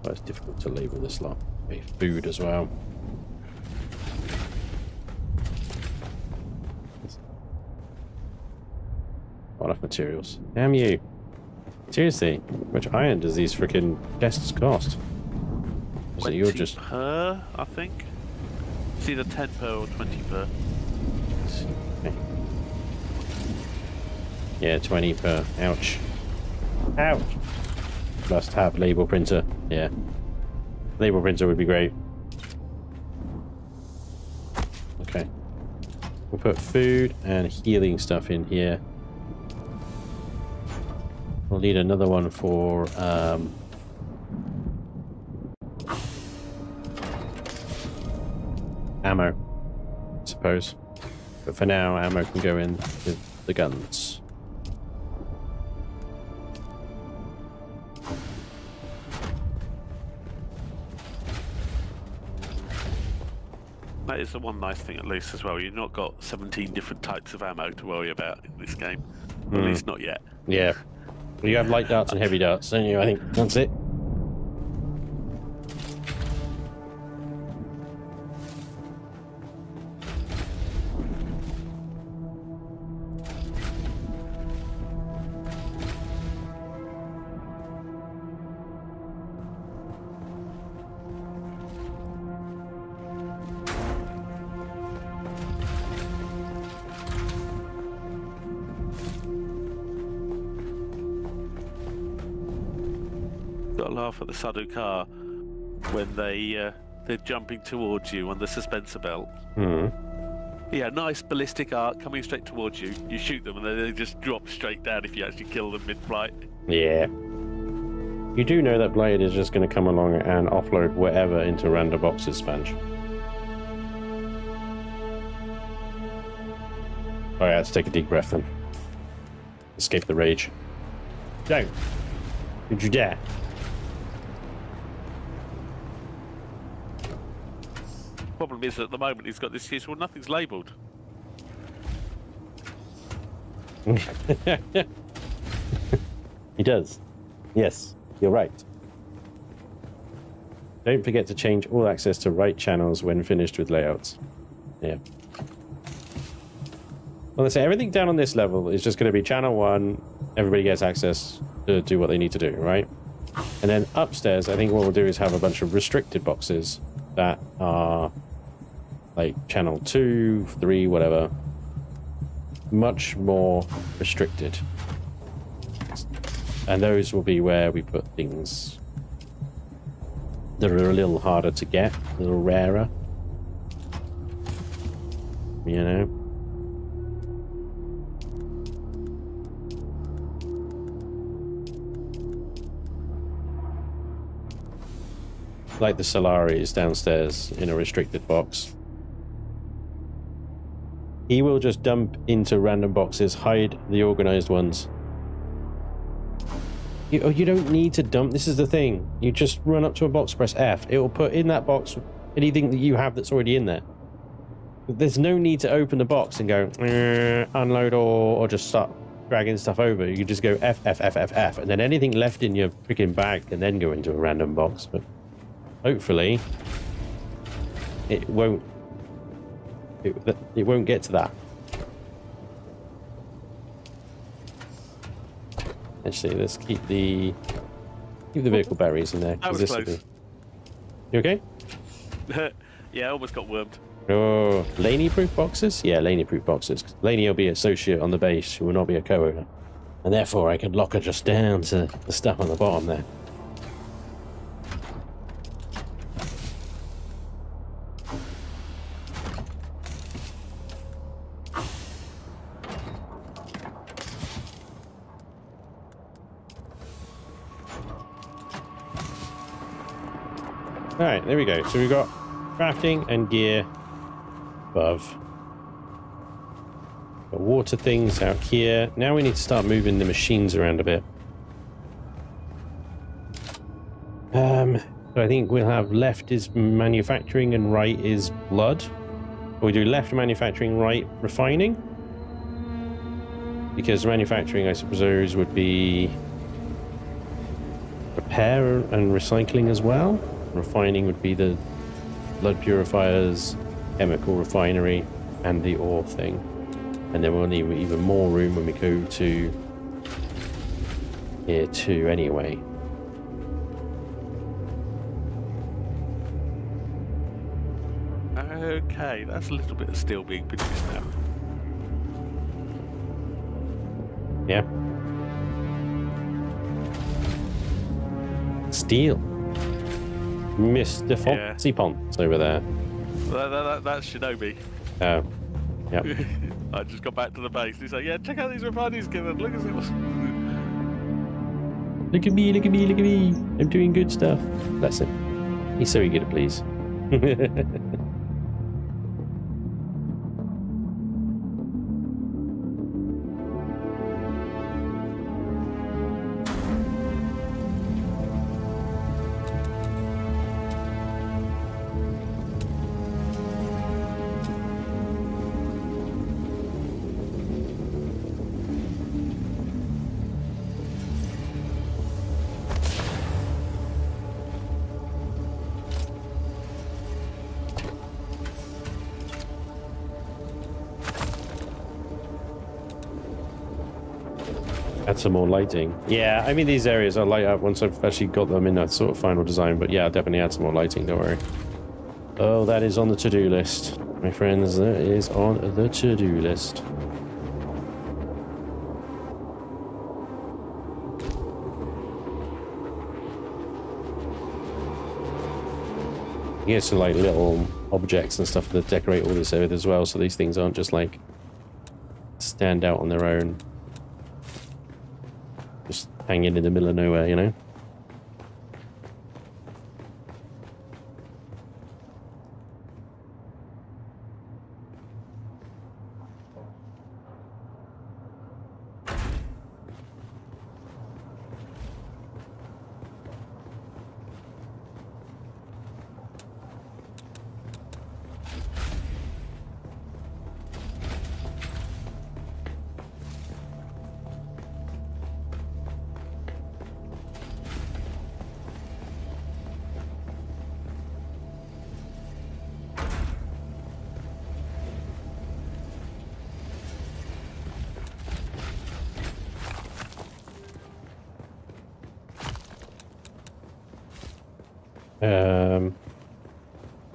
Well, it's difficult to label this lot. Okay, food as well. Not enough materials. Damn you. Seriously, how much iron does these freaking chests cost? So you're just per, I think. It's either 10 per or 20 per. Okay. Yeah, 20 per. Ouch. Ouch. Must have label printer. Yeah. Label printer would be great. Okay. We'll put food and healing stuff in here. We'll need another one for ammo, I suppose. But for now, ammo can go in with the guns. That is the one nice thing, at least, as well. You've not got 17 different types of ammo to worry about in this game. At least not yet. Yeah. Well, you have light darts and heavy darts, don't you? I think that's it. Got to laugh at the Sadu car when they're jumping towards you on the suspensor belt. Yeah, nice ballistic arc coming straight towards you. You shoot them and then they just drop straight down if you actually kill them mid-flight. Yeah. You do know that Blade is just going to come along and offload whatever into random boxes, Spanj. Alright, let's take a deep breath then. Escape the rage. Don't. Did you dare? Problem is, at the moment, he's got this excuse, well, nothing's labelled. He does. Yes, you're right. Don't forget to change all access to right channels when finished with layouts. Yeah. Well, let's say everything down on this level is just going to be channel 1. Everybody gets access to do what they need to do, right? And then upstairs, I think what we'll do is have a bunch of restricted boxes that are like channel 2, 3, whatever. Much more restricted. And those will be where we put things. that are a little harder to get, a little rarer. You know? Like the Solaris downstairs in a restricted box. He will just dump into random boxes, hide the organized ones. You don't need to dump. This is the thing. You just run up to a box, press F. It will put in that box anything that you have that's already in there. There's no need to open the box and go unload or just start dragging stuff over. You can just go F, F, F, F, F, and then anything left in your freaking bag can then go into a random box. But hopefully it won't get to that. Actually, let's keep the vehicle batteries in there. That was close. You okay? Yeah, I almost got wormed. Oh, Laney-proof boxes? Yeah, Laney-proof boxes. Laney will be an associate on the base. She will not be a co-owner. And therefore, I can lock her just down to the stuff on the bottom there. Alright, there we go. So we've got crafting and gear above. Got water things out here. Now we need to start moving the machines around a bit. So I think we'll have left is manufacturing and right is blood. Or we do left manufacturing, right refining. Because manufacturing, I suppose, would be repair and recycling as well. Refining would be the blood purifiers, chemical refinery, and the ore thing. And then we'll need even more room when we go to here too anyway. Okay, that's a little bit of steel being produced now. Yeah. Steel. Mr. Fonzie Ponce over there. That's Shinobi. Oh. Yep. I just got back to the base. He's like, yeah, check out these refineries, Kevin. Look at this. Look at me, look at me, look at me. I'm doing good stuff. Bless him. He's so eager to please. Add some more lighting. Yeah, I mean, these areas I'll light up once I've actually got them in that sort of final design, but yeah, I'll definitely add some more lighting, don't worry. Oh, that is on the to-do list, my friends. That is on the to-do list. You get some like little objects and stuff that decorate all this area as well, so these things aren't just like stand out on their own. Just hanging in the middle of nowhere, you know?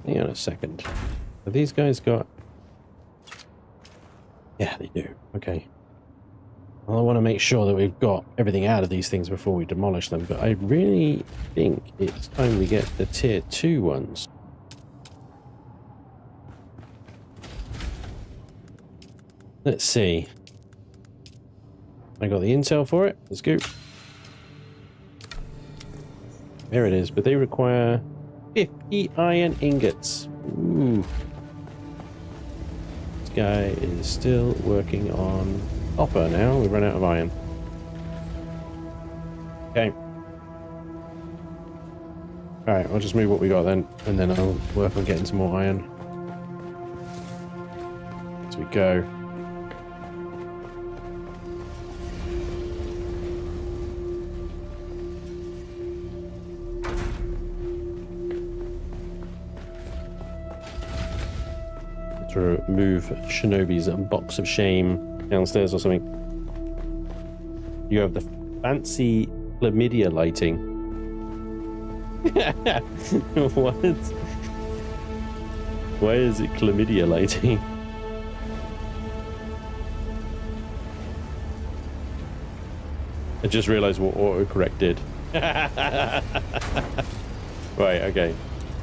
Hang on a second. Have these guys got... Yeah, they do. Okay. I want to make sure that we've got everything out of these things before we demolish them, but I really think it's time we get the tier 2 ones. Let's see. I got the intel for it. Let's go. There it is, but they require 50 iron ingots. Ooh. This guy is still working on copper now. We've run out of iron. Okay. Alright, I'll just move what we got then, and then I'll work on getting some more iron. As we go. To move Shinobi's box of shame downstairs or something. You have the fancy chlamydia lighting. What? Why is it chlamydia lighting? I just realized what autocorrect did. Right, okay.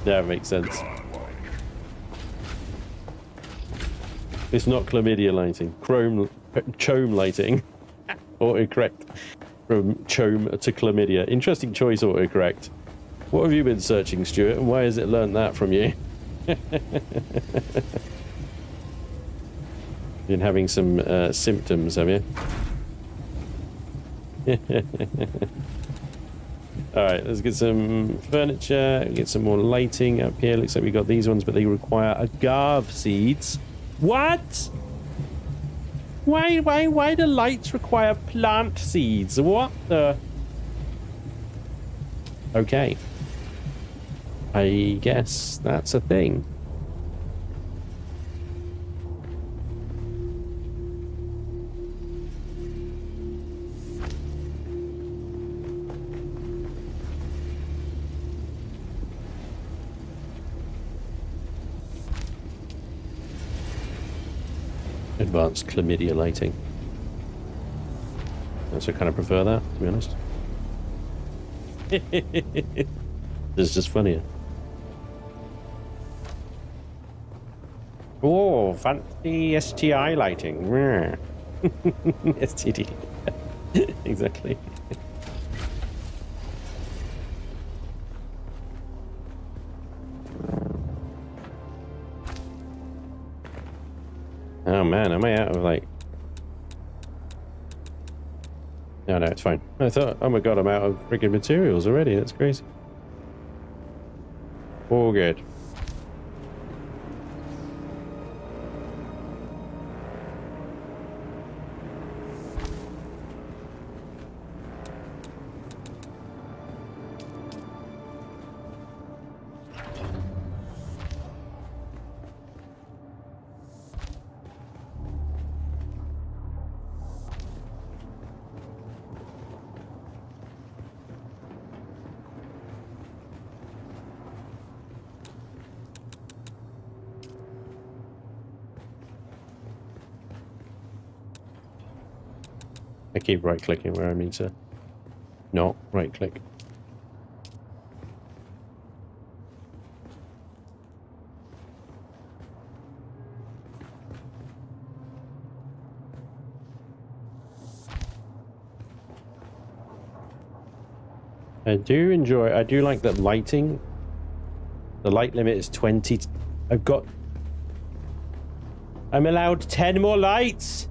That makes sense. It's not chlamydia lighting. Chome lighting. Autocorrect. From chome to chlamydia. Interesting choice, autocorrect. What have you been searching, Stuart? And why has it learned that from you? Been having some symptoms, have you? Alright, let's get some furniture. Get some more lighting up here. Looks like we got these ones, but they require agave seeds. What? Why do lights require plant seeds? What the? Okay. I guess that's a thing. Advanced chlamydia lighting. I also kind of prefer that, to be honest. It's just funnier. Oh, fancy STI lighting. STD. Exactly. Oh man, am I out of like... No, it's fine. I thought, oh my god, I'm out of freaking materials already. That's crazy. All good. I keep right clicking where I mean to not right click. I do like that lighting. The light limit is 20. I'm allowed 10 more lights.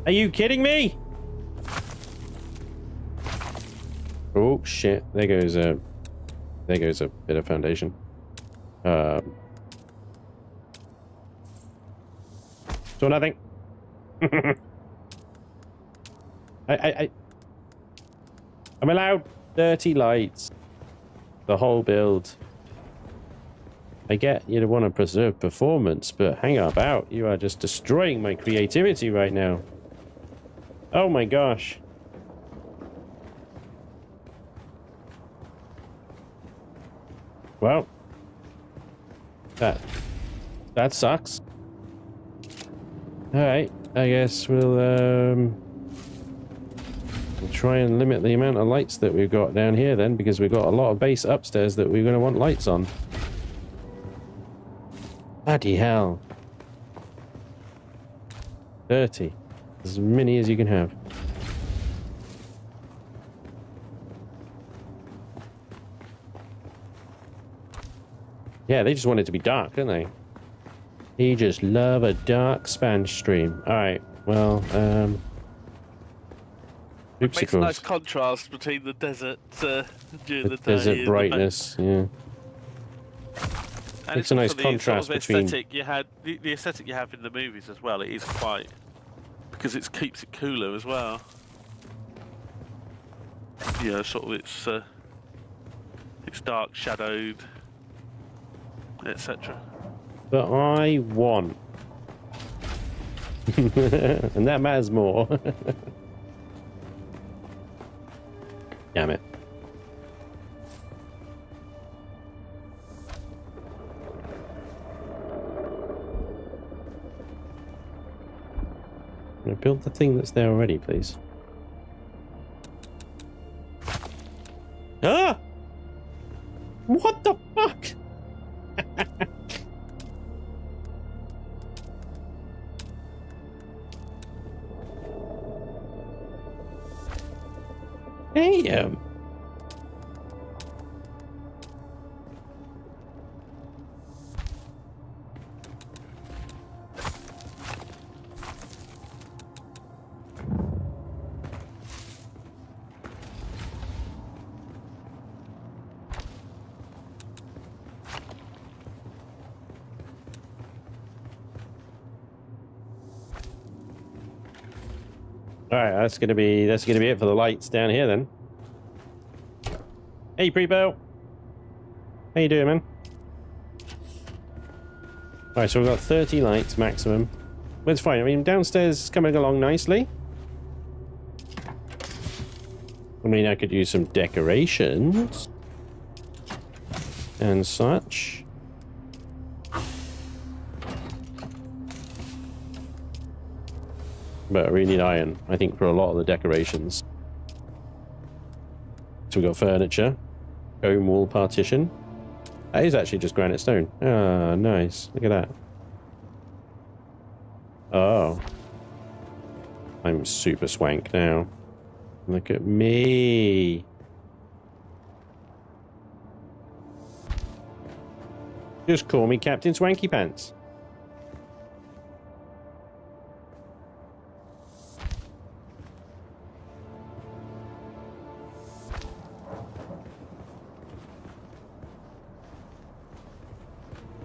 Are you kidding me? Oh shit! There goes a bit of foundation. So nothing. I'm allowed 30 lights. The whole build. I get you want to preserve performance, but hang about. You are just destroying my creativity right now. Oh my gosh. Well, that sucks. All right. I guess we'll try and limit the amount of lights that we've got down here then, because we've got a lot of base upstairs that we're going to want lights on. Bloody hell. 30. As many as you can have. Yeah, they just want it to be dark, don't they? They just love a dark Spanj stream. Alright, well, It makes a nice contrast between the desert during the day. Desert brightness, yeah. And it's a nice contrast sort of between... aesthetic you had, the aesthetic you have in the movies as well. It is quite... because it keeps it cooler as well. You know, sort of it's dark, shadowed, etc. But I want. And that matters more. Damn it. Can I build the thing that's there already, please? Ah! What the fuck? Damn. All right, that's gonna be it for the lights down here then. Hey, Prepo. How you doing, man? All right, so we've got 30 lights maximum. That's fine. I mean, downstairs is coming along nicely. I mean, I could use some decorations and such. But we need iron, I think, for a lot of the decorations. So we've got furniture, foam wall partition. That is actually just granite stone. Ah, nice. Look at that. Oh. I'm super swank now. Look at me. Just call me Captain Swanky Pants.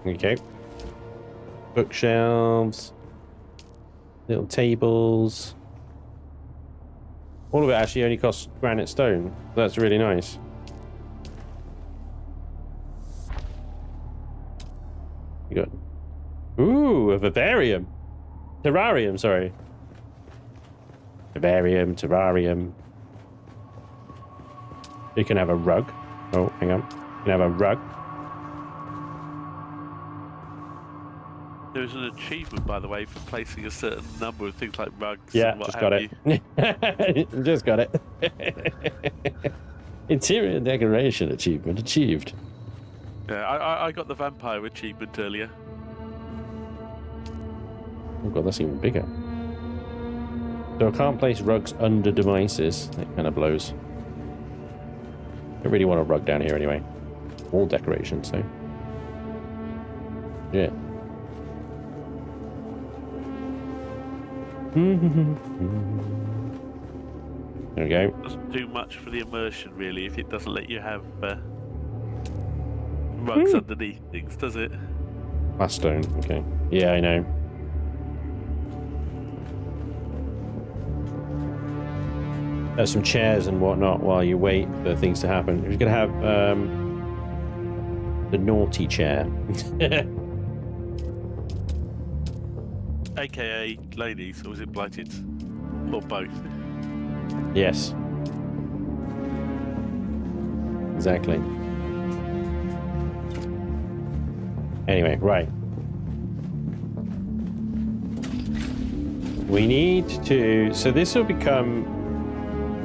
Okay. Bookshelves. Little tables. All of it actually only costs granite stone. That's really nice. You got... Ooh, a vivarium. Terrarium, sorry. Vivarium, terrarium. You can have a rug. Oh, hang on. You can have a rug. There's an achievement, by the way, for placing a certain number of things like rugs. Yeah, and what just got it. Just got it. Interior decoration achievement achieved. Yeah, I got the vampire achievement earlier. Oh god, that's even bigger. So I can't place rugs under devices. That kind of blows. I really want a rug down here anyway. Wall decoration, so. Yeah. There we go. Doesn't do much for the immersion, really, if it doesn't let you have rugs underneath things, does it? Glass stone, okay. Yeah, I know. There's some chairs and whatnot while you wait for things to happen. You're gonna have the naughty chair. AKA ladies, or is it blighted? Or both? Yes. Exactly. Anyway, right. we need to... So this will become...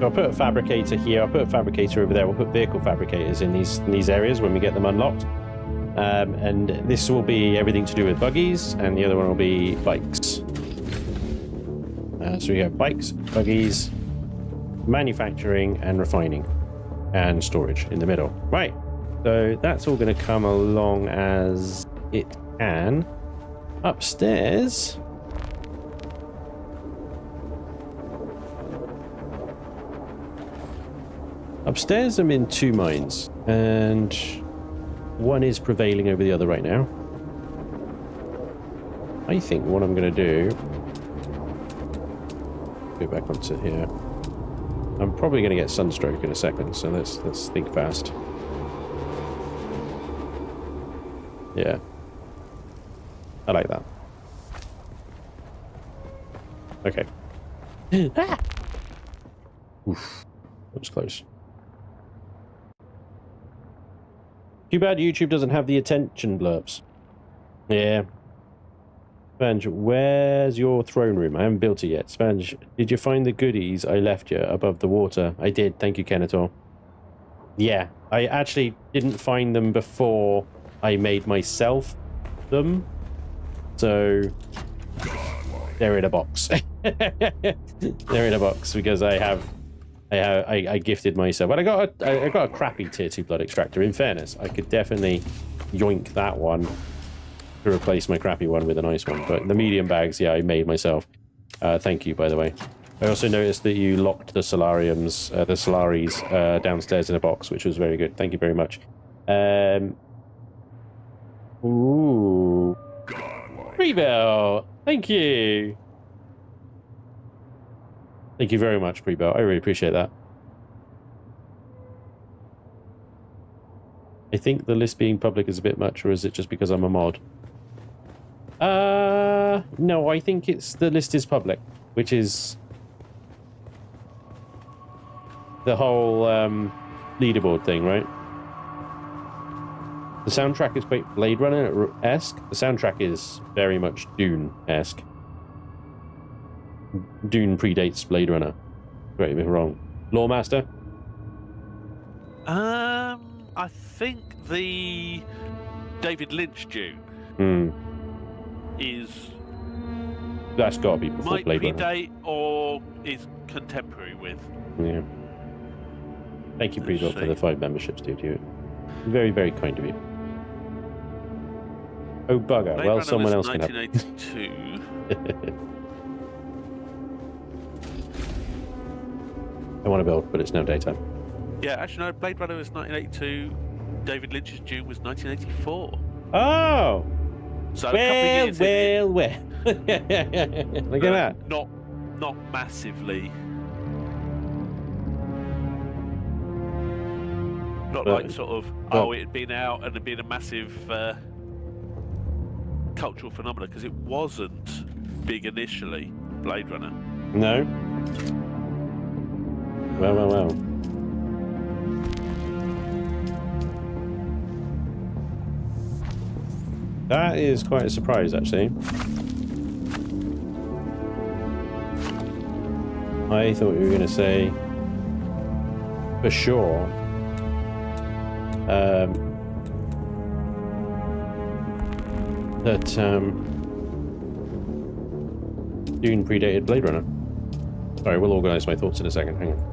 I'll put a fabricator here. I'll put a fabricator over there. We'll put vehicle fabricators in these areas when we get them unlocked. And this will be everything to do with buggies, and the other one will be bikes. So we have bikes, buggies, manufacturing, and refining, and storage in the middle. Right. So that's all going to come along as it can. Upstairs... Upstairs, I'm in 2 mines, and one is prevailing over the other right now. I think what I'm going to do... Go back onto here. I'm probably going to get sunstroke in a second, so let's think fast. Yeah. I like that. Okay. Ah! Oof. That was close. Too bad YouTube doesn't have the attention blurbs. Yeah. Spanj, where's your throne room? I haven't built it yet. Spanj, did you find the goodies I left you above the water? I did. Thank you, Kenator. Yeah, I actually didn't find them before I made myself them. So they're in a box. They're in a box because I gifted myself, but I got a crappy tier 2 blood extractor. In fairness, I could definitely yoink that one to replace my crappy one with a nice one. But the medium bags, yeah, I made myself. Thank you, by the way. I also noticed that you locked the solariums, the Solaris downstairs in a box, which was very good. Thank you very much. Ooh, Rebel, thank you. Thank you very much, Prebell. I really appreciate that. I think the list being public is a bit much, or is it just because I'm a mod? No, I think the list is public, which is the whole leaderboard thing, right? The soundtrack is quite Blade Runner-esque. The soundtrack is very much Dune-esque. Dune predates Blade Runner. Correct me if I'm wrong. Lawmaster? I think the David Lynch Dune is... That's got to be before might Blade predate Runner. Or is contemporary with. Yeah. Thank you, Prevost, for the 5 memberships, dude. You're very, very kind of you. Oh, bugger. Blade Well, Runner someone else was can have... 1982. I want to build, but it's now daytime. Yeah, actually, no, Blade Runner was 1982. David Lynch's Dune was 1984. Oh! So a couple of years well. Look at that. Not massively. Not like sort of, it had been out and it had been a massive cultural phenomenon, because it wasn't big initially, Blade Runner. No? Well. That is quite a surprise, actually. I thought you were going to say, for sure, that Dune predated Blade Runner. Sorry, we'll organise my thoughts in a second. Hang on.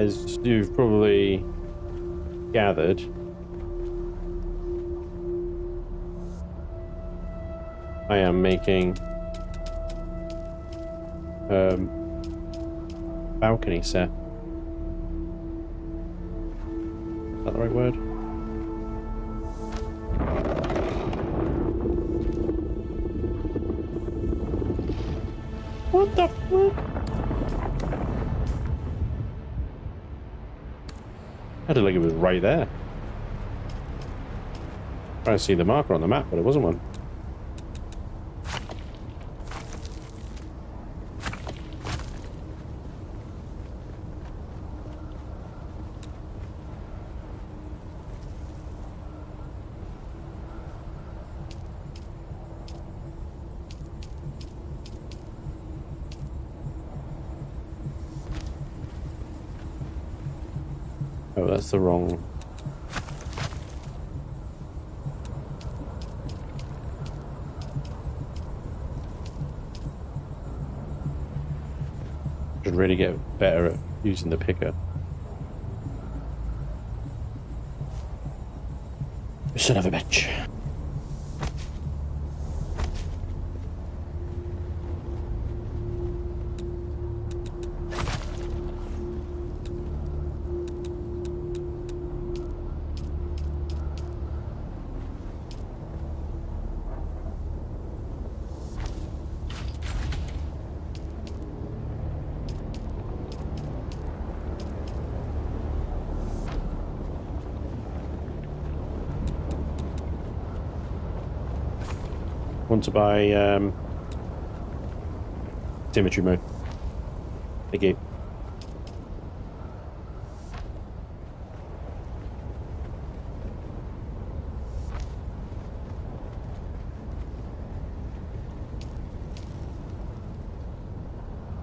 as you've probably gathered, I am making balcony set. Is that the right word? What the fuck? I had it like it was right there. Trying to see the marker on the map, but it wasn't one. Oh, that's the wrong. Should really get better at using the picker. Son of a bitch. Want to buy symmetry mode. Thank you.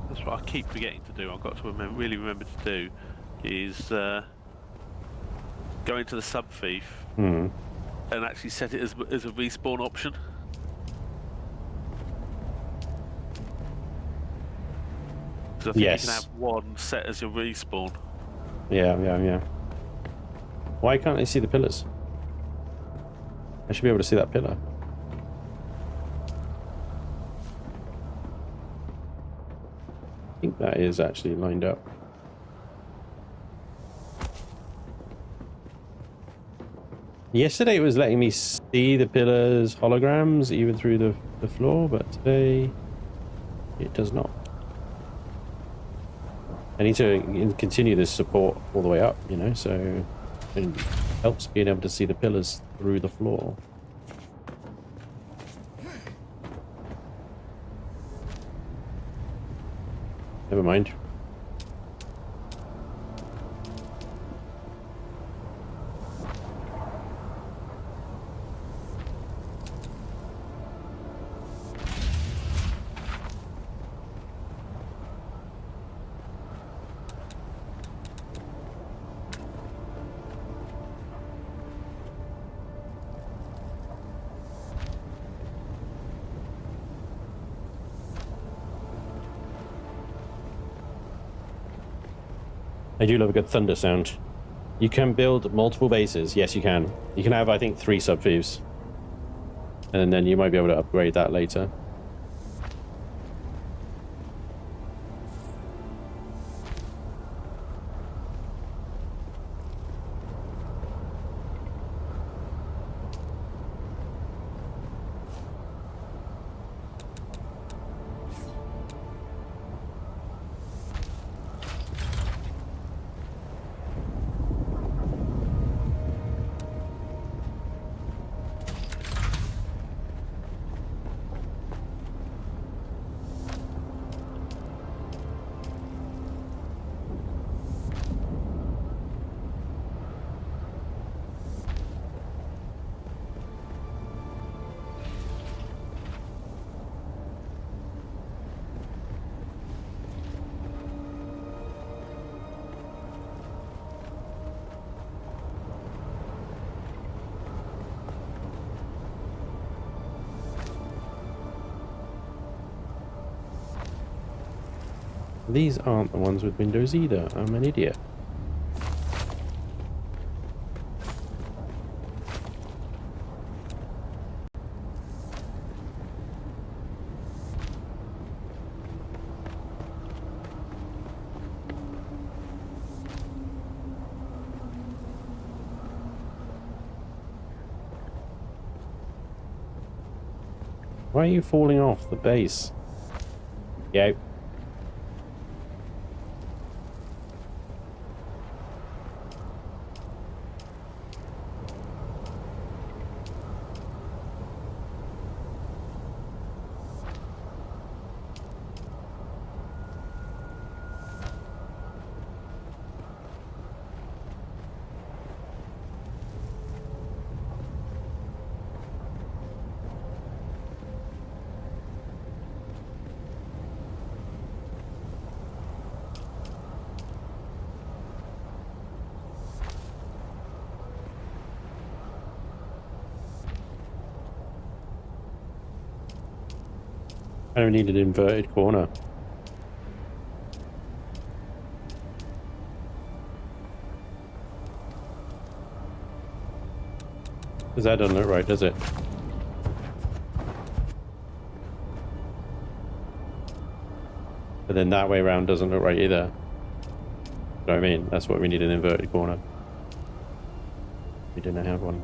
That's what I keep forgetting to do. I've got to really remember to do is go into the sub thief and actually set it as a respawn option. I think you can have one set as your respawn. Yeah. Why can't I see the pillars? I should be able to see that pillar. I think that is actually lined up. Yesterday it was letting me see the pillars holograms even through the floor, but today it does not. I need to continue this support all the way up, you know, so it helps being able to see the pillars through the floor. Never mind. I do love a good thunder sound. You can build multiple bases. Yes, you can. You can have, I think, 3 sub-thieves. And then you might be able to upgrade that later. These aren't the ones with windows either. I'm an idiot. Why are you falling off the base? Yo. I don't need an inverted corner. Because that doesn't look right, does it? But then that way around doesn't look right either. You know what I mean? That's what we need, an inverted corner. We didn't have one.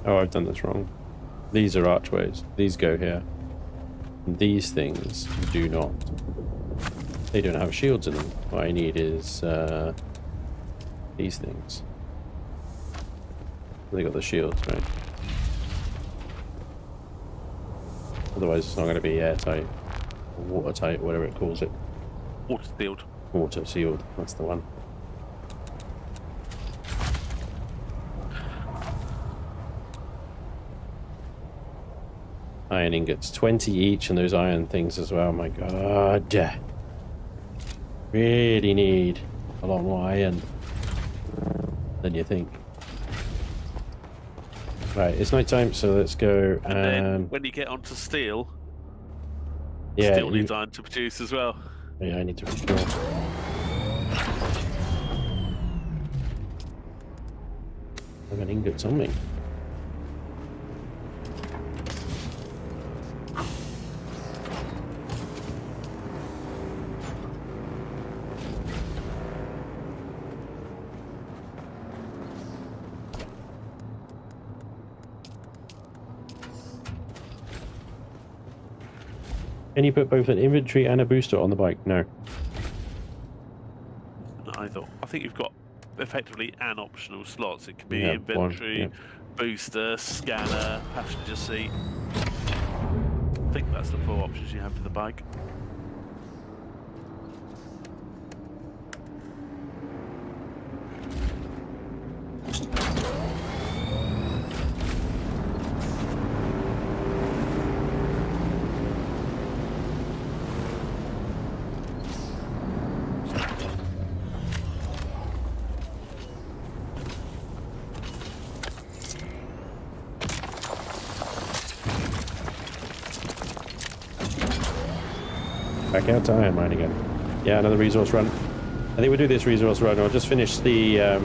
Oh, I've done this wrong. These are archways. These go here. And these things do not. They don't have shields in them. What I need is these things. They got the shields, right? Otherwise it's not going to be airtight. Or watertight, whatever it calls it. Water sealed. Water sealed, that's the one. Iron ingots, 20 each, and those iron things as well. My god. Really need a lot more iron than you think. Right, it's night time, so let's go. And then when you get onto steel, yeah, steel needs iron to produce as well. Yeah, I need to refuel. I've got ingots on me. Can you put both an inventory and a booster on the bike? No. I think you've got effectively an optional slots. It could be Yeah, inventory, one, booster, scanner, passenger seat. I think that's the 4 options you have for the bike. Back out to iron mine again. Yeah, another resource run. I think we'll do this resource run. I'll just finish the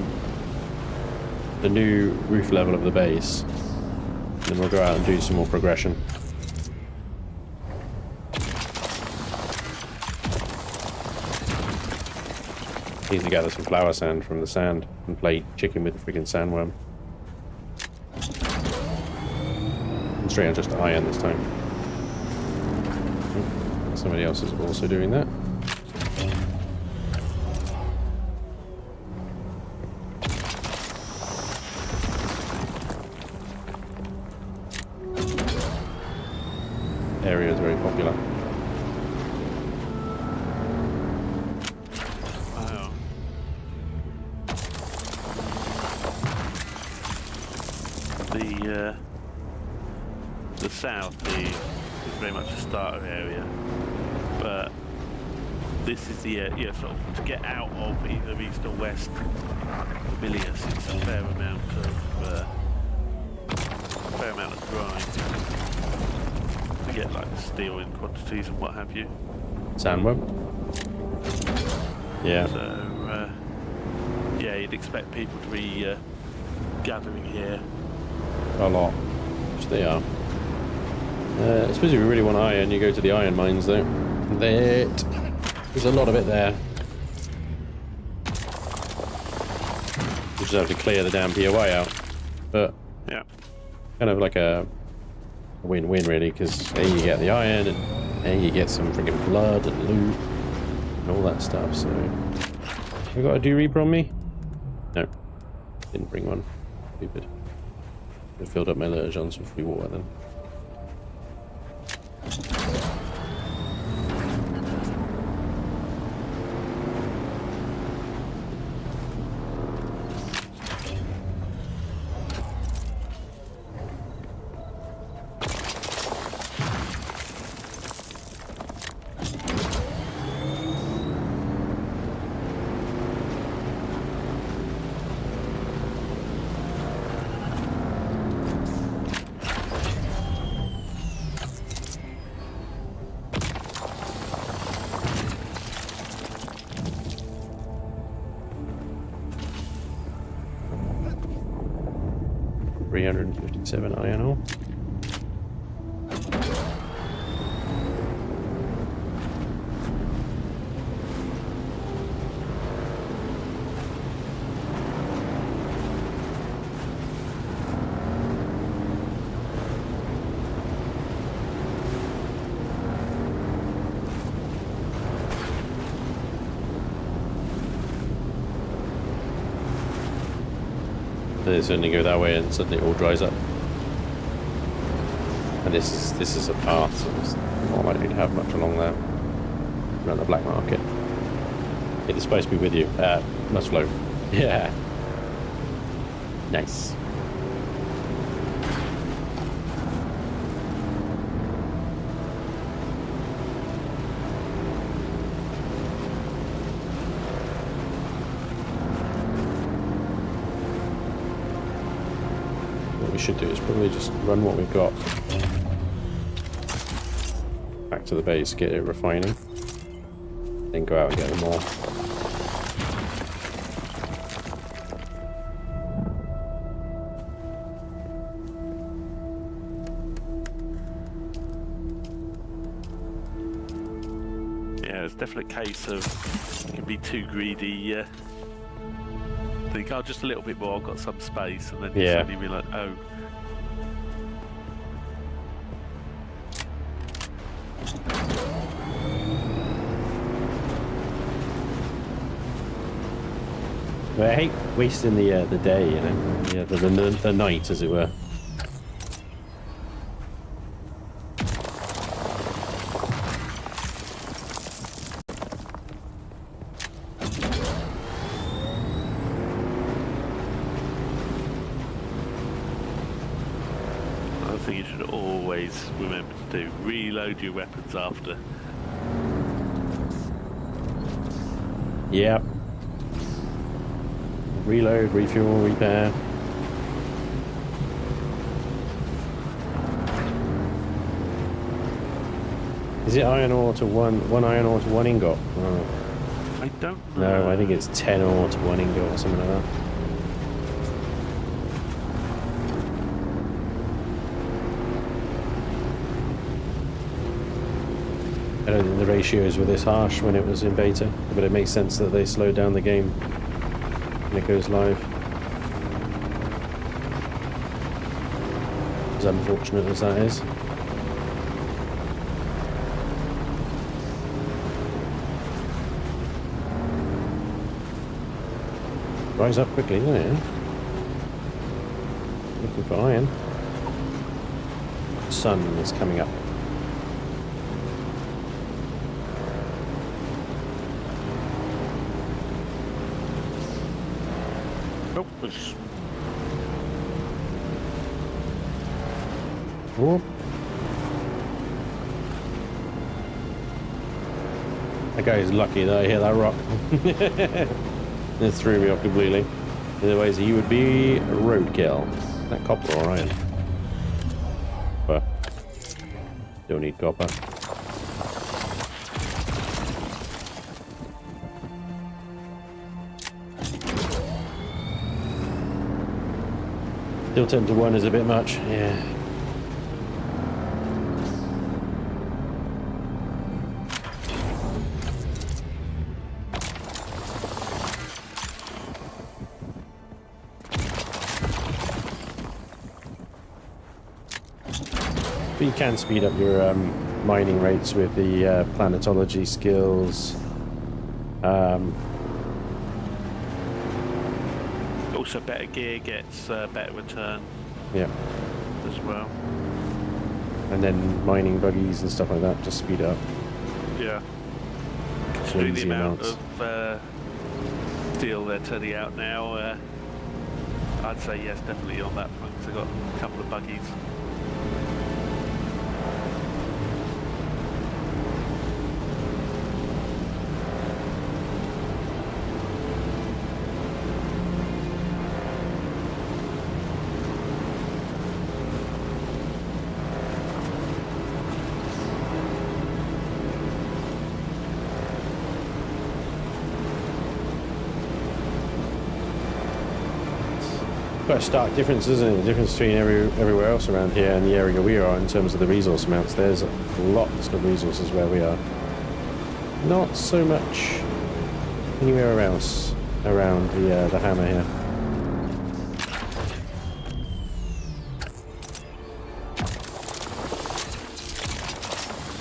new roof level of the base. Then we'll go out and do some more progression. Need to gather some flower sand from the sand and play chicken with the freaking sandworm. And straight on just iron this time. Somebody else is also doing that. area is very popular. Wow. The south is very much a starter area, but this is the sort of to get out of either east or west Vermillious. It's a fair amount of grind to get like steel in quantities and what have you. Sandworm. Yeah. So yeah, you'd expect people to be gathering here a lot, which they are. I suppose if you really want iron, you go to the iron mines though. There's a lot of it there. You just have to clear the damn POI out. But yeah, kind of like a win-win really, because A, you get the iron, and A, you get some friggin' blood and loot and all that stuff. So, have I got a dew reaper on me? No, didn't bring one. Stupid. I filled up my lurge on some free water then. $357 iron ore. They suddenly go that way and suddenly it all dries up. And this is a path, so it's not likely to have much along there. Around the black market. It is supposed to be with you. Must float. Yeah. Nice. Should do is probably just run what we've got back to the base, get it refining, then go out and get more. Yeah, it's definitely a case of you can be too greedy. Think, oh, just a little bit more, I've got some space, and then you suddenly be like, oh. I hate wasting the day, you know, the night, as it were. I think you should always remember to reload your weapons after. Yep. Reload, refuel, repair. Is it iron ore to one iron ore to one ingot? Oh. I don't know. No, I think it's 10 ore to one ingot or something like that. I don't think the ratios were this harsh when it was in beta, but it makes sense that they slowed down the game when it goes live. As unfortunate as that is. Rise up quickly, isn't it? Looking for iron. Sun is coming up. Which Whoop. That guy is lucky that I hit that rock. It threw me off completely. Otherwise, he would be a roadkill. That copper, all right. But don't need copper. Still 10 to 1 is a bit much. Yeah. But you can speed up your mining rates with the planetology skills. Also, better gear gets better return. Yeah. As well. And then mining buggies and stuff like that just speed up. Yeah. Considering the Crazy amount amounts. of steel they're turning out now, I'd say yes, definitely on that front. 'Cause I've got a couple of buggies. Quite a stark difference, isn't it? The difference between everywhere else around here and the area we are in terms of the resource amounts. There's lots of resources where we are. Not so much anywhere else around the hammer here.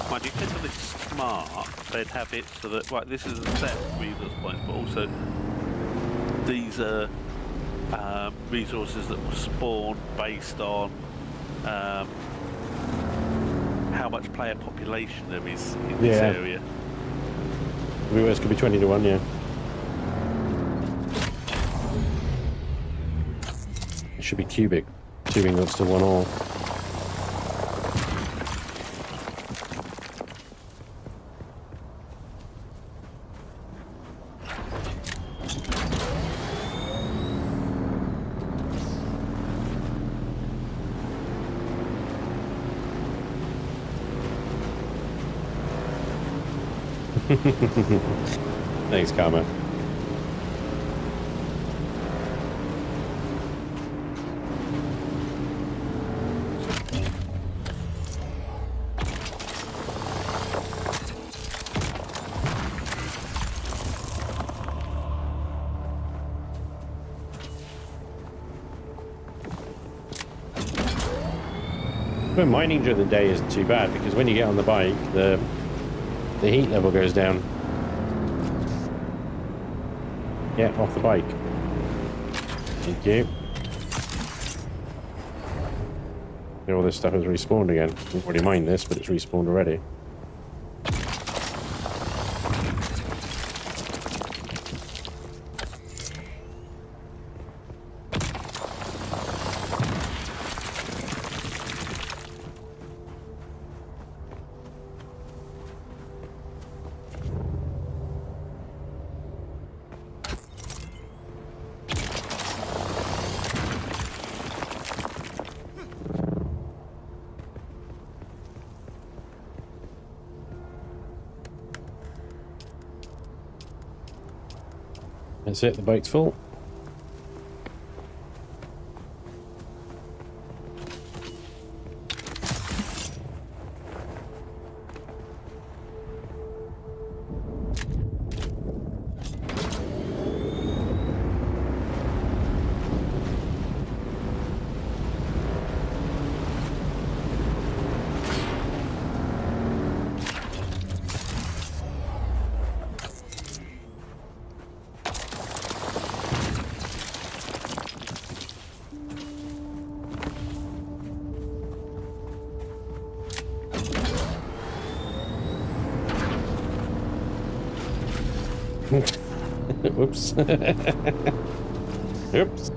Mind you, if they're really smart, they'd have it so that, right, this is a set resource points, but also these are resources that will spawn based on how much player population there is in this area. Everywhere could be 20 to 1, yeah. It should be cubic, assuming that's to 1 all. Thanks, Karma. But mining during the day isn't too bad because when you get on the bike, the heat level goes down. Yeah, off the bike. Thank you. All this stuff has respawned again. I've already mined this, but it's respawned already. That's it, the bike's full. Oops. Oops.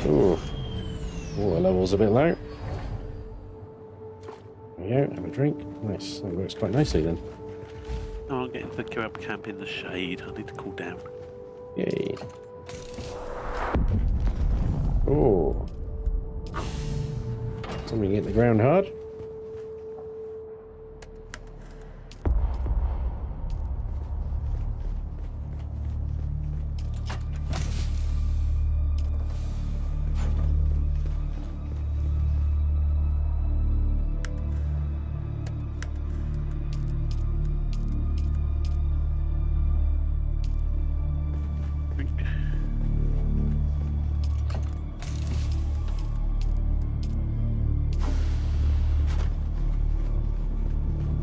Ooh. Water level's a bit low. There we go, have a drink. Nice, that works quite nicely then. Oh, I'm getting to the grub camp in the shade. I need to cool down. Yay. Oh. Something hit the ground hard.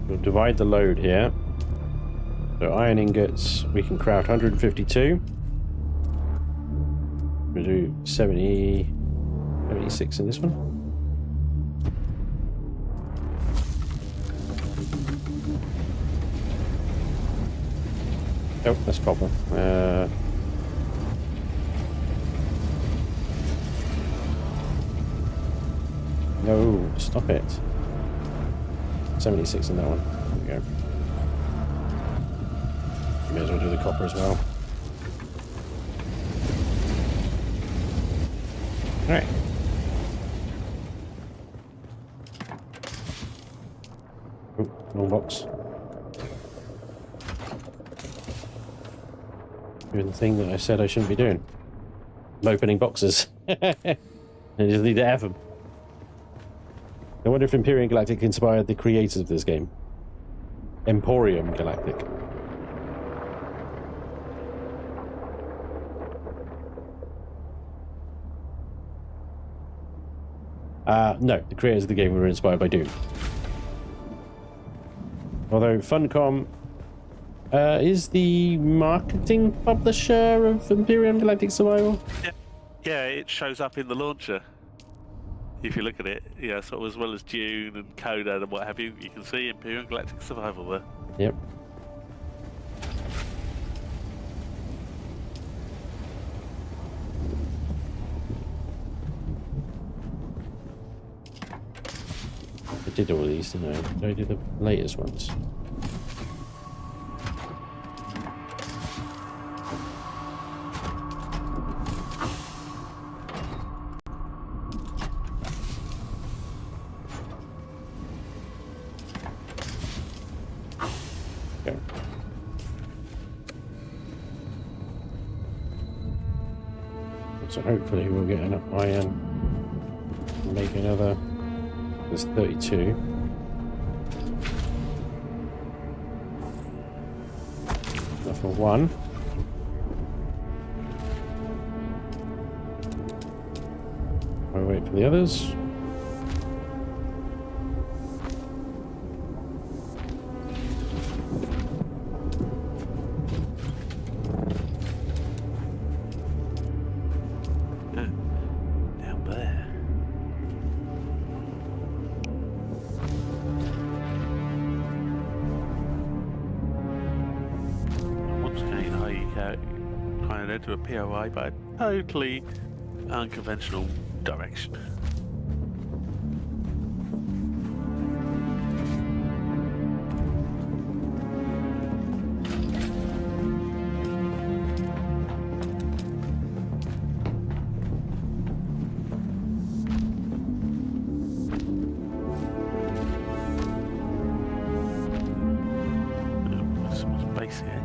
We'll divide the load here. So iron ingots, we can craft 152. We'll do 70, 76 in this one. Oh, that's copper. No, stop it. 76 in that one. There we go. May as well do the copper as well. Alright. Oh, wrong box. Doing the thing that I said I shouldn't be doing. I'm opening boxes. I just need to have them. I wonder if Imperium Galactic inspired the creators of this game. Emporium Galactic. No, the creators of the game were inspired by Dune. Although Funcom is the marketing publisher of Imperium Galactic Survival. Yeah, it shows up in the launcher. If you look at it, yeah, sort of as well as Dune and Coda and what have you, you can see Imperium Galactic Survival there. Yep. I did all these, didn't I? Did I do the latest ones? So hopefully we'll get enough iron to make another. There's 32. Enough for one. I'll wait for the others. To a POI, but a totally unconventional direction. Some space here.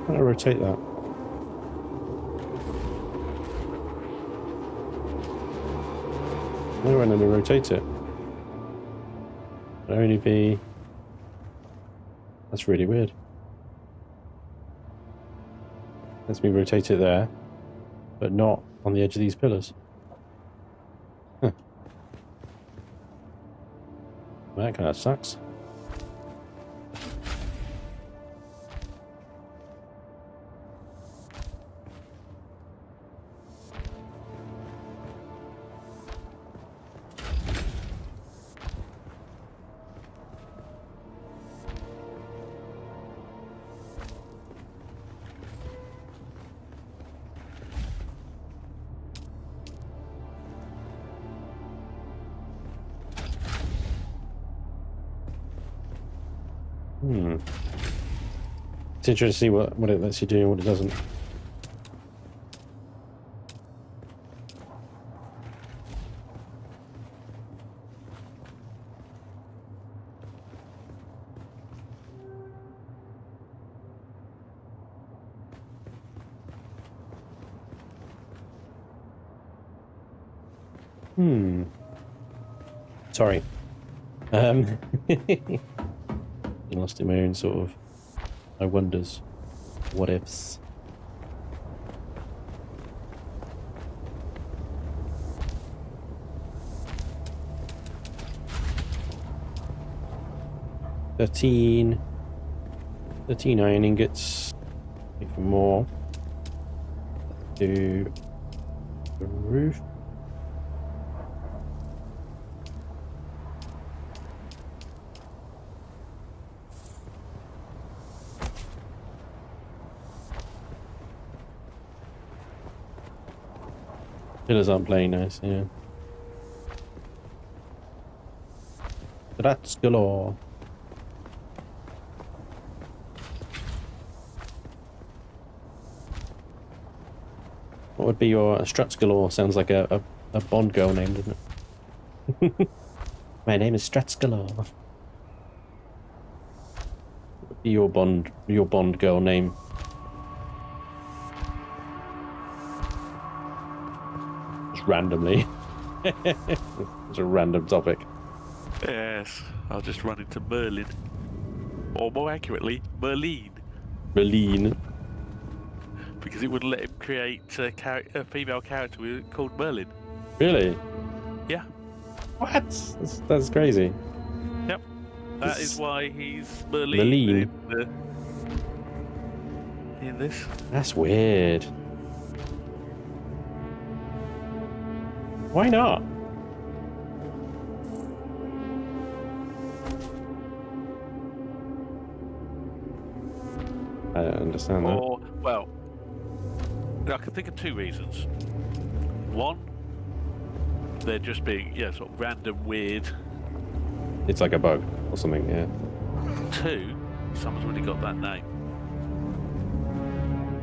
How do I rotate that? No, when I rotate it, it'll only be That's really weird. Lets me rotate it there, but not on the edge of these pillars. Huh. That kind of sucks. It's interesting to see what it lets you do and what it doesn't. Sorry. Lost in my own sort of I wonders, what ifs. Thirteen iron ingots. Wait for more. Do the roof. Pillars aren't playing nice, yeah. That's galore. What would be your struts galore? Sounds like a Bond girl name, doesn't it? My name is Struts galore. What would be your Bond girl name? Randomly. It's a random topic. Yes, I'll just run into Merlin. Or more accurately, Merlin. Merlin. Because it wouldn't let him create a female character called Merlin. Really? Yeah. What? That's crazy. Yep. That is why he's Merlin. In this. That's weird. Why not? I don't understand that. Or, well, I can think of two reasons. One, they're just being, sort of random, weird. It's like a bug or something, yeah. Two, someone's already got that name.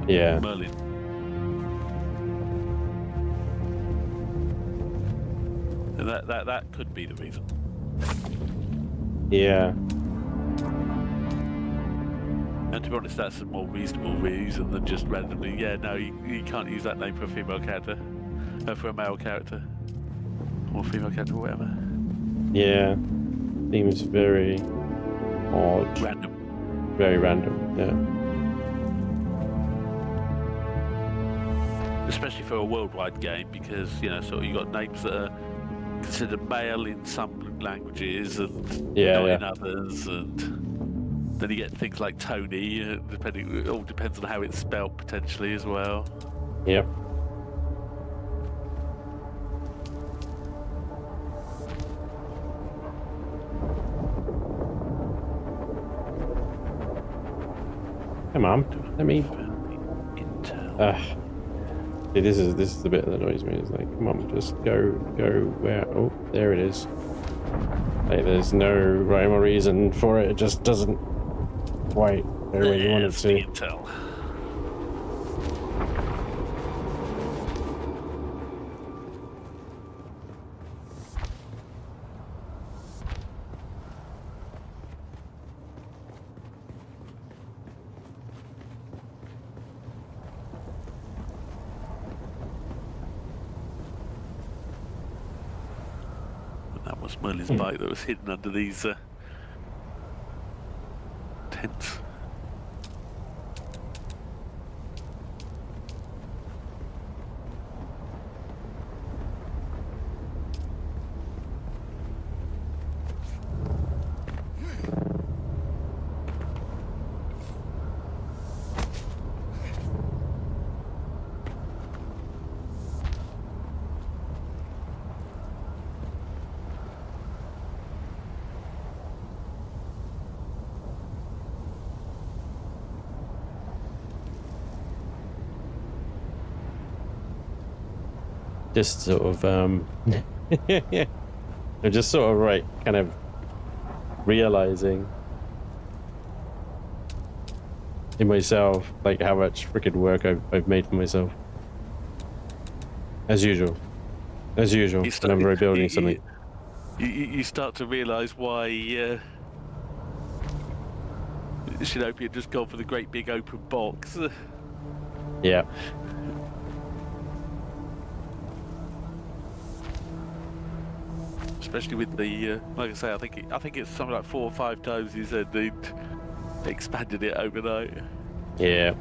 Yeah. Merlin. And that could be the reason. Yeah. And to be honest, that's a more reasonable reason than just randomly, you can't use that name for a female character. For a male character. Or female character, or whatever. Yeah. Seems very odd. Random. Very random, yeah. Especially for a worldwide game, because, sort of you got names that are considered male in some languages and not in others, and then you get things like Tony, it all depends on how it's spelled potentially as well. Yep. Come on, let me. See, this is the bit that annoys me. It's like, come on, just go where? Oh, there it is. Like, there's no rhyme or reason for it. It just doesn't quite go where you want it to. Intel. Merlin's bike that was hidden under these intense. Just sort of I'm just sort of kind of realizing in myself like how much freaking work I've made for myself, as usual whenever I'm building something. You start to realize why Shinobi just gone for the great big open box. Yeah. Especially with the, like I say, I think it's something like 4 or 5 times he said they'd expanded it overnight. Yeah.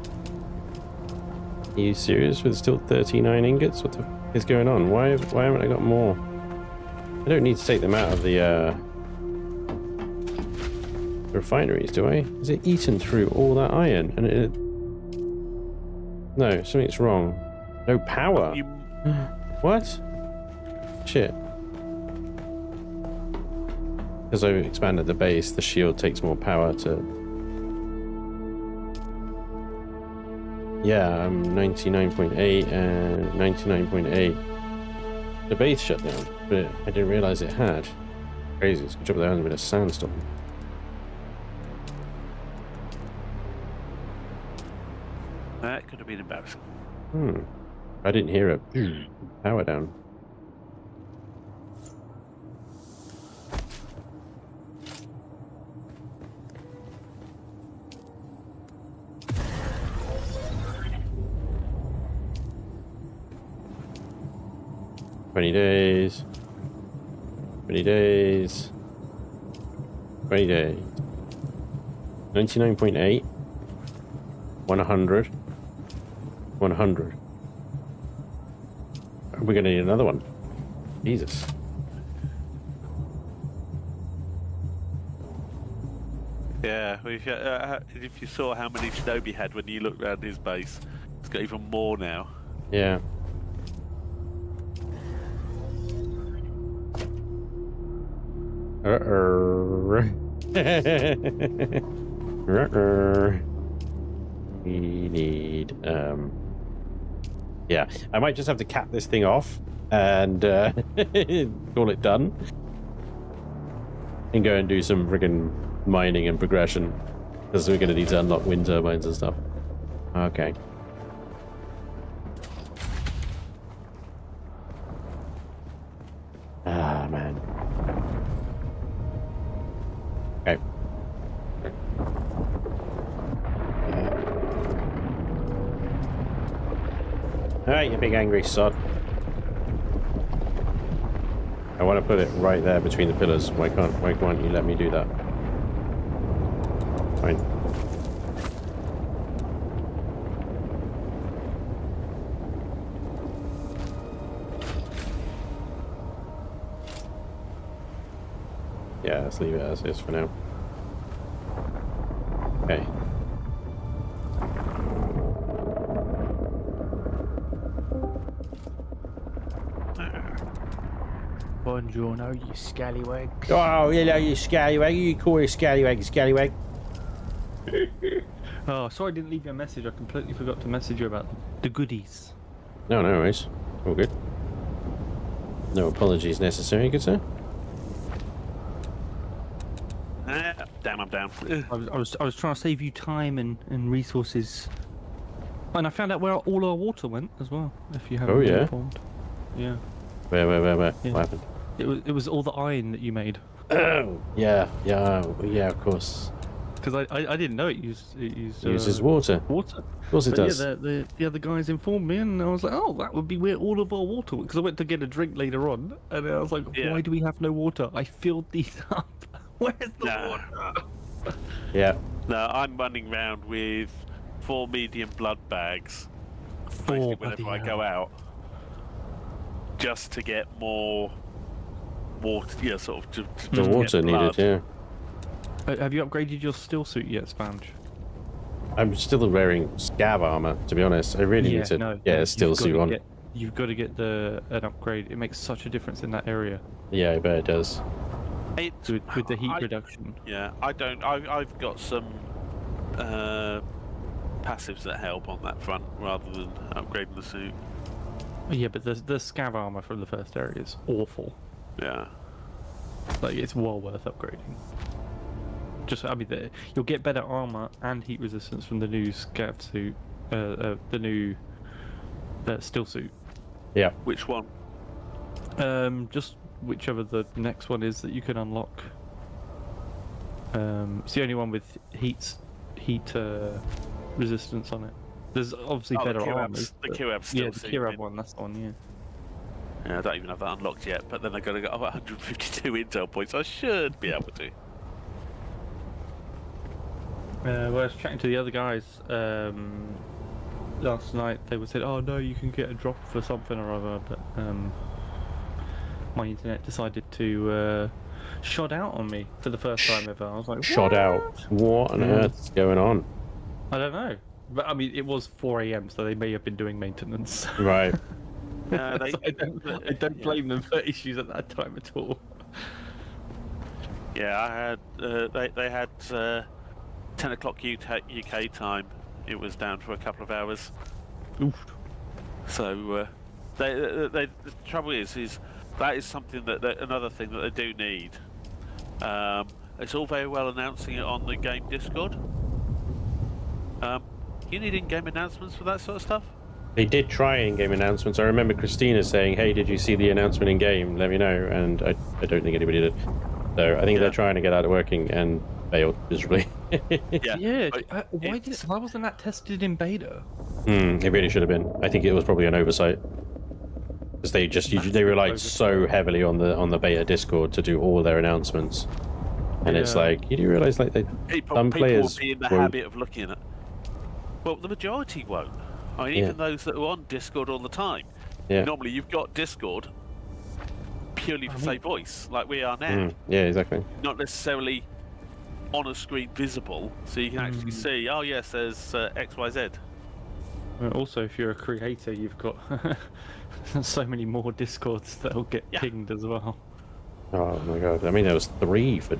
Are you serious with still 39 ingots? What the f is going on? Why haven't I got more? I don't need to take them out of the refineries, do I? Is it eaten through all that iron? And it... No, something's wrong. No power. What? Shit. Because I've expanded the base, the shield takes more power to... Yeah, I'm 99.8 and 99.8. The base shut down, but I didn't realize it had. Crazy, it's a good job there hasn't been a sandstorm. That could have been embarrassing. I didn't hear it. Power down. days. 20 days. 20 days. 99.8. 100. 100. We're gonna need another one. Jesus. Yeah, if you saw how many Shinobi had when you looked around his base, it's got even more now. Yeah. We need yeah, I might just have to cap this thing off and call it done and go and do some friggin' mining and progression, because we're going to need to unlock wind turbines and stuff. Okay. Ah, man. Okay. Alright, you big angry sod. I want to put it right there between the pillars. Why can't you let me do that? Fine. Yeah, let's leave it as is for now. Okay. Buongiorno, you scallywags. Oh, hello, you scallywag. You call a scallywag a scallywag. Oh, sorry I didn't leave you a message. I completely forgot to message you about the goodies. No, no worries. All good. No apologies necessary, good sir. Damn, I'm down. I was trying to save you time and resources. And I found out where all our water went as well, if you haven't been informed. Yeah. Where? Yeah. What happened? It was all the iron that you made. Oh, yeah, of course. Because I didn't know it uses water. Water. Of course it does. Yeah, the other guys informed me, and I was like, oh, that would be where all of our water went. Because I went to get a drink later on, and I was like, why do we have no water? I filled these up. Where's the water? Yeah. No, I'm running around with 4 medium blood bags. Whenever I go out, just to get more water. Yeah, sort of the water needed. Yeah. Have you upgraded your still suit yet, Spanj? I'm still wearing scab armor, to be honest. I really need to get a still suit on. You've got to get an upgrade. It makes such a difference in that area. Yeah, I bet it does. With the heat reduction. Yeah, I don't. I've got some passives that help on that front rather than upgrading the suit. Yeah, but the scav armor from the first area is awful. Yeah. Like, it's well worth upgrading. I mean, you'll get better armor and heat resistance from the new scav suit, the new still suit. Yeah. Which one? Just whichever the next one is that you can unlock. It's the only one with heat resistance on it. There's obviously better armor. The QAB still yeah, the QAB one, that's the one, yeah. Yeah, I don't even have that unlocked yet, but then I've got to get 152 intel points. I should be able to. Well, I was chatting to the other guys last night. They said, "Oh no, you can get a drop for something or other," but my internet decided to shut out on me for the first time ever. I was like, shut out? What on earth is going on? I don't know, but I mean, it was 4 AM, so they may have been doing maintenance. Right. So I don't blame them for issues at that time at all. Yeah, I had they had 10 o'clock UK time. It was down for a couple of hours. Oof. So the trouble is that is something that another thing that they do need. It's all very well announcing it on the game Discord. You need in-game announcements for that sort of stuff? They did try in-game announcements. I remember Christina saying, "Hey, did you see the announcement in-game? Let me know." And I don't think anybody did. So I think they're trying to get that working and failed miserably. Why wasn't that tested in beta? It really should have been. I think it was probably an oversight. Because they relied so heavily on the beta Discord to do all their announcements. And it's like, you do realise like some players will be in the habit of looking at it. Well, the majority won't. I mean, even those that are on Discord all the time. Yeah. Normally, you've got Discord purely for, say, voice, like we are now. Yeah, exactly. Not necessarily on a screen visible, so you can actually see, oh, yes, there's XYZ. Also, if you're a creator, you've got so many more Discords that'll get pinged as well. Oh, my God. I mean, there was 3 for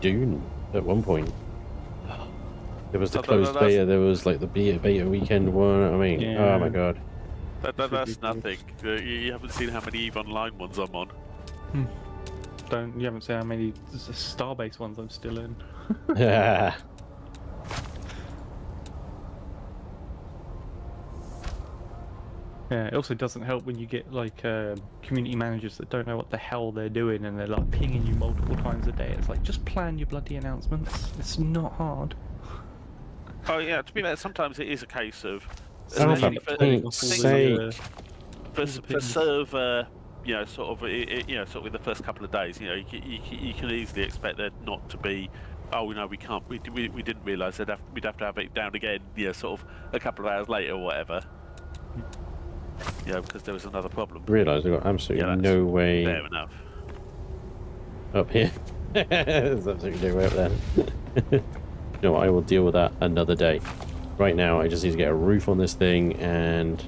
Dune at one point. There was the closed beta, there was like the beta weekend one. I mean, oh my God. That's nothing. You haven't seen how many EVE Online ones I'm on. You haven't seen how many Starbase ones I'm still in. Yeah. Yeah, it also doesn't help when you get like community managers that don't know what the hell they're doing and they're like pinging you multiple times a day. It's like, just plan your bloody announcements. It's not hard. Oh yeah, to be fair, sometimes it is a case of for server, sort of with the first couple of days, you can easily expect there not to be. Oh no, we can't. We didn't realise we'd have to have it down again. Sort of a couple of hours later or whatever. Yeah, because there was another problem. Realised we've got absolutely no way. Fair enough. Up here. There's absolutely no way up there. You know what, I will deal with that another day. Right now, I just need to get a roof on this thing, and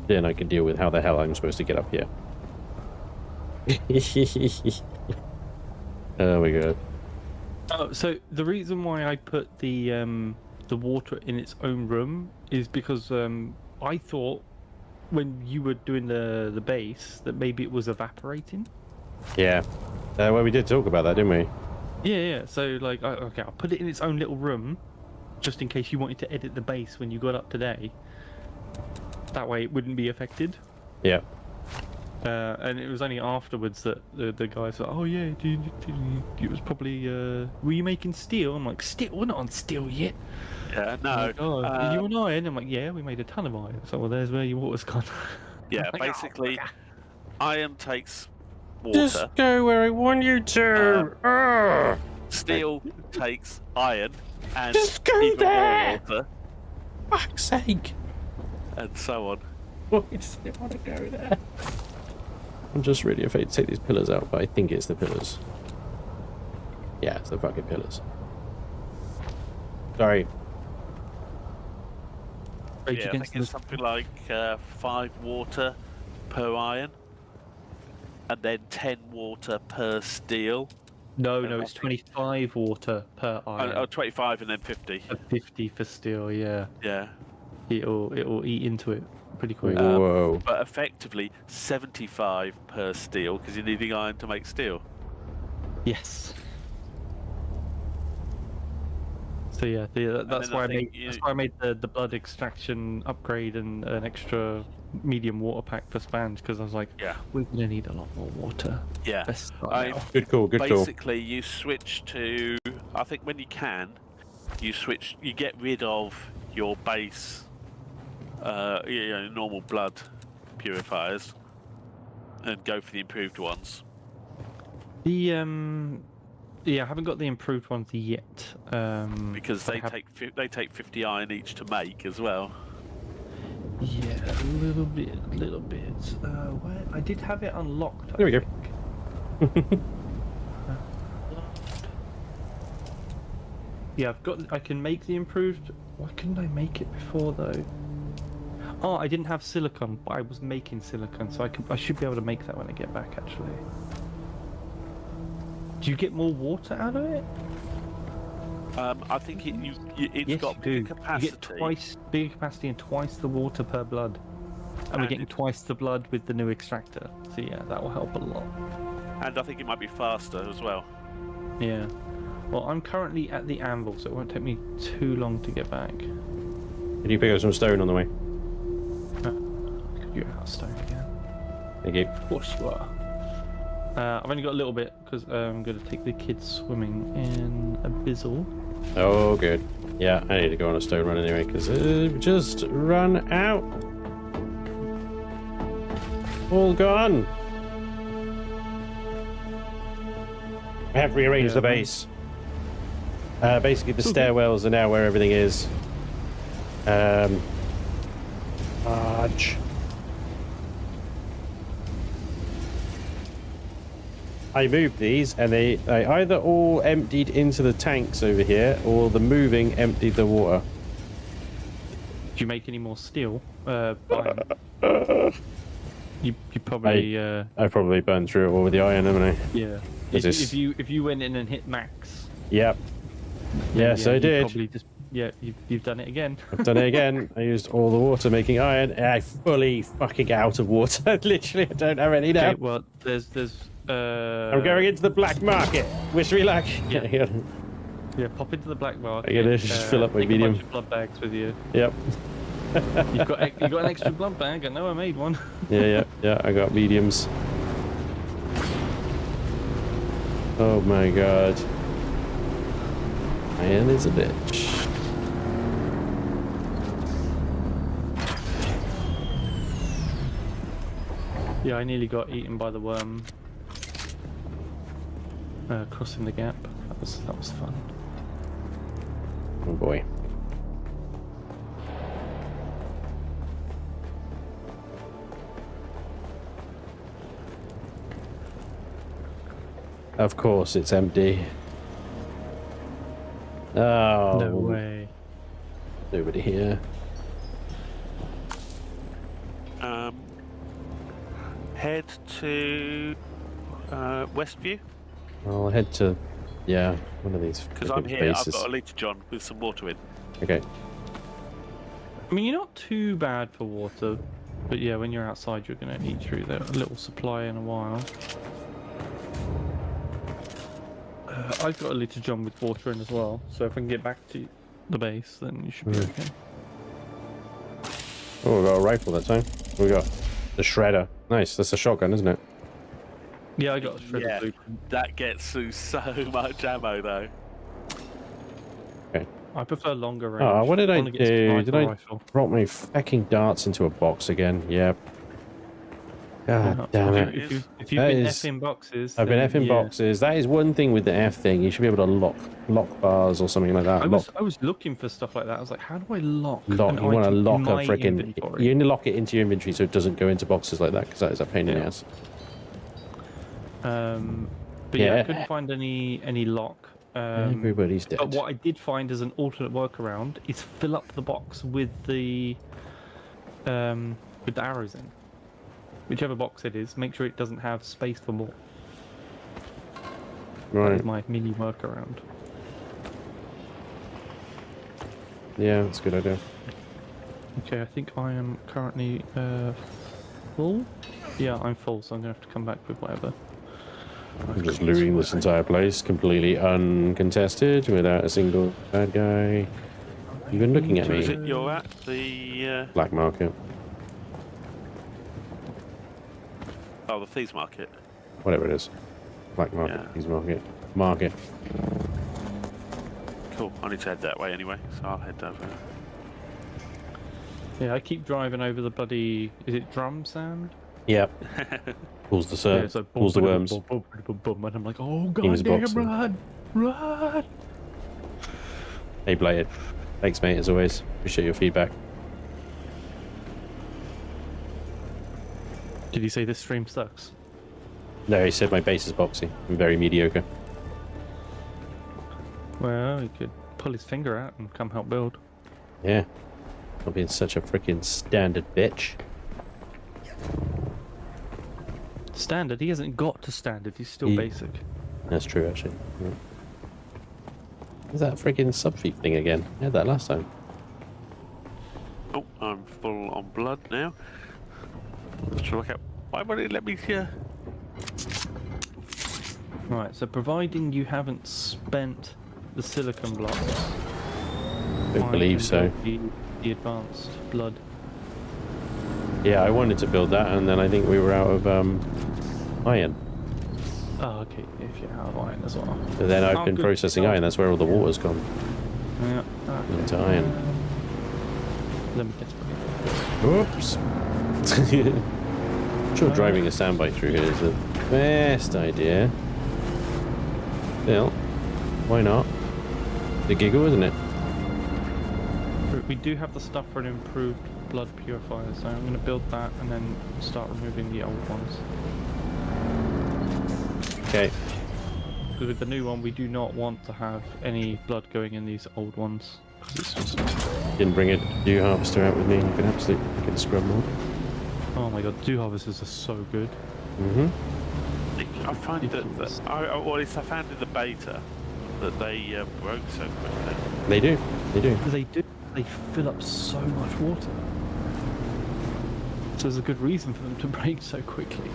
then I can deal with how the hell I'm supposed to get up here. Oh my God. So the reason why I put the water in its own room is because I thought when you were doing the base that maybe it was evaporating. Yeah. Well, we did talk about that, didn't we? Yeah. So, like, okay, I'll put it in its own little room, just in case you wanted to edit the base when you got up today. That way it wouldn't be affected. Yeah. And it was only afterwards that the guy said, "Oh yeah, it was probably were you making steel?" I'm like, "Steel? We're not on steel yet." Yeah, no. Like, oh, are you on iron? I'm like, "Yeah, we made a ton of iron." So, well, there's where your water's gone. Yeah, like, basically, iron takes water. Just go where I want you to. Steel takes iron, and Just go even there! more water, Fuck's sake! and so on. Why does it want to go there? I'm just really afraid to take these pillars out, but I think it's the pillars. Yeah, it's the fucking pillars. Sorry. Yeah, I think it's something like 5 water per iron, and then 10 water per steel. No, it's 25 water per iron. Oh, 25 and then 50. 50 for steel, yeah. Yeah. It'll eat into it pretty quick. Whoa. But effectively 75 per steel, because you're needing iron to make steel. Yes. So yeah, that's why I made the blood extraction upgrade and an extra medium water pack for Spanj, because I was like, we're gonna need a lot more water. Yeah. Good call. Basically, you switch to, I think when you can, you get rid of your base, normal blood purifiers, and go for the improved ones. Yeah, I haven't got the improved ones yet. Because they take 50 iron each to make as well. Yeah, a little bit. Where I did have it unlocked. There we go. Yeah, I can make the improved. Why couldn't I make it before though? Oh, I didn't have silicon, but I was making silicon, so I should be able to make that when I get back actually. Do you get more water out of it? I think it's got bigger capacity. You get twice bigger capacity and twice the water per blood. And we're getting twice the blood with the new extractor. So yeah, that will help a lot. And I think it might be faster as well. Yeah. Well, I'm currently at the anvil, so it won't take me too long to get back. Can you pick up some stone on the way? You're out of stone again. Thank you. Of course you are. I've only got a little bit because I'm going to take the kids swimming in Abyssal. Oh, good. Yeah, I need to go on a stone run anyway because I've just run out. All gone. I have rearranged the base. Basically, the stairwells are now where everything is. Large. I moved these, and they either all emptied into the tanks over here, or the moving emptied the water. Did you make any more steel? You probably. I probably burned through it all with the iron, haven't I? Yeah. If you went in and hit max. Yep. Yes, I did. Probably just you've done it again. I've done it again. I used all the water making iron, and I fully fucking out of water. Literally, I don't have any now. Okay, well, there's. I'm going into the black market. Wish me luck. Yeah, pop into the black market. I'm gonna just fill up my medium. A bunch of blood bags with you. Yep. you got an extra blood bag. I know I made one. Yeah. I got mediums. Oh my god. Iron is a bitch. Yeah, I nearly got eaten by the worm. Crossing the gap. That was fun. Oh boy. Of course, it's empty. Oh. No way. Nobody here. Head to Westview. I'll head to, one of these. Because I'm here, bases. I've got a litre John with some water in. Okay. I mean, you're not too bad for water, but yeah, when you're outside, you're going to eat through a little supply in a while. I've got a litre John with water in as well, so if I can get back to the base, then you should be okay. Oh, we got a rifle that time. We got the shredder. Nice, that's a shotgun, isn't it? Yeah, I got a shredder. Yeah, that gets through so much ammo, though. Okay. I prefer longer range. Oh, what did I do? Did I drop my fucking darts into a box again? Yep. God damn it. If you've been effing boxes... I've been effing boxes. That is one thing with the F thing. You should be able to lock bars or something like that. I was looking for stuff like that. I was like, how do I lock you want to lock a freaking... You only lock it into your inventory so it doesn't go into boxes like that, because that is a pain in the ass. But yeah, I couldn't find any lock. Everybody's dead. But what I did find as an alternate workaround is fill up the box with the arrows in. Whichever box it is, make sure it doesn't have space for more. Right. That is my mini workaround. Yeah, that's a good idea. Okay, I think I am currently full. Yeah, I'm full, so I'm gonna have to come back with whatever. I'm just looting this entire place, completely uncontested, without a single bad guy even looking at me. Is it you're at the Black market. Oh, the thieves market. Whatever it is. Black market, thieves market. Market. Cool. I need to head that way anyway, so I'll head over. Yeah, I keep driving over the bloody... Is it drum sound? Yep. Pulls the surf, like pulls the worms. And I'm like, oh god damn, run! Hey, Blade. Thanks, mate, as always. Appreciate your feedback. Did he say this stream sucks? No, he said my base is boxy. I'm very mediocre. Well, he could pull his finger out and come help build. Yeah. Not being such a freaking standard bitch. Standard? He hasn't got to standard, he's still basic. That's true, actually. Yeah. Is that freaking subfeet thing again? I had that last time. Oh, I'm full on blood now. Let's try to work out why won't it let me here. Right, so providing you haven't spent the silicon blocks, I believe so. The advanced blood. Yeah, I wanted to build that, and then I think we were out of iron. Oh, okay. If you're out of iron as well. But then I've been processing iron. That's where all the water's gone. Yeah. Okay. Into iron. Let me guess. Oops. I'm sure driving a soundbite through here is the best idea. Still, why not? The giggle, isn't it? We do have the stuff for an improved blood purifier, so I'm going to build that and then start removing the old ones. Okay. Because with the new one, we do not want to have any blood going in these old ones. It's just... Didn't bring a dew harvester out with me. You can absolutely get a scrub mod. Oh my god, dew harvesters are so good. I find that or at least I found in the beta that they broke so quickly. They do. They do. They do. They fill up so much water. So there's a good reason for them to break so quickly.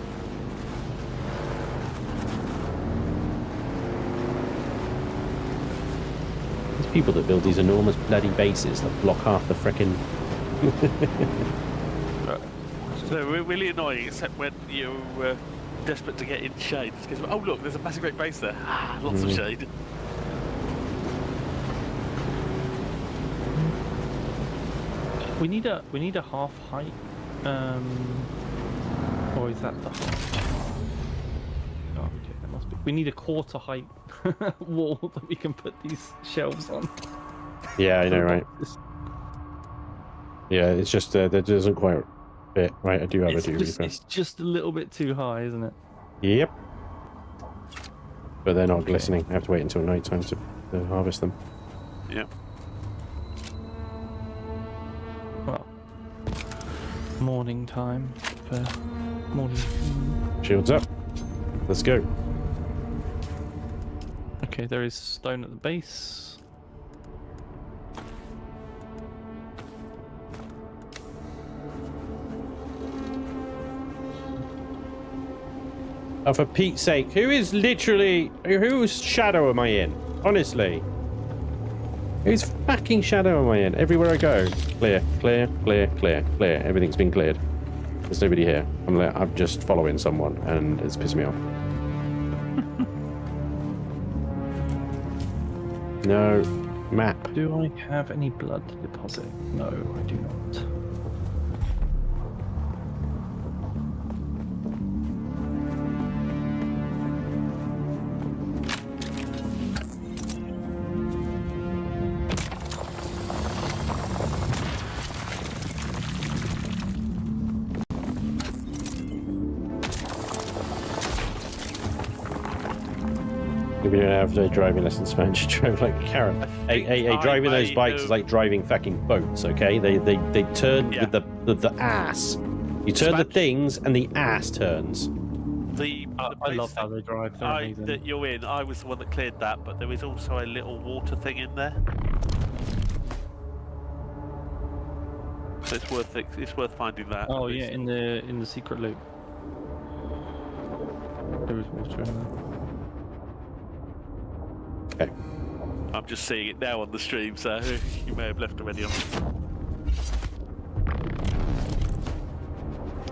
There's people that build these enormous bloody bases that block half the frickin'... So really annoying, except when you're desperate to get in shade. Because, oh look, there's a massive great base there. Lots of shade. We need a half height, or is that the half? Oh, okay, that must be. We need a quarter height wall that we can put these shelves on. Yeah, I know, right? Yeah, it's just that doesn't quite fit. Right, I do have a dew reaper. It's just a little bit too high, isn't it? Yep. But they're not glistening. I have to wait until night time to harvest them. Yep. Well, morning time for morning. Shields up. Let's go. Okay, there is stone at the base. Oh, for Pete's sake, whose shadow am I in? Honestly. Whose fucking shadow am I in? Everywhere I go. Clear, clear, clear, clear, clear. Everything's been cleared. There's nobody here. I'm just following someone, and it's pissing me off. No. Map. Do I have any blood to deposit? No, I do not. be doing after driving lessons, Spanj. Drove like a carrot. Hey, driving those bikes is like driving fucking boats, okay? They turn with the ass. You turn the things and the ass turns. I love how they drive. That you're in. I was the one that cleared that, but there is also a little water thing in there. So it's worth finding that. Oh yeah, in the secret loop. There is water in there. Okay. I'm just seeing it now on the stream, so you may have left already on.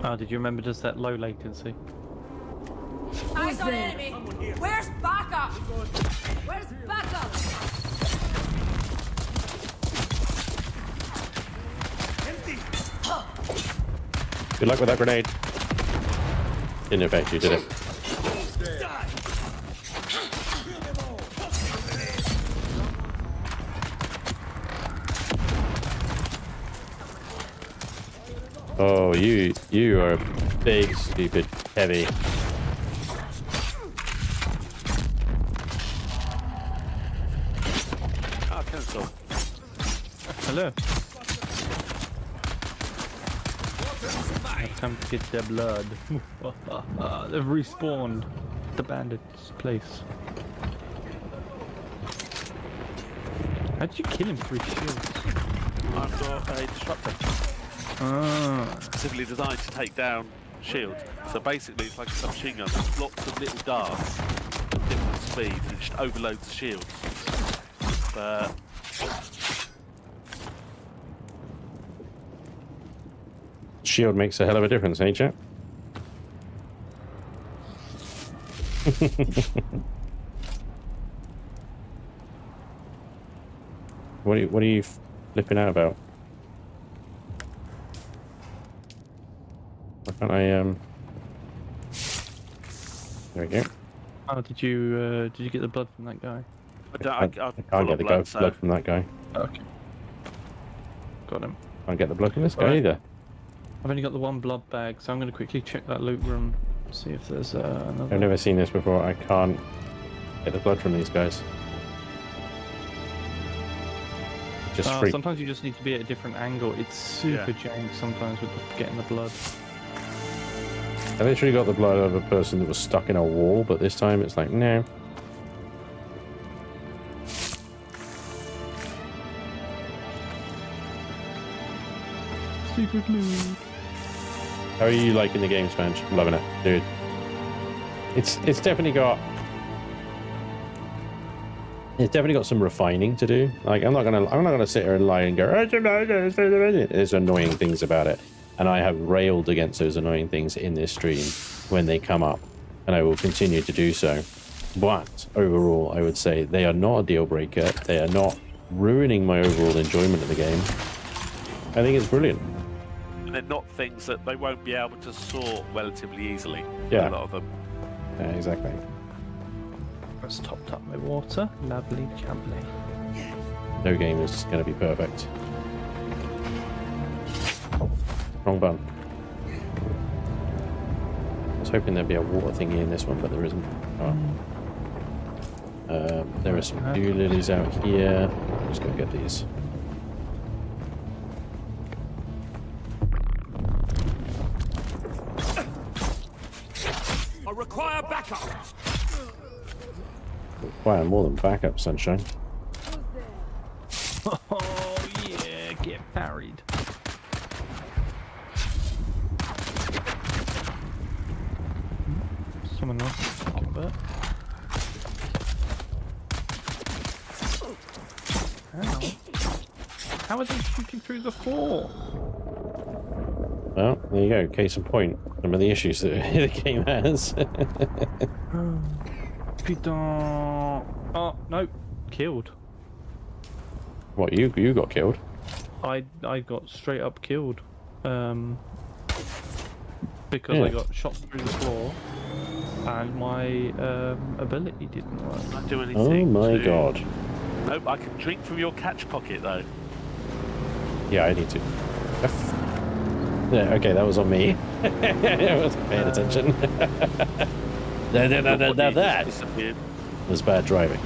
Oh, did you remember just that low latency? Eyes on enemy! Where's backup? Where's backup? Good luck with that grenade. Didn't affect you, did it? Oh, you are big, stupid, heavy. Cancel. Hello. I've come to get their blood. They've respawned the bandit's place. How did you kill him 3 shields? I've got a disruptor. Specifically designed to take down shields. So basically it's like a submachine gun. There's lots of little darts at different speeds and it just overloads the shields. But Shield makes a hell of a difference, eh, chap? What are you flipping out about? Why can't I There we go. Oh, did you get the blood from that guy? I can't get the blood from that guy. Okay. Got him. Can't get the blood from this guy either. I've only got the 1 blood bag, so I'm going to quickly check that loot room, see if there's another. I've never seen this before. I can't get the blood from these guys. Just sometimes you just need to be at a different angle. It's super jank sometimes with getting the blood. I literally got the blood of a person that was stuck in a wall, but this time it's like, no. Secret loot. How are you liking the game, Spanj? I'm loving it, dude. It's definitely got some refining to do. Like I'm not gonna sit here and lie and go, there's annoying things about it. And I have railed against those annoying things in this stream when they come up, and I will continue to do so. But overall, I would say they are not a deal breaker. They are not ruining my overall enjoyment of the game. I think it's brilliant. And they're not things that they won't be able to sort relatively easily. Yeah. A lot of them. Yeah, exactly. Just topped up my water. Lovely, jubbly. No game is going to be perfect. Wrong button. I was hoping there'd be a water thingy in this one, but there isn't. Oh. There are some blue lilies out here. I'm just going to get these. I require backup. Require more than backup, sunshine. Oh yeah, get parried. Someone else talking about. How are they shooting through the floor? Well, there you go. Case in point. Some of the issues that the game has. Putain. Oh no, killed. What, you got killed? I got straight up killed. Because I got shot through the floor and my ability didn't work. Not do anything. Oh my god. Nope, I can drink from your catch pocket though. Yeah, I need to. Yeah, okay, that was on me. I wasn't paying attention. Now that. as bad driving.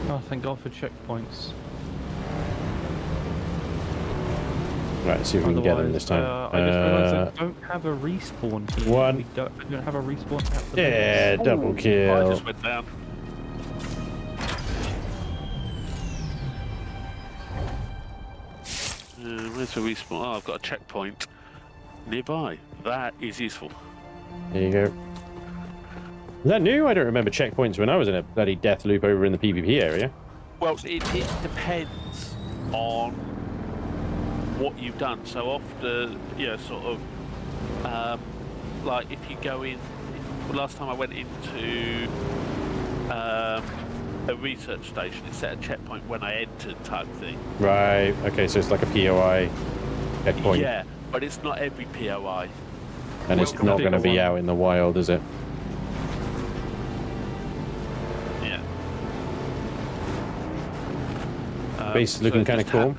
Oh, thank God for checkpoints. Right, see if we can get them this time. I just realised I don't have a respawn. One. I don't have a respawn at the Yeah, base. double kill. I just went down. Where's the respawn? Oh, I've got a checkpoint nearby. That is useful. There you go. Is that new? I don't remember checkpoints when I was in a bloody death loop over in the PvP area. Well, it depends on what you've done. So often, sort of, like if you go in. Last time I went into a research station, it set a checkpoint when I entered type thing. Right. Okay, so it's like a POI checkpoint. Yeah, but it's not every POI. And it's not going to be out in the wild, is it? Yeah. Base is looking kind of cool.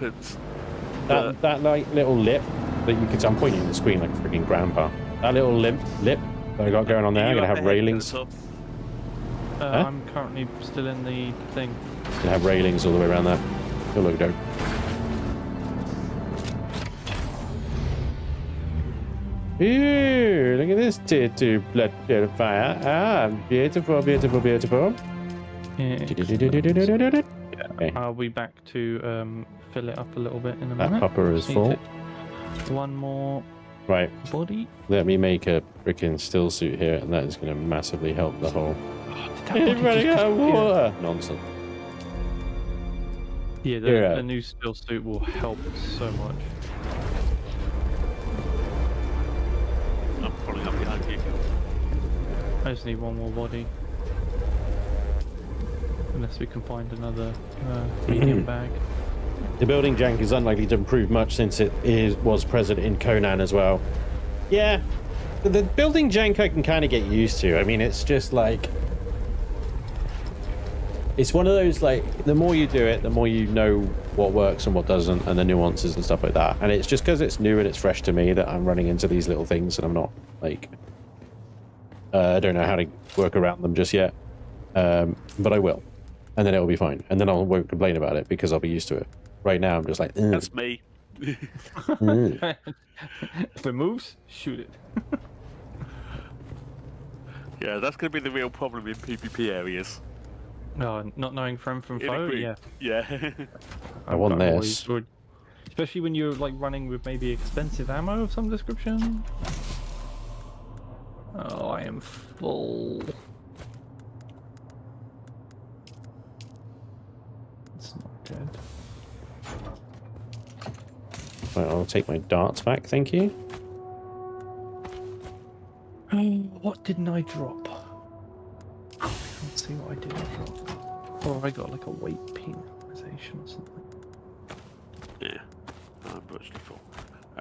That like little lip that you can. I'm pointing at the screen like a freaking grandpa. That little lip that I got going on there. I'm gonna have railings. I'm currently still in the thing. Gonna have railings all the way around that. It'll look dope. Ooh, look at this tier 2 blood purifier. Ah, beautiful, beautiful, beautiful. Okay. I'll be back to fill it up a little bit in a minute. That popper is full. One more right body. Let me make a freaking still suit here, and that is going to massively help the whole. It's running out of water. Nonsense. Yeah, the new still suit will help so much. I'm following up behind you. I just need one more body. Unless we can find another medium bag. The building jank is unlikely to improve much since it was present in Conan as well. Yeah, the building jank I can kind of get used to. I mean, it's just like... It's one of those, like, the more you do it, the more you know what works and what doesn't, and the nuances and stuff like that. And it's just because it's new and it's fresh to me that I'm running into these little things and I'm not, like... I don't know how to work around them just yet. But I will. And then it'll be fine. And then I won't complain about it because I'll be used to it. Right now, I'm just like, ugh. That's me. If it moves, shoot it. Yeah, that's going to be the real problem in PvP areas. No, not knowing friend from foe. Yeah. Yeah. I want this. Especially when you're like running with maybe expensive ammo of some description. Oh, I am full. It's not good. Well, I'll take my darts back, thank you. What didn't I drop? Let's see what I didn't drop. Or I got like a weight penalization or something. Yeah, I'm virtually full.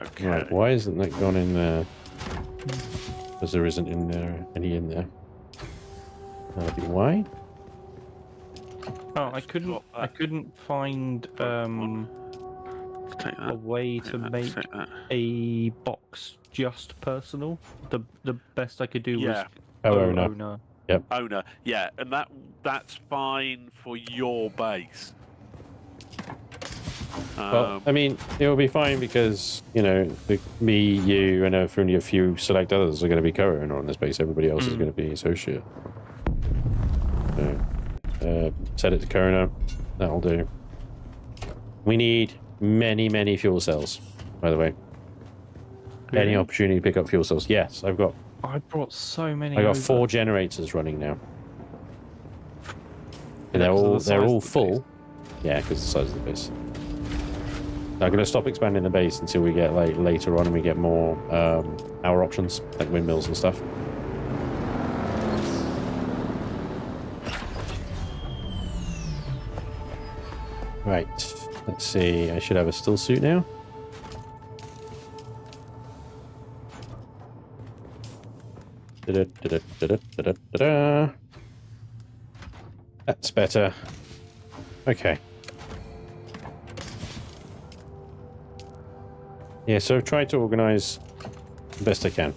Okay. Right, why isn't that gone in there? Because there isn't any in there. That'll be why. Oh, I couldn't find a way to make a box just personal. The best I could do was owner. Yep. Owner, yeah, and that's fine for your base. Well, I mean, it will be fine because, you know, me, you, and only a few select others are going to be co-owner on this base. Everybody else is going to be associate. So, set it to co-owner. That'll do. We need many, many fuel cells, by the way. Any opportunity to pick up fuel cells? Yes, I've got. I brought so many. I got 4 generators running now, and they're all full. Yeah, because the size of the base. I'm going to stop expanding the base until we get like later on and we get more power options like windmills and stuff. Right, let's see. I should have a still suit now. That's better. Okay. Yeah, so I've tried to organize the best I can.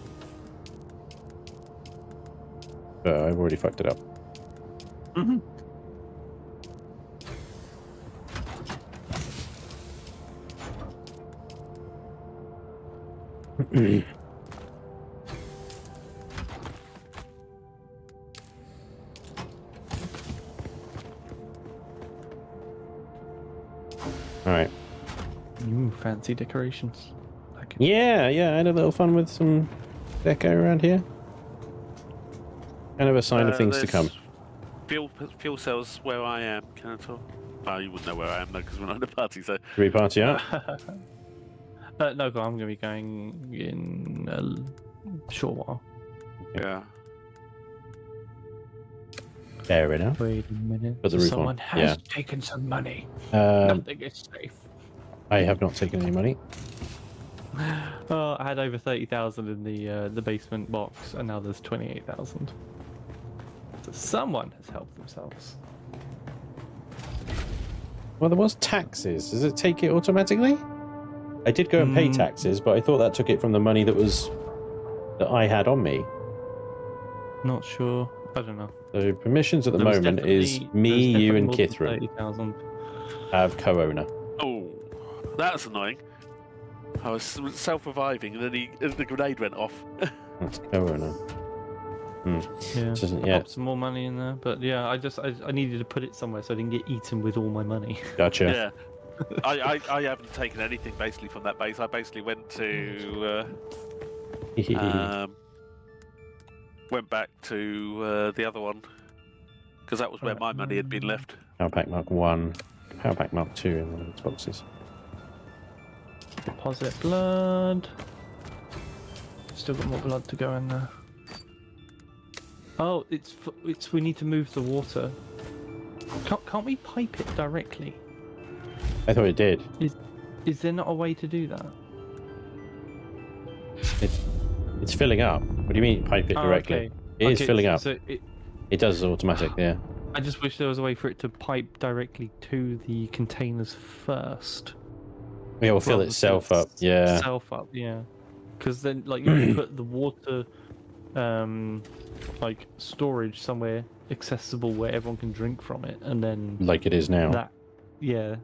but I've already fucked it up. Mm-hmm. All right. Ooh, fancy decorations. Yeah, I had a little fun with some deco around here. Kind of a sign of things to come. Fuel cells where I am, can I talk? Oh, you wouldn't know where I am though, because we're not in a party, so... Should we party up? No, I'm going to be going in a short while. Yeah. Fair enough. Wait a minute. Put the roof Someone on. has taken some money. Nothing is safe. I have not taken any money. I had over 30,000 in the basement box, and now there's 28,000. So someone has helped themselves. Well, there was taxes. Does it take it automatically? I did go and pay taxes, but I thought that took it from the money that I had on me. Not sure. I don't know. So permissions at the moment is me, you, and Kithrin 30,000. have co-owner. Oh, that's annoying. I was self-reviving, and then the grenade went off. That's co-owner. Yeah, pop some more money in there, but yeah, I needed to put it somewhere so I didn't get eaten with all my money. Gotcha. Yeah. I haven't taken anything basically from that base. I basically went to went back to the other one because that was where my money had been left. Power Pack Mark 1, Power Pack Mark 2 in one of these boxes. Deposit blood. Still got more blood to go in there. Oh, it's we need to move the water. Can't we pipe it directly? I thought it did. Is there not a way to do that? It's filling up. What do you mean pipe it directly? Okay. It is filling up. So it does automatic, yeah. I just wish there was a way for it to pipe directly to the containers first. Yeah, will fill itself up. Yeah. Itself up, yeah. Because then, like, you put the water, like storage somewhere accessible where everyone can drink from it, and then like it is now.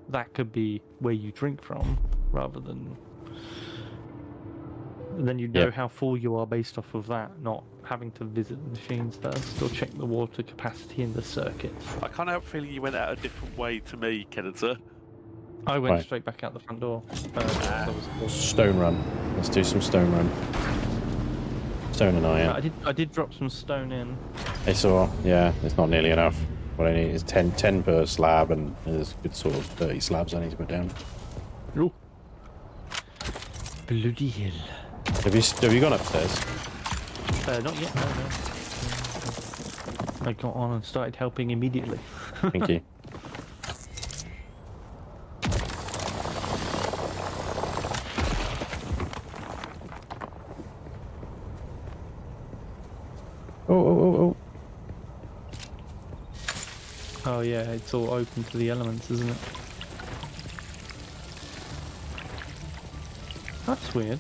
That could be where you drink from, rather than. And then you know how full you are based off of that, not having to visit the machines first or check the water capacity in the circuit. I can't help feeling you went out a different way to me, Kenneth, sir. I went straight back out the front door. Stone run. Let's do some stone run. Stone and iron. I did drop some stone in. I saw. Yeah, it's not nearly enough. What I need is 10 per slab, and there's a good sort of 30 slabs I need to put down. Ooh. Bloody hell. Have you gone upstairs? Not yet. No. I got on and started helping immediately. Thank you. Oh. Oh yeah, it's all open to the elements, isn't it? That's weird.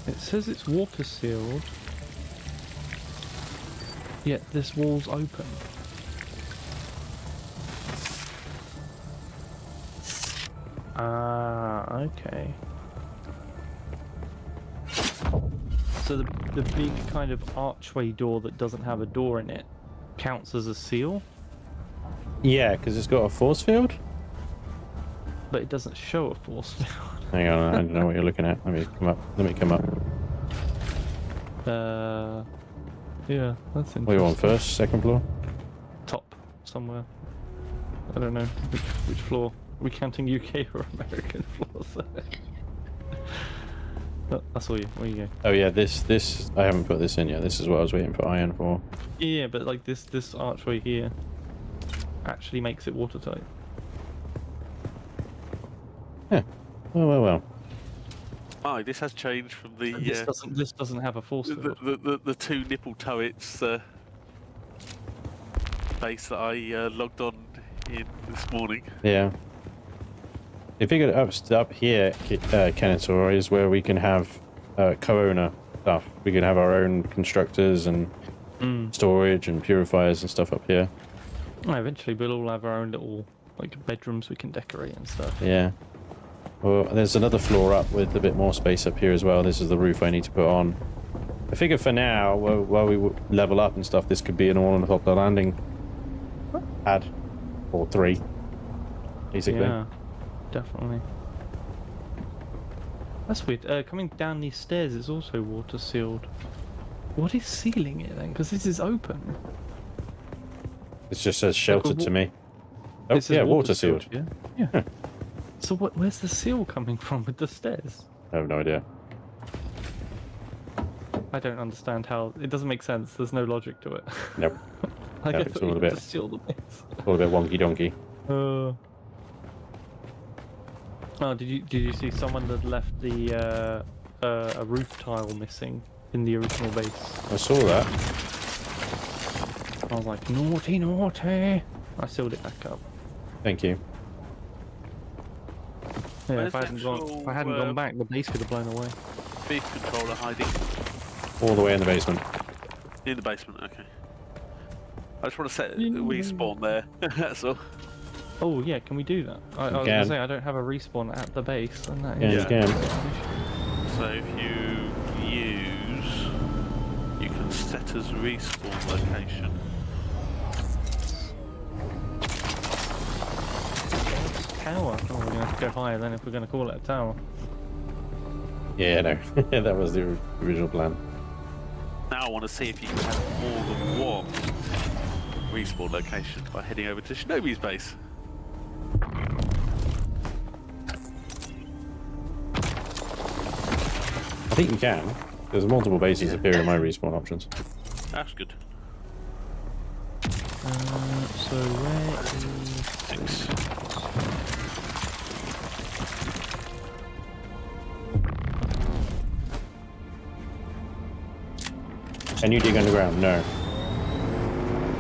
It says it's water sealed, yet this wall's open. Ah, okay. So the big kind of archway door that doesn't have a door in it counts as a seal? Yeah, because it's got a force field? But it doesn't show a force field. Hang on, I don't know what you're looking at. Let me come up. Yeah, that's interesting. What do you want first? Second floor? Top, somewhere. I don't know which floor. Are we counting UK or American floors? Oh, I saw you. Where you go? Oh yeah, this I haven't put this in yet. This is what I was waiting for iron for. Yeah, but like this archway here actually makes it watertight. Yeah. Well. Oh, this has changed from the. This doesn't have a force field. The two nipple turrets base that I logged on in this morning. Yeah. I figured up here, Kenator, is where we can have co-owner stuff. We can have our own constructors and storage and purifiers and stuff up here. Well, eventually we'll all have our own little like bedrooms we can decorate and stuff. Yeah. Well, there's another floor up with a bit more space up here as well. This is the roof I need to put on. I figure for now, while we level up and stuff, this could be an ornithopter landing pad. Or 3, basically. Yeah, definitely. That's weird. Coming down these stairs is also water sealed. What is sealing it then? Because this is open. It just says sheltered to me. Oh, yeah, water sealed. Yeah. Yeah. So where's the seal coming from with the stairs? I have no idea. I don't understand how. It doesn't make sense. There's no logic to it. Nope. I guess It's all a bit. seal the base. All a bit wonky donkey. Oh, did you see someone that left the a roof tile missing in the original base? I saw that. I was like, naughty, naughty. I sealed it back up. Thank you. Yeah, if I hadn't gone back, the base could have blown away. Beef controller hiding. All the way in the basement. In the basement, okay. I just want to set respawn there, that's all. Oh yeah, can we do that? I was going to say, I don't have a respawn at the base. And that Yeah, you can. So if you can set as respawn location. Tower? Oh, we're going to have to go higher then if we're going to call it a tower. Yeah, no. That was the original plan. Now I want to see if you can have more than one respawn location by heading over to Shinobi's base. I think you can. There's multiple bases appear in my respawn options. That's good. So where is 6? Can you dig underground? No.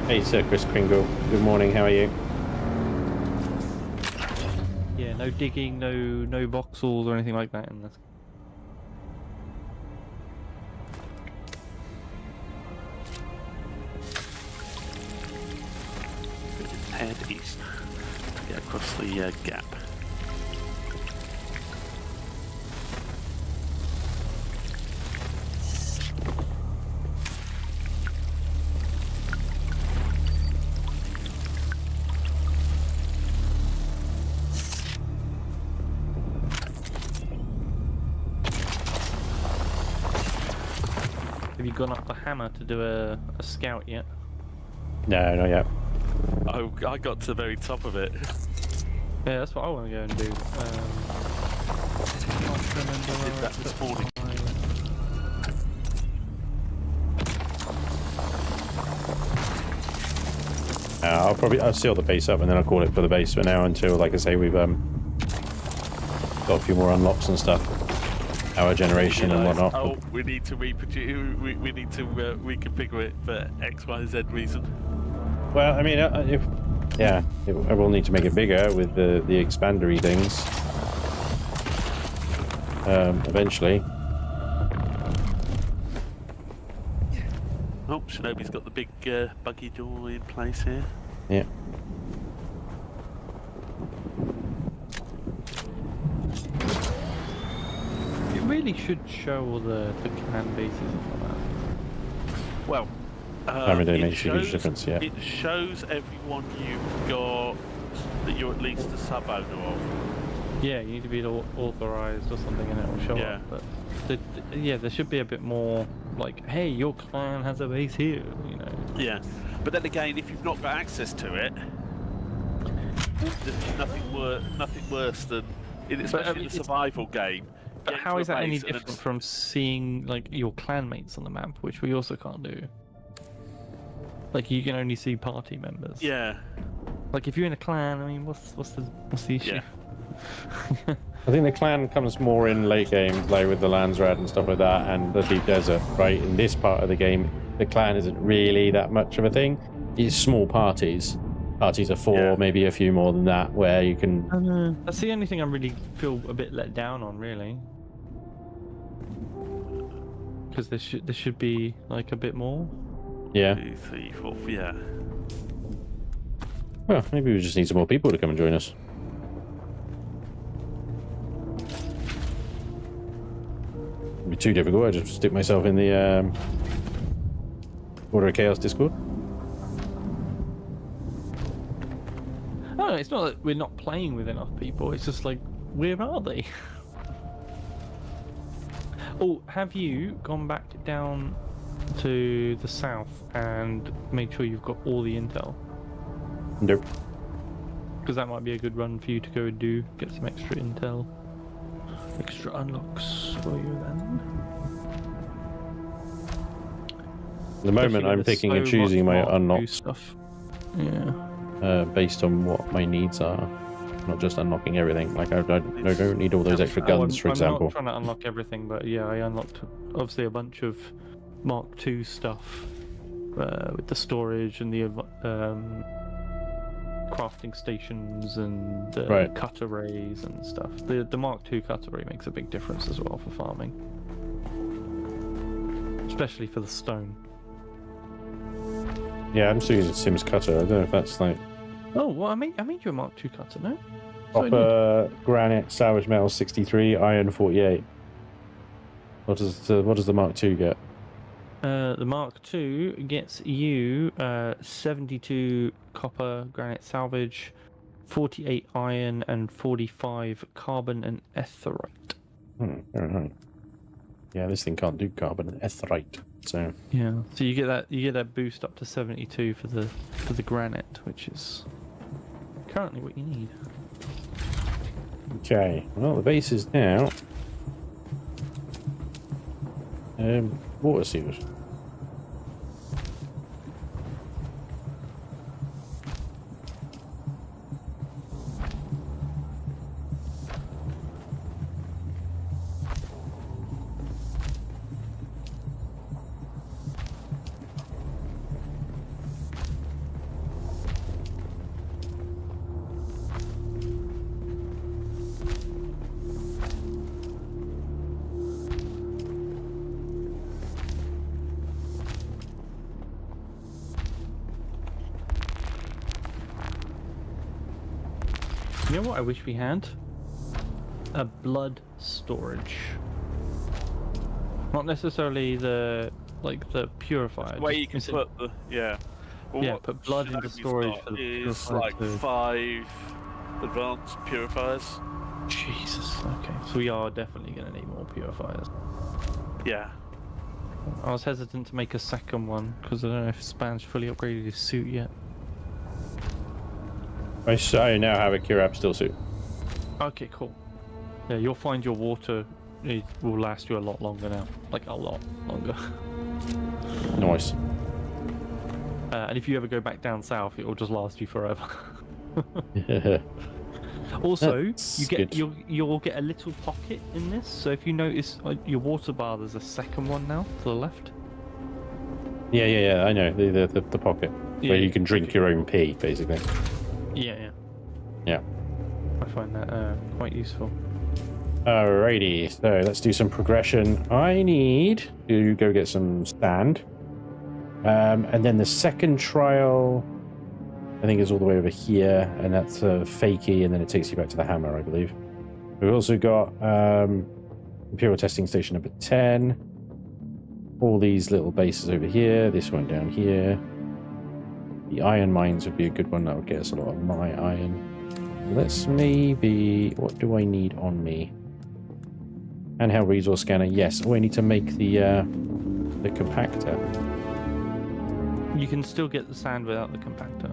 Hey, Sir Chris Kringle. Good morning. How are you? Yeah, no digging, no voxels or anything like that in this. Head east to get across the gap. Have you gone up the hammer to do a scout yet? No, not yet. Oh, I got to the very top of it. Yeah, that's what I want to go and do. I did that this morning. I'll seal the base up and then I'll call it for the base for now until, like I say, we've got a few more unlocks and stuff. Our generation and whatnot. Oh, we need to reproduce. We need to reconfigure it for X, Y, Z reason. Well, I mean, I will need to make it bigger with the expandery things. Eventually. Oh, Shinobi's got the big buggy door in place here. Yeah. It really should show all the clan bases and all that. Well, makes a huge difference, yeah. It shows everyone you've got that you're at least a sub-owner of. Yeah, you need to be authorized or something and it will show up. But there should be a bit more like, hey, your clan has a base here, you know. Yeah, but then again, if you've not got access to it, there's nothing worse than, especially in a survival game. But how is that any different from seeing like your clanmates on the map, which we also can't do? Like you can only see party members. Yeah. Like if you're in a clan, I mean, what's the issue? Yeah. I think the clan comes more in late game, like with the Landsrad and stuff like that, and the Deep Desert, right? In this part of the game, the clan isn't really that much of a thing. It's small parties. Parties of 4, maybe a few more than that, where you can... That's the only thing I really feel a bit let down on, really. Because there should be like a bit more. Yeah. 2, 3, 4, yeah. Well, maybe we just need some more people to come and join us. It'd be too difficult. I just stick myself in the Order of Chaos Discord. No, it's not that we're not playing with enough people. It's just like, where are they? Oh, have you gone back down to the south and made sure you've got all the intel? Nope. Because that might be a good run for you to go and do. Get some extra intel. Extra unlocks for you then. At the moment, I'm picking and choosing my unlocks stuff. Yeah. Based on what my needs are. Not just unlocking everything. Like I don't need all those extra guns, for example. I'm not trying to unlock everything, but yeah, I unlocked obviously a bunch of Mark II stuff with the storage and the crafting stations and cut arrays and stuff. The Mark II cut array makes a big difference as well for farming, especially for the stone. Yeah, I'm still using Sims cutter. I don't know if that's like. Oh, well, I made you a Mark II cutter, no? Copper, granite, salvage metal 63, iron 48. What does the Mark II get? The Mark II gets you 72 copper, granite, salvage, 48 iron, and 45 carbon and etherite. Very nice. Yeah, this thing can't do carbon and etherite, so. Yeah, so you get that boost up to 72 for the granite, which is currently what you need. Okay, well the base is now water sealed. You know what I wish we had? A blood storage. Not necessarily the purifier. The way you can put the Well, yeah, put blood into storage for the is like 5 advanced purifiers. Jesus. Okay, so we are definitely going to need more purifiers. Yeah. I was hesitant to make a second one because I don't know if Spanj fully upgraded his suit yet. I now have a Curab still suit. Okay, cool. Yeah, you'll find your water it will last you a lot longer now. Like, a lot longer. Nice. And if you ever go back down south, it will just last you forever. Also, you'll get a little pocket in this. So if you notice your water bar, there's a second one now to the left. Yeah. I know the pocket where you can drink your own pee, basically. Yeah. I find that quite useful. Alrighty, so let's do some progression. I need to go get some sand. And then the second trial, I think, is all the way over here, and that's fakey, and then it takes you back to the hammer, I believe. We've also got Imperial Testing Station number 10. All these little bases over here, this one down here. The iron mines would be a good one. That would get us a lot of my iron. Let's maybe... What do I need on me? Handheld resource scanner. Yes. Oh, I need to make the compactor. You can still get the sand without the compactor.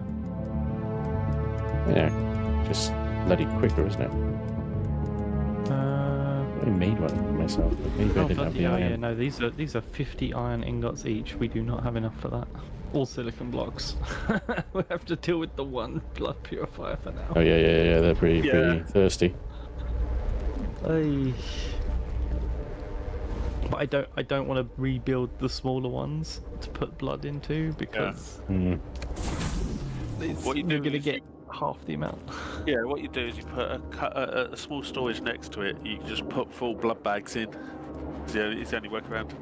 Yeah. Just bloody quicker, isn't it? I made one for myself, but maybe I didn't have the iron. Yeah, no, these are 50 iron ingots each. We do not have enough for that. All silicon blocks. We have to deal with the one blood purifier for now. Oh yeah. They're pretty thirsty. But I don't want to rebuild the smaller ones to put blood into because what you're going to get half the amount. Yeah, what you do is you put a small storage next to it. You can just put full blood bags in. It's the only workaround.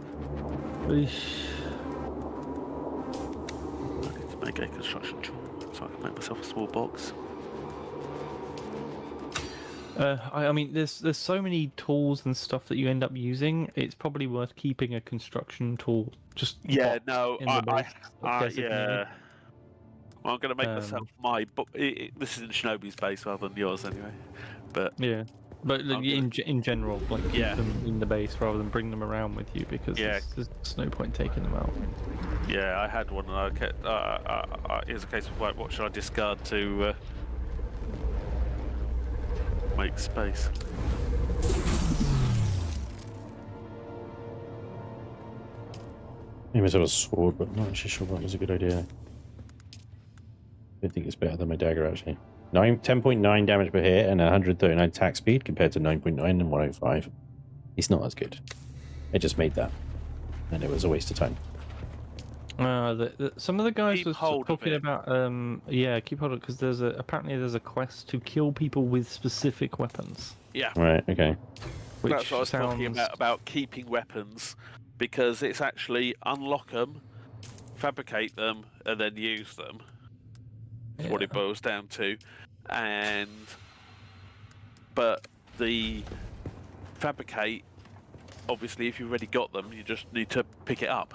Make a construction tool so I can make myself a small box. I mean, there's so many tools and stuff that you end up using. It's probably worth keeping a construction tool just Yeah, boxed no, in the base, designated. yeah. Well, I'm going to make myself my book. This is in Shinobi's base rather than yours, anyway. But yeah, but like, in general, like keep them in the base rather than bring them around with you because there's no point taking them out. Yeah, I had one, and I kept. Here's a case of like, what should I discard to make space? I must have a sword, but not actually sure that was a good idea. I think it's better than my dagger actually. 10.9 damage per hit and 139 attack speed compared to 9.9 and 105. It's not as good. I just made that, and it was a waste of time. Some of the guys were talking about keep hold of it because apparently there's a quest to kill people with specific weapons. Yeah. Right. Okay. That's what I was talking about keeping weapons, because it's actually unlock them, fabricate them, and then use them. That's what it boils down to. But the fabricate, obviously, if you've already got them, you just need to pick it up.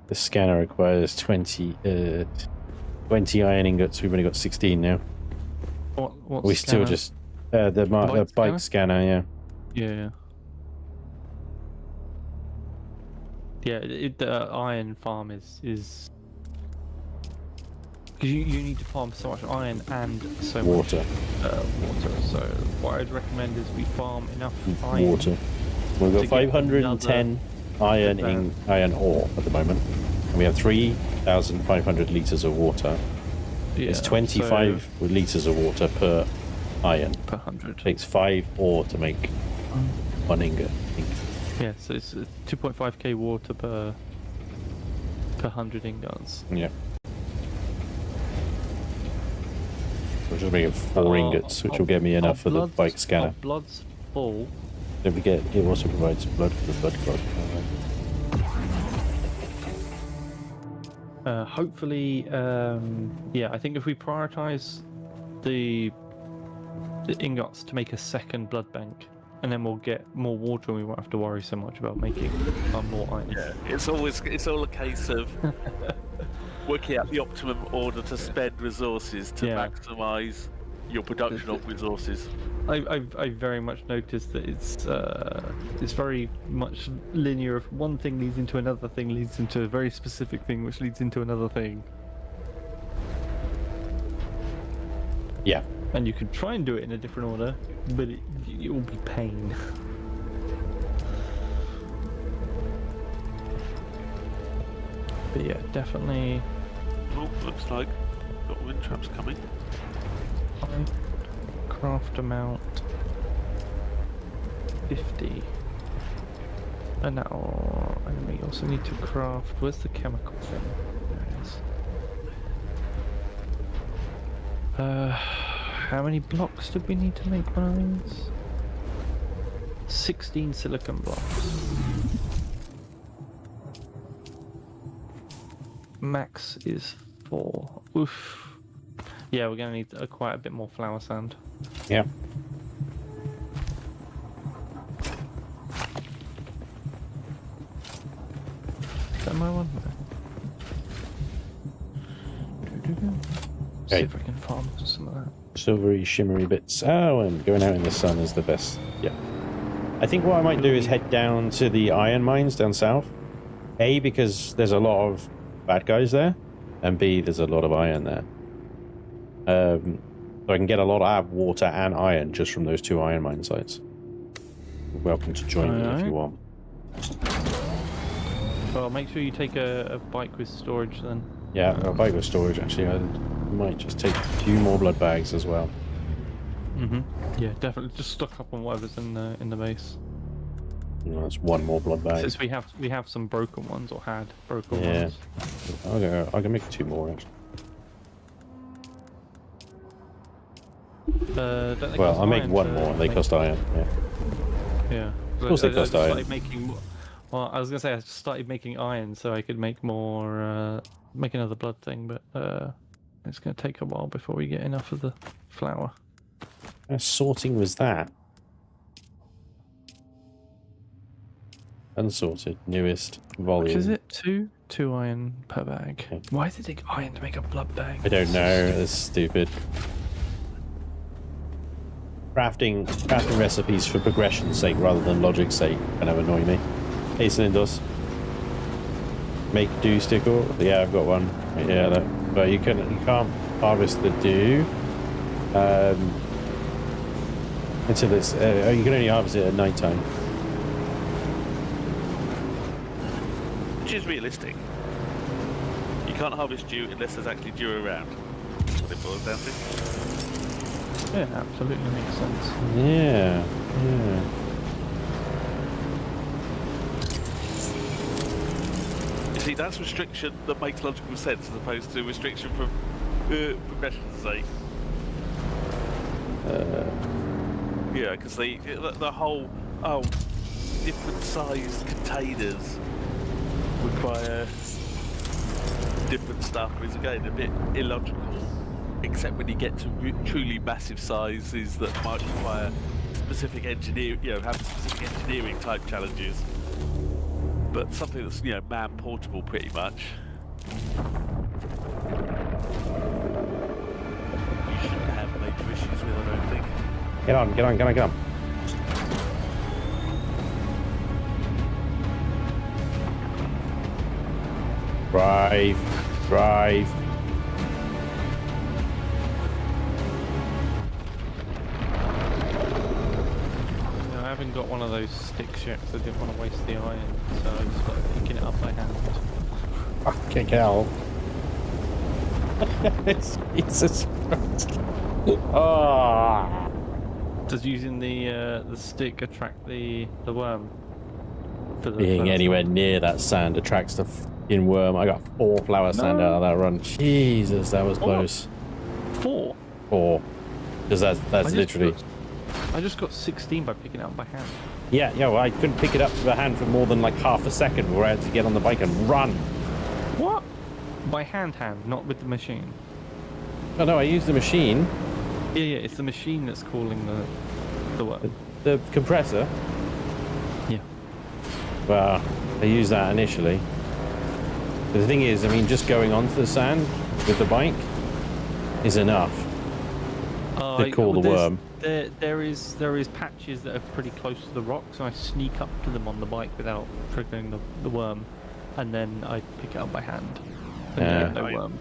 The scanner requires 20 iron ingots. We've only got 16 now. What we scanner? Still just the bike scanner, yeah. The iron farm is because you need to farm so much iron and so water. much water. So what I'd recommend is we farm enough iron. Water. We've got 510 iron ore at the moment, and we have 3,500 liters of water. It's 25 liters of water per iron. Per 100. It takes 5 ore to make 1 ingot. Yeah, so it's 2.5k water per 100 ingots. Yeah. We're just making 4 ingots, which will get me enough for the bike scanner. Our blood's full. Don't forget, it also provides blood for the blood clot. Hopefully, I think if we prioritize the ingots to make a second blood bank, and then we'll get more water and we won't have to worry so much about making more iron. Yeah, it's all a case of working out the optimum order to spend resources to maximise your production of resources. I very much noticed that it's very much linear. If one thing leads into another thing, leads into a very specific thing, which leads into another thing. Yeah. And you can try and do it in a different order, but it will be pain. But yeah, definitely. Oh, looks like got wind traps coming. Craft amount 50. And now we also need to craft. Where's the chemical thing? There it is. How many blocks did we need to make one of these? 16 silicon blocks. Max is 4. Oof. Yeah, we're gonna need quite a bit more flower sand. Yeah. Is that my one? See if I can farm some of that. Silvery, shimmery bits. Oh, and going out in the sun is the best. Yeah. I think what I might do is head down to the iron mines down south. A, because there's a lot of bad guys there, and B, there's a lot of iron there. So I can get a lot of water and iron just from those 2 iron mine sites. You're welcome to join me if you want. Well, make sure you take a bike with storage then. Yeah, a bike with storage actually. I might just take a few more blood bags as well. Yeah, definitely. Just stock up on whatever's in the base. That's 1 more blood bag. Since we have some broken ones, or had broken ones. Yeah, I can make 2 more actually. I'll make 1 more. They cost iron. Yeah. Yeah. Of course they cost iron. Like making Well, I was gonna say I just started making iron so I could make more, make another blood thing, but it's gonna take a while before we get enough of the flour. How sorting was that? Unsorted, newest volume. Which is it? Two iron per bag. Okay. Why did they take iron to make a blood bag? I don't know. That's stupid. Crafting recipes for progression's sake rather than logic's sake kind of annoy me. Hey, Cylinders. Make dew stickle. Yeah, I've got one. Yeah, but you can't harvest the dew until it's. You can only harvest it at night time. Which is realistic. You can't harvest dew unless there's actually dew around. That's what it boils down to. Yeah, absolutely makes sense. Yeah, yeah. You see, that's restriction that makes logical sense as opposed to restriction from progression's sake. Yeah, because the whole different sized containers require different stuff is again a bit illogical, except when you get to truly massive sizes that might require specific engineering, have specific engineering type challenges. But something that's man portable pretty much. You shouldn't have major issues with, I don't think. Get on. Drive. No, I haven't got one of those sticks yet because I didn't want to waste the iron, so I just started picking it up by hand. Fucking hell. Jesus Christ. Oh. Does using the stick attract the worm? Being anywhere near that sand attracts the fucking worm. I got 4 flower sand out of that run. Jesus, that was close. 4? 4. Because that's literally... I just got 16 by picking it up by hand. Yeah, well, I couldn't pick it up to the hand for more than like half a second before I had to get on the bike and run. What? By hand, not with the machine. Oh no, I used the machine. Yeah, it's the machine that's calling the worm. The compressor? Yeah. Well, I used that initially. But the thing is, I mean, just going onto the sand with the bike is enough to call the worm. There is patches that are pretty close to the rocks, and I sneak up to them on the bike without triggering the worm, and then I pick it up by hand. And no worm.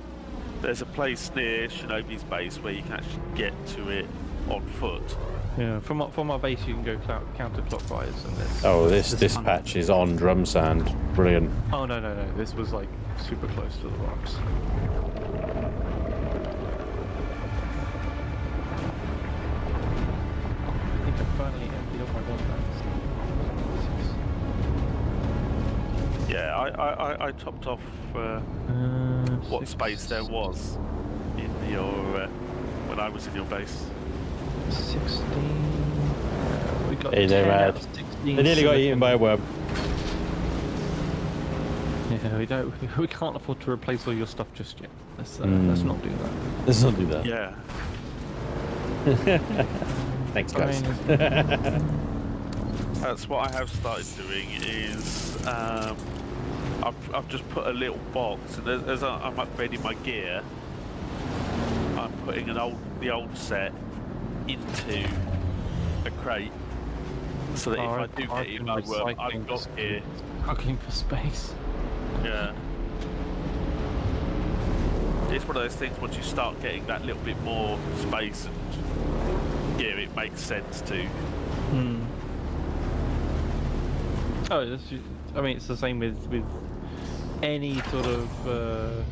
There's a place near Shinobi's base where you can actually get to it on foot. Yeah, from our base you can go counterclockwise. And this patch is on drum sand. Brilliant. Oh no! This was like super close to the rocks. I think I finally emptied up my blood bags. Yeah, I topped off what space there was in your when I was in your base. 16. We got hey, 10 out of 16. They nearly got eaten by a worm. Yeah, we can't afford to replace all your stuff just yet. Let's not do that. Let's not do that. Yeah. Thanks, guys. That's what I have started doing. Is I've just put a little box, and as I'm upgrading my gear, I'm putting the old set into a crate, so that if I do get eaten by a worm, I've got gear. Struggling for space. Yeah. It's one of those things, once you start getting that little bit more space and gear, it makes sense to. Oh, I mean, it's the same with any sort of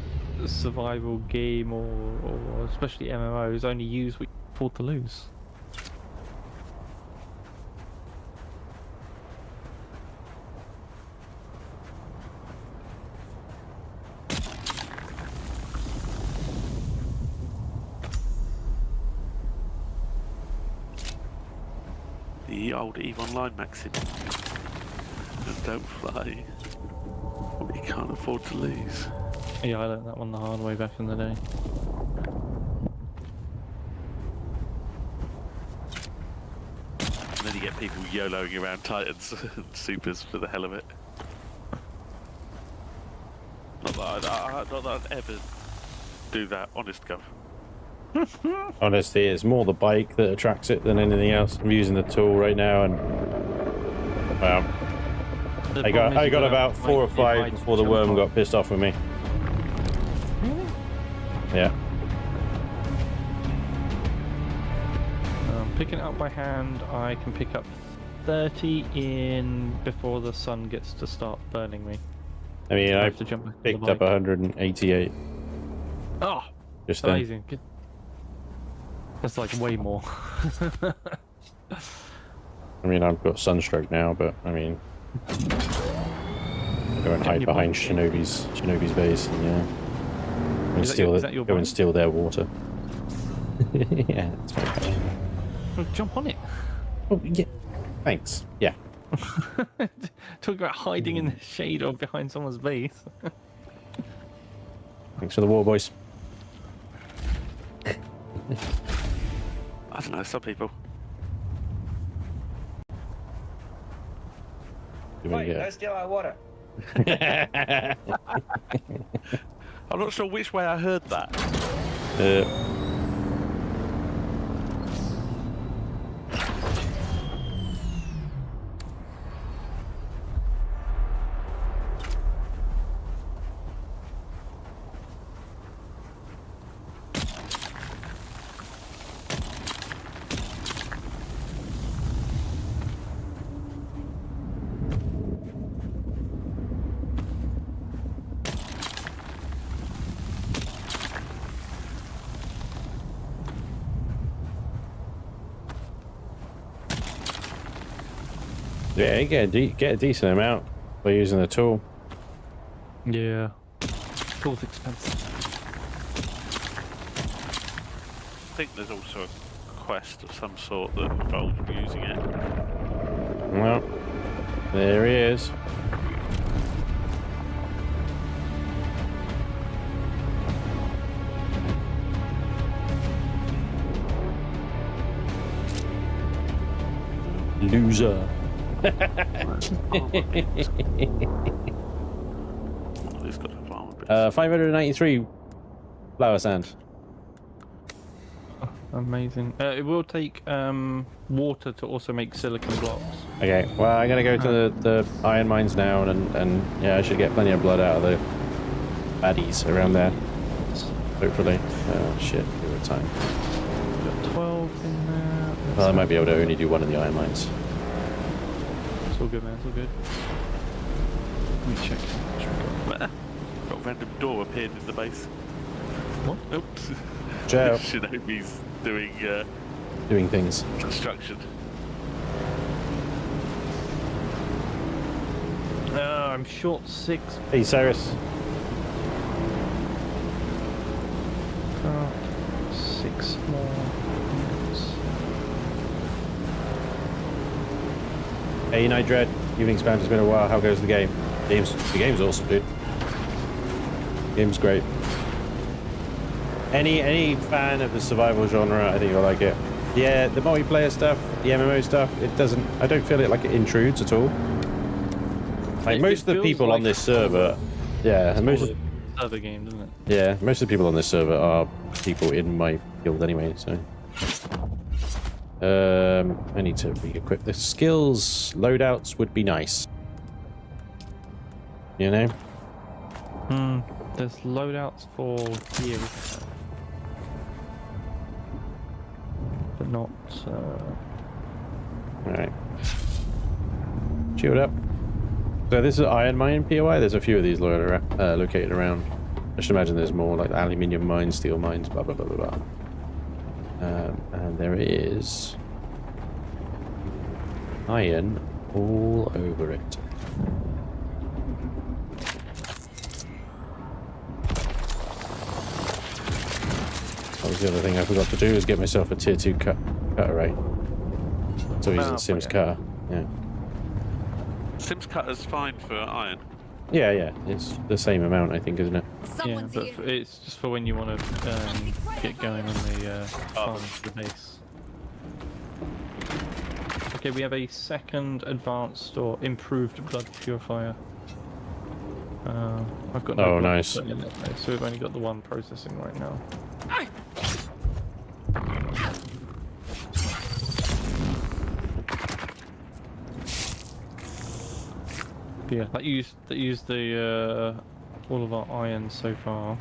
survival game or especially MMOs. Only use what you can afford to lose. The old EVE Online maxim. Don't fly. We can't afford to lose. Yeah, I learned that one the hard way back in the day. And then you get people YOLOing around Titans and Supers for the hell of it. Not that I'd ever do that, honest Gov. Honestly, it's more the bike that attracts it than anything else. I'm using the tool right now, and well, I got about 4 or 5 before the worm got pissed off with me. Yeah. Picking it up by hand, I can pick up 30 in before the sun gets to start burning me. I mean, I have to jump back on the picked up bike. 188. Oh, Just then. amazing. Good. That's like way more. I mean, I've got sunstroke now, but I mean, go and hide behind Shinobi's base, and yeah, go and steal their water. Yeah, that's fine. Well, jump on it. Oh yeah, thanks. Yeah. Talk about hiding in the shade or behind someone's base. Thanks for the war, boys. I don't know, some people. Wait, don't steal our water. I'm not sure which way I heard that. Yeah, you get a decent amount by using the tool. Yeah, tool's expensive. I think there's also a quest of some sort that involves using it. Well, there he is. Loser. 593 flower sand. Amazing. It will take water to also make silicon blocks. Okay, well, I'm gonna go to the iron mines now, and yeah, I should get plenty of blood out of the baddies around there. Hopefully. Oh shit, give it time. Got 12 in there. Well, I might be able to only do one of the iron mines. It's all good, man. It's all good. Let me check. Got a random door appeared in the base. What? Oops. Joe. Shinobi's doing things. Construction. I'm short 6. Hey, Cyrus. 6 more minutes. Hey, Night Dread. Evening Spanj, it's been a while. How goes the game? The game's awesome, dude. The game's great. Any fan of the survival genre, I think you'll like it. Yeah, the multiplayer stuff, the MMO stuff, I don't feel it like it intrudes at all. Like most of the people on this server, yeah, most of other game, doesn't it? Yeah, most of the people on this server are people in my guild anyway, so. I need to re-equip the skills. Loadouts would be nice. You know? There's loadouts for gear, but not. Alright. Shield up. So this is iron mine POI. There's a few of these located around. I should imagine there's more like aluminium mines, steel mines, blah blah blah blah blah. And there is iron all over it. That was the other thing I forgot to do, is get myself a tier 2 cutter, right? So he's in Sims cutter, yeah. Sims cutter's fine for iron. Yeah, yeah, it's the same amount, I think, isn't it? Yeah, but it's just for when you want to get going on the farm to the base. Okay, we have a second advanced or improved blood purifier. I've got no blood nice. so we've only got the one processing right now. But yeah, that used the all of our iron so far.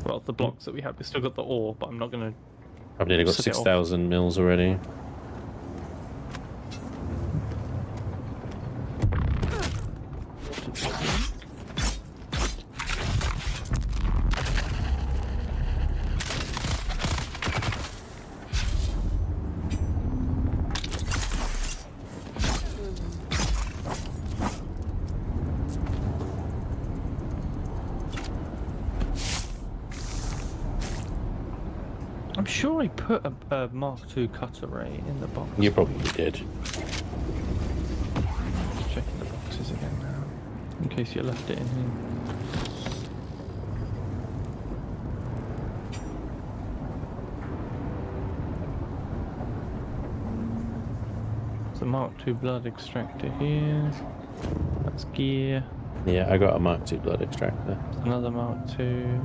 Well, the blocks that we have, we still got the ore, but I'm not gonna. I've nearly got 6,000 mils already. I'm sure I put a Mark II cut array in the box. You probably did. Checking the boxes again now, in case you left it in here. There's a Mark II blood extractor here. That's gear. Yeah, I got a Mark II blood extractor. Another Mark II.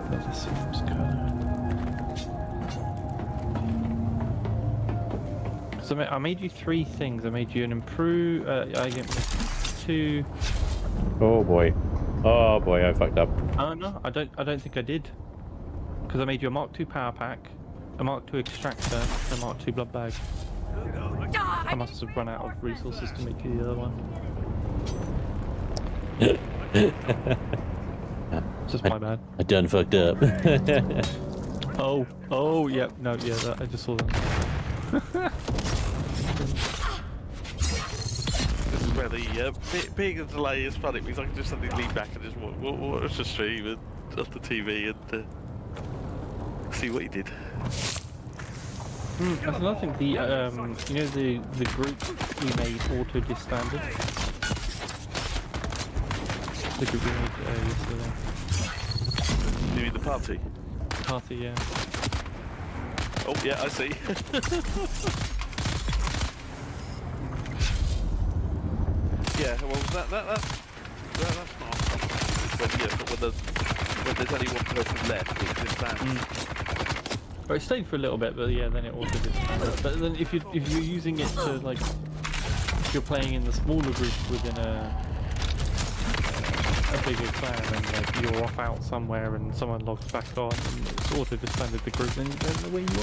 Another seams cutter. So I made you 3 things. I made you an improve. I get 2. Oh boy, I fucked up. Oh no, I don't think I did. Because I made you a Mark II power pack, a Mark II extractor, and a Mark II blood bag. I must have run out of resources to make you the other one. Just my bad. I done fucked up. oh, yeah, no, yeah, I just saw that. This is where the being a delay is funny because I can just suddenly lean back and just watch the stream and off the TV and see what he did. That's another thing. The you know the group we made auto disbanded. The group we made yesterday. You mean the party? Party, yeah. Oh yeah, I see. Yeah, well that's not a problem. When there's only one person left, it disbands. Well, it stayed for a little bit, but yeah, then it auto disbanded. But then if you're using it to like, if you're playing in the smaller groups within a bigger clan and like you're off out somewhere and someone logs back on and it's auto disbanded the group, then you don't know where you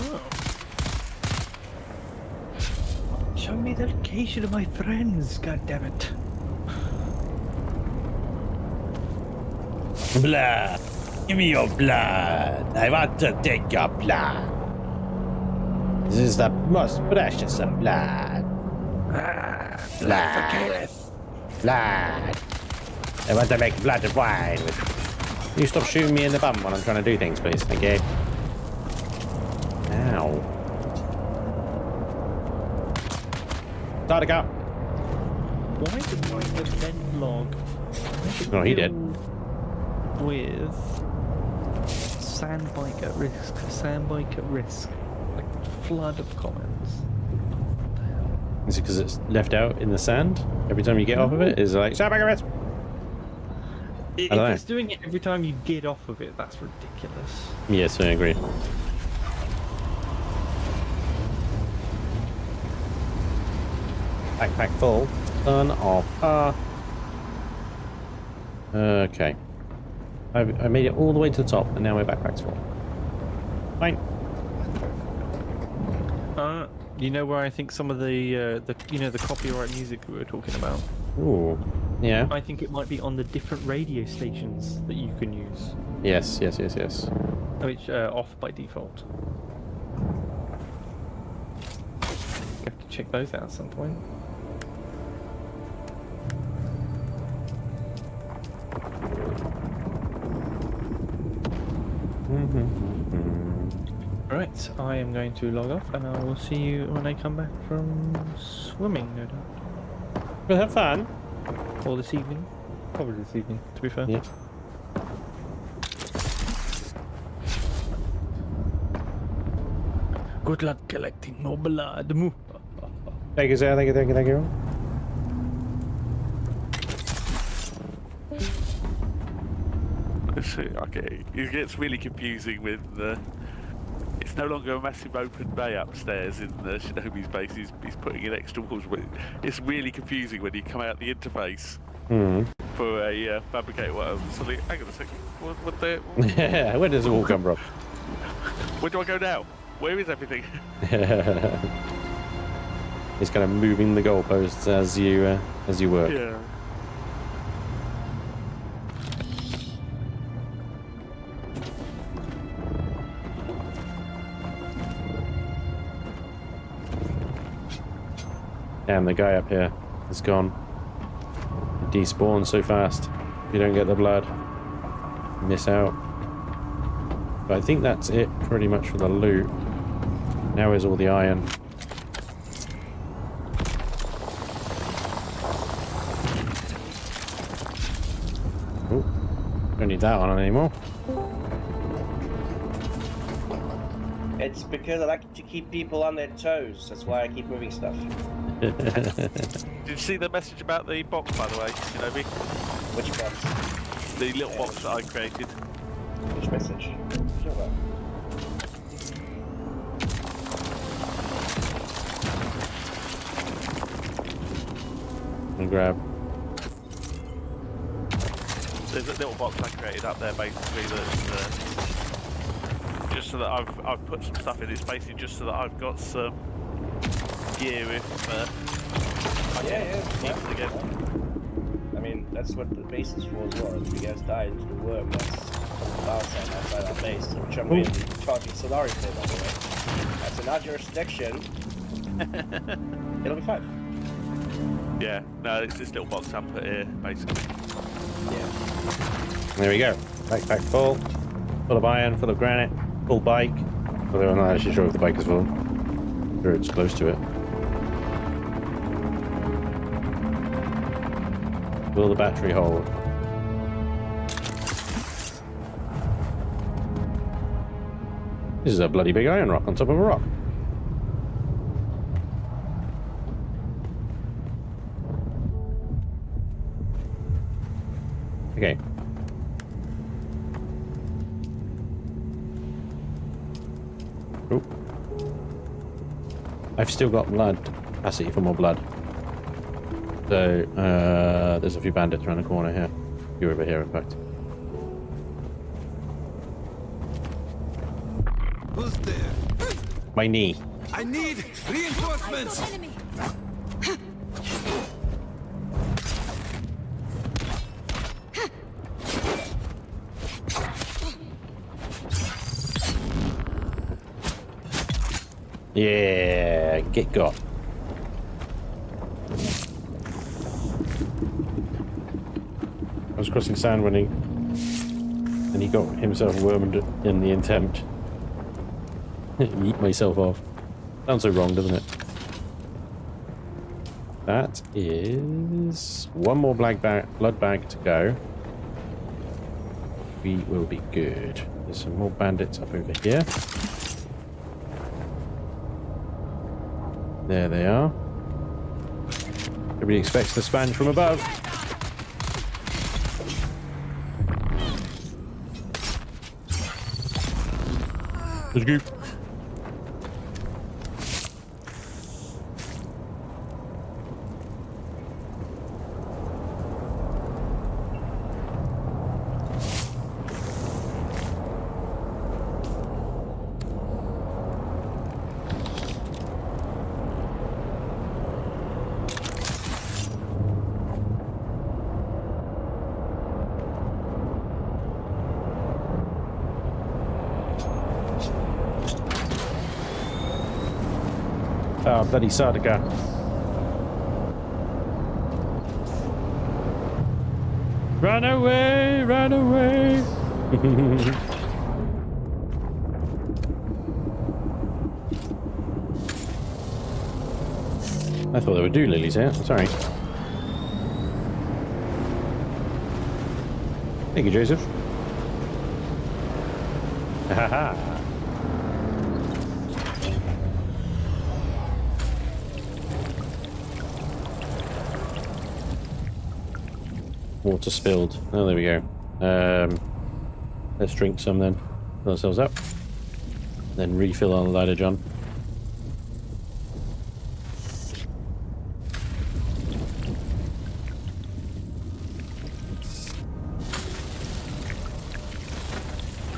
are. Show me the location of my friends, goddammit. Blood! Give me your blood! I want to take your blood! This is the most precious of blood! Blood! Blood! I want to make blood wine with... Can you stop shooting me in the bum while I'm trying to do things, please? Thank you. Ow. Tardica! Why did my event log... Oh, he did. With sandbike at risk, like flood of comments. Is it because it's left out in the sand every time you get off of it? Is it like sandbike at risk? If it's doing it every time you get off of it, that's ridiculous. Yes, I agree. Backpack full. Turn off. Okay. I made it all the way to the top, and now my backpack's full. Fine. You know where I think some of the copyright music we were talking about? Ooh. Yeah. I think it might be on the different radio stations that you can use. Yes. Which off by default. You have to check those out at some point. Alright, I am going to log off and I will see you when I come back from swimming, no doubt. We'll have fun. Or this evening. Probably this evening, to be fair. Yeah. Good luck collecting more blood. Thank you, sir. Thank you. Okay, it gets really confusing when it's no longer a massive open bay upstairs in Shinobi's base. He's putting in extra walls. It's really confusing when you come out the interface for a fabricator. So hang on a second. Where does it all come from? Where do I go now? Where is everything? It's kind of moving the goalposts as you work. Yeah. Damn, the guy up here is gone. He despawns so fast. If you don't get the blood, you miss out. But I think that's it pretty much for the loot. Now is all the iron. Oh, don't need that one anymore. It's because I like to keep people on their toes. That's why I keep moving stuff. Did you see the message about the box, by the way, Shinobi? Which box? The little box that I created. Which message? Sure. And grab. There's a little box I created up there, basically, that's just so that I've put some stuff in. It's basically just so that I've got some gear if I need it again. I mean, that's what the base is for as well. If you guys die into the worm, that's the power sand outside our base, which I'm really charging Solari for, by the way. That's in our jurisdiction. It'll be fine. Yeah, no, it's this little box I put here, basically. Yeah. There we go. Backpack full of iron, full of granite, full bike. Although I'm not actually sure if the bike is full. I'm sure it's close to it. Will the battery hold? This is a bloody big iron rock on top of a rock. Okay. Oh. I've still got blood capacity for more blood. So, there's a few bandits around the corner here. A few over here, in fact. Who's there? My knee. I need reinforcements! Yeah, get got. I was crossing sand when he got himself wormed in the attempt. Eat myself off. Sounds so wrong, doesn't it? That is one more blood bag to go. We will be good. There's some more bandits up over here. There they are. Everybody expects the Spanj from above. Let's go. Oh, bloody Sardaukar. Run away, run away. I thought there were lilies here. Sorry. Thank you, Joseph. Ha ha. Water spilled. Oh, there we go. Let's drink some then. Fill ourselves up. Then refill our ladder, John.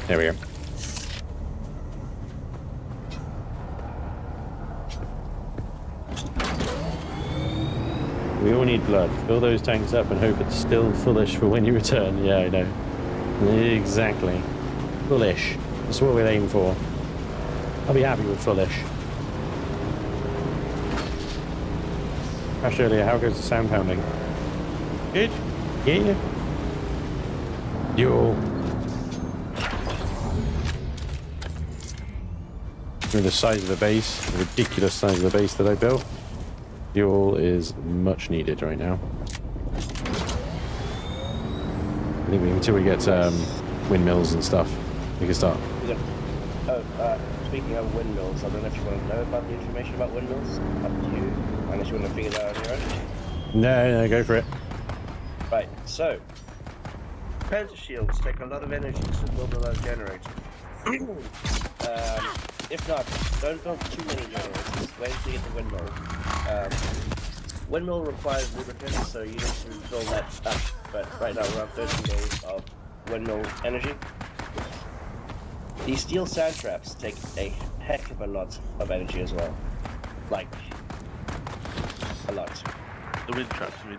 There we go. We all need blood. Fill those tanks up and hope it's still fullish for when you return. Yeah, I know. Exactly. Fullish. That's what we'll aim for. I'll be happy with fullish. Crashed earlier. How goes the sound pounding? Good? Yeah. Yo. The size of the base, the ridiculous size of the base that I built. Fuel is much needed right now. I think until we get windmills and stuff, we can start. Speaking of windmills, I don't know if you want to know about the information about windmills. Up to you, unless you want to figure that out on your own. No, go for it. Right, so panzer shields take a lot of energy to build a lot of generators. If not, don't build too many generators. Wait until you get the windmill. Windmill requires lubricant, so you need to fill that up. But right now we're on 13 days of windmill energy. These steel sand traps take a heck of a lot of energy as well. Like, a lot. The wind traps, I mean.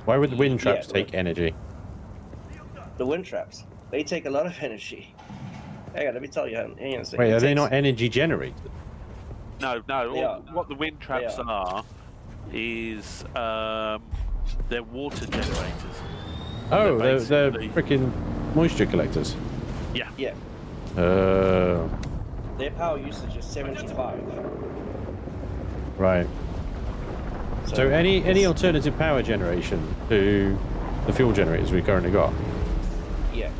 Why would the wind traps take energy? The wind traps, they take a lot of energy. Hang on, let me tell you. Hang on a second. Wait, are they not energy generated? No. What the wind traps are is they're water generators. Oh, they're freaking moisture collectors. Yeah. Yeah. Their power usage is 75. Right. So any alternative power generation to the fuel generators we currently got? Yeah.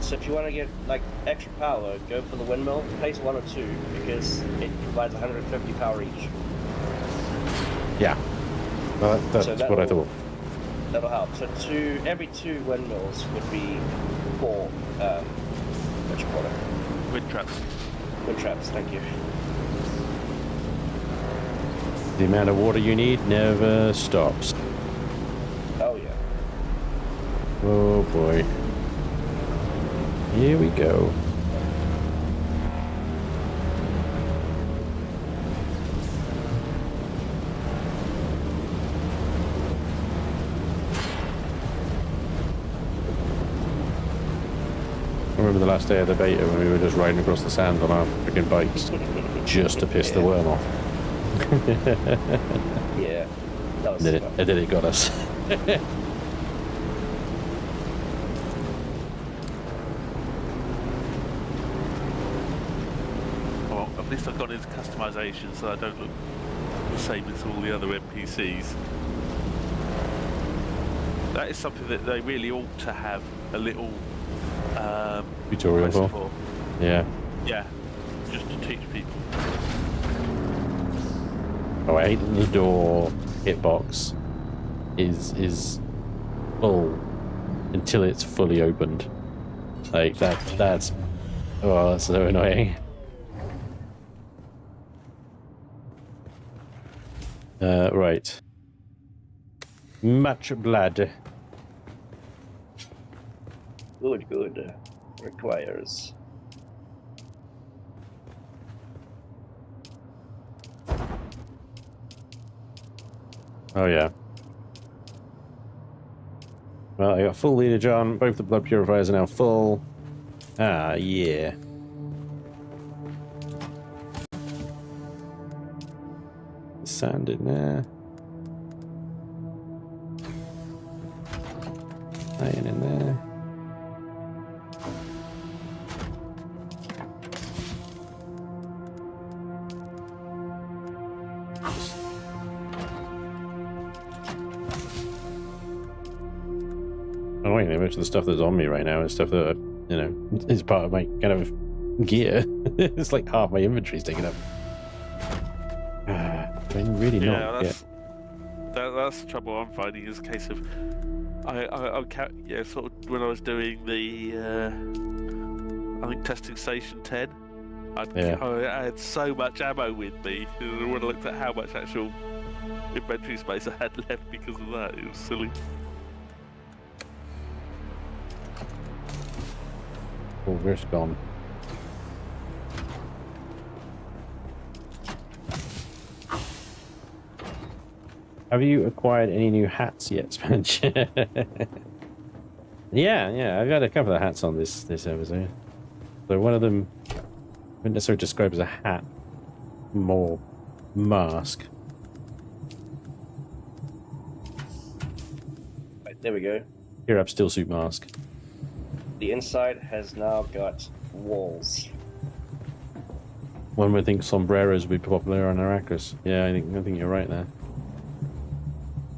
So if you want to get like extra power, go for the windmill. Place 1 or 2 because it provides 150 power each. Yeah. Well, that's what I thought. That'll help. So every 2 windmills would be 4. What you call it? Wind traps. Wind traps. Thank you. The amount of water you need never stops. Oh yeah. Oh boy. Here we go. I remember the last day of the beta when we were just riding across the sand on our freaking bikes just to piss the worm off. Yeah. That was And then it got us. Well, at least I've gone into customization so I don't look the same as all the other NPCs. That is something that they really ought to have a little tutorial for. Yeah. Yeah, just to teach people. Oh, I hate that the door hitbox is full until it's fully opened. Like that's so annoying. Right. Much blood. Good. Requires. Oh yeah. Well, I got full leader, John. Both the blood purifiers are now full. Ah, yeah. Sand in there. Iron in there. Annoyingly, most of the stuff that's on me right now is stuff that, you know, is part of my kind of gear. It's like half my inventory's taken up. I'm really not. That's the trouble I'm finding is a case of sort of when I was doing the I think testing station 10, I had so much ammo with me, and when I looked at how much actual inventory space I had left because of that, it was silly. All risk gone. Have you acquired any new hats yet, Spanj? yeah, I've got a couple of hats on this episode. So one of them I wouldn't necessarily describe as a hat, more mask. Right, there we go. Here up still suit mask. The inside has now got walls. One would think sombreros would be popular on Arrakis. Yeah, I think you're right there.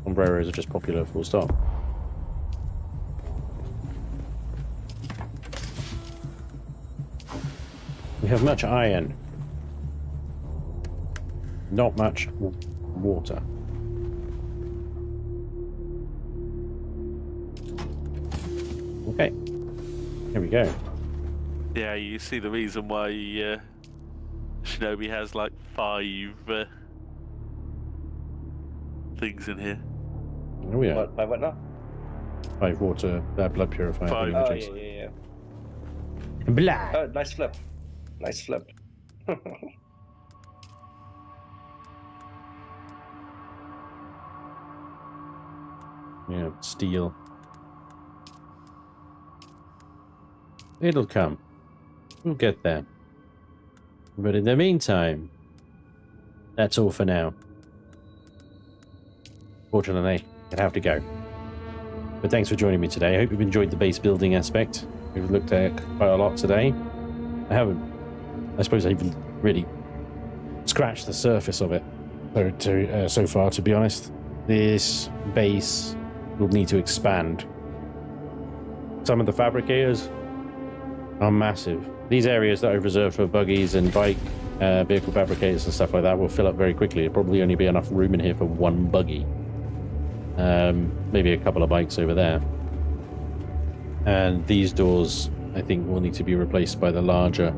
Sombreros are just popular, full stop. We have much iron. Not much water. Okay. Here we go. Yeah, you see the reason why Shinobi has like 5 things in here. Oh yeah. What now? 5 water, blood purifier. 5. Oh yeah. Blah. Oh, nice flip. Nice flip. Yeah, steel. It'll come. We'll get there. But in the meantime, that's all for now. Fortunately, I have to go. But thanks for joining me today. I hope you've enjoyed the base building aspect. We've looked at quite a lot today. I suppose I haven't really scratched the surface of it so far, to be honest. This base will need to expand. Some of the fabricators are massive. These areas that I've reserved for buggies and bike vehicle fabricators and stuff like that will fill up very quickly. There'll probably only be enough room in here for 1 buggy. Maybe a couple of bikes over there. And these doors, I think, will need to be replaced by the larger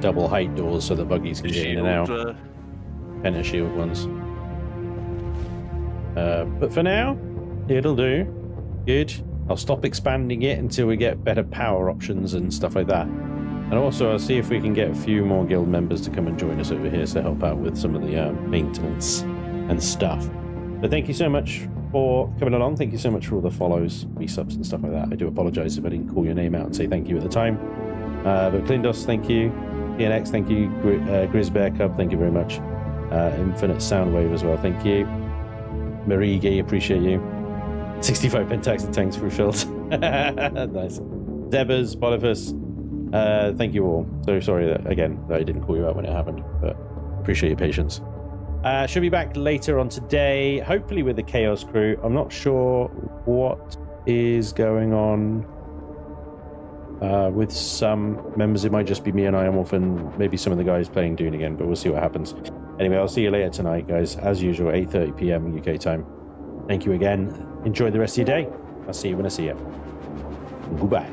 double height doors so the buggies can get in and out. Penta shield ones. But for now, it'll do. Good. I'll stop expanding it until we get better power options and stuff like that. And also, I'll see if we can get a few more guild members to come and join us over here to help out with some of the maintenance and stuff. But thank you so much for coming along. Thank you so much for all the follows, resubs and stuff like that. I do apologize if I didn't call your name out and say thank you at the time. But Klindos, thank you. PNX, thank you. Grizzbear Cub, thank you very much. Infinite Soundwave as well, thank you. Marie Gay, appreciate you. 65 Pentax and tanks refilled. Nice. Debers, Boniface, thank you all. So sorry that I didn't call you out when it happened, but appreciate your patience. Should be back later on today, hopefully with the Chaos crew. I'm not sure what is going on with some members. It might just be me and Ironwolf and maybe some of the guys playing Dune again, but we'll see what happens. Anyway, I'll see you later tonight, guys. As usual, 8:30 p.m. UK time. Thank you again. Enjoy the rest of your day. I'll see you when I see you. Goodbye.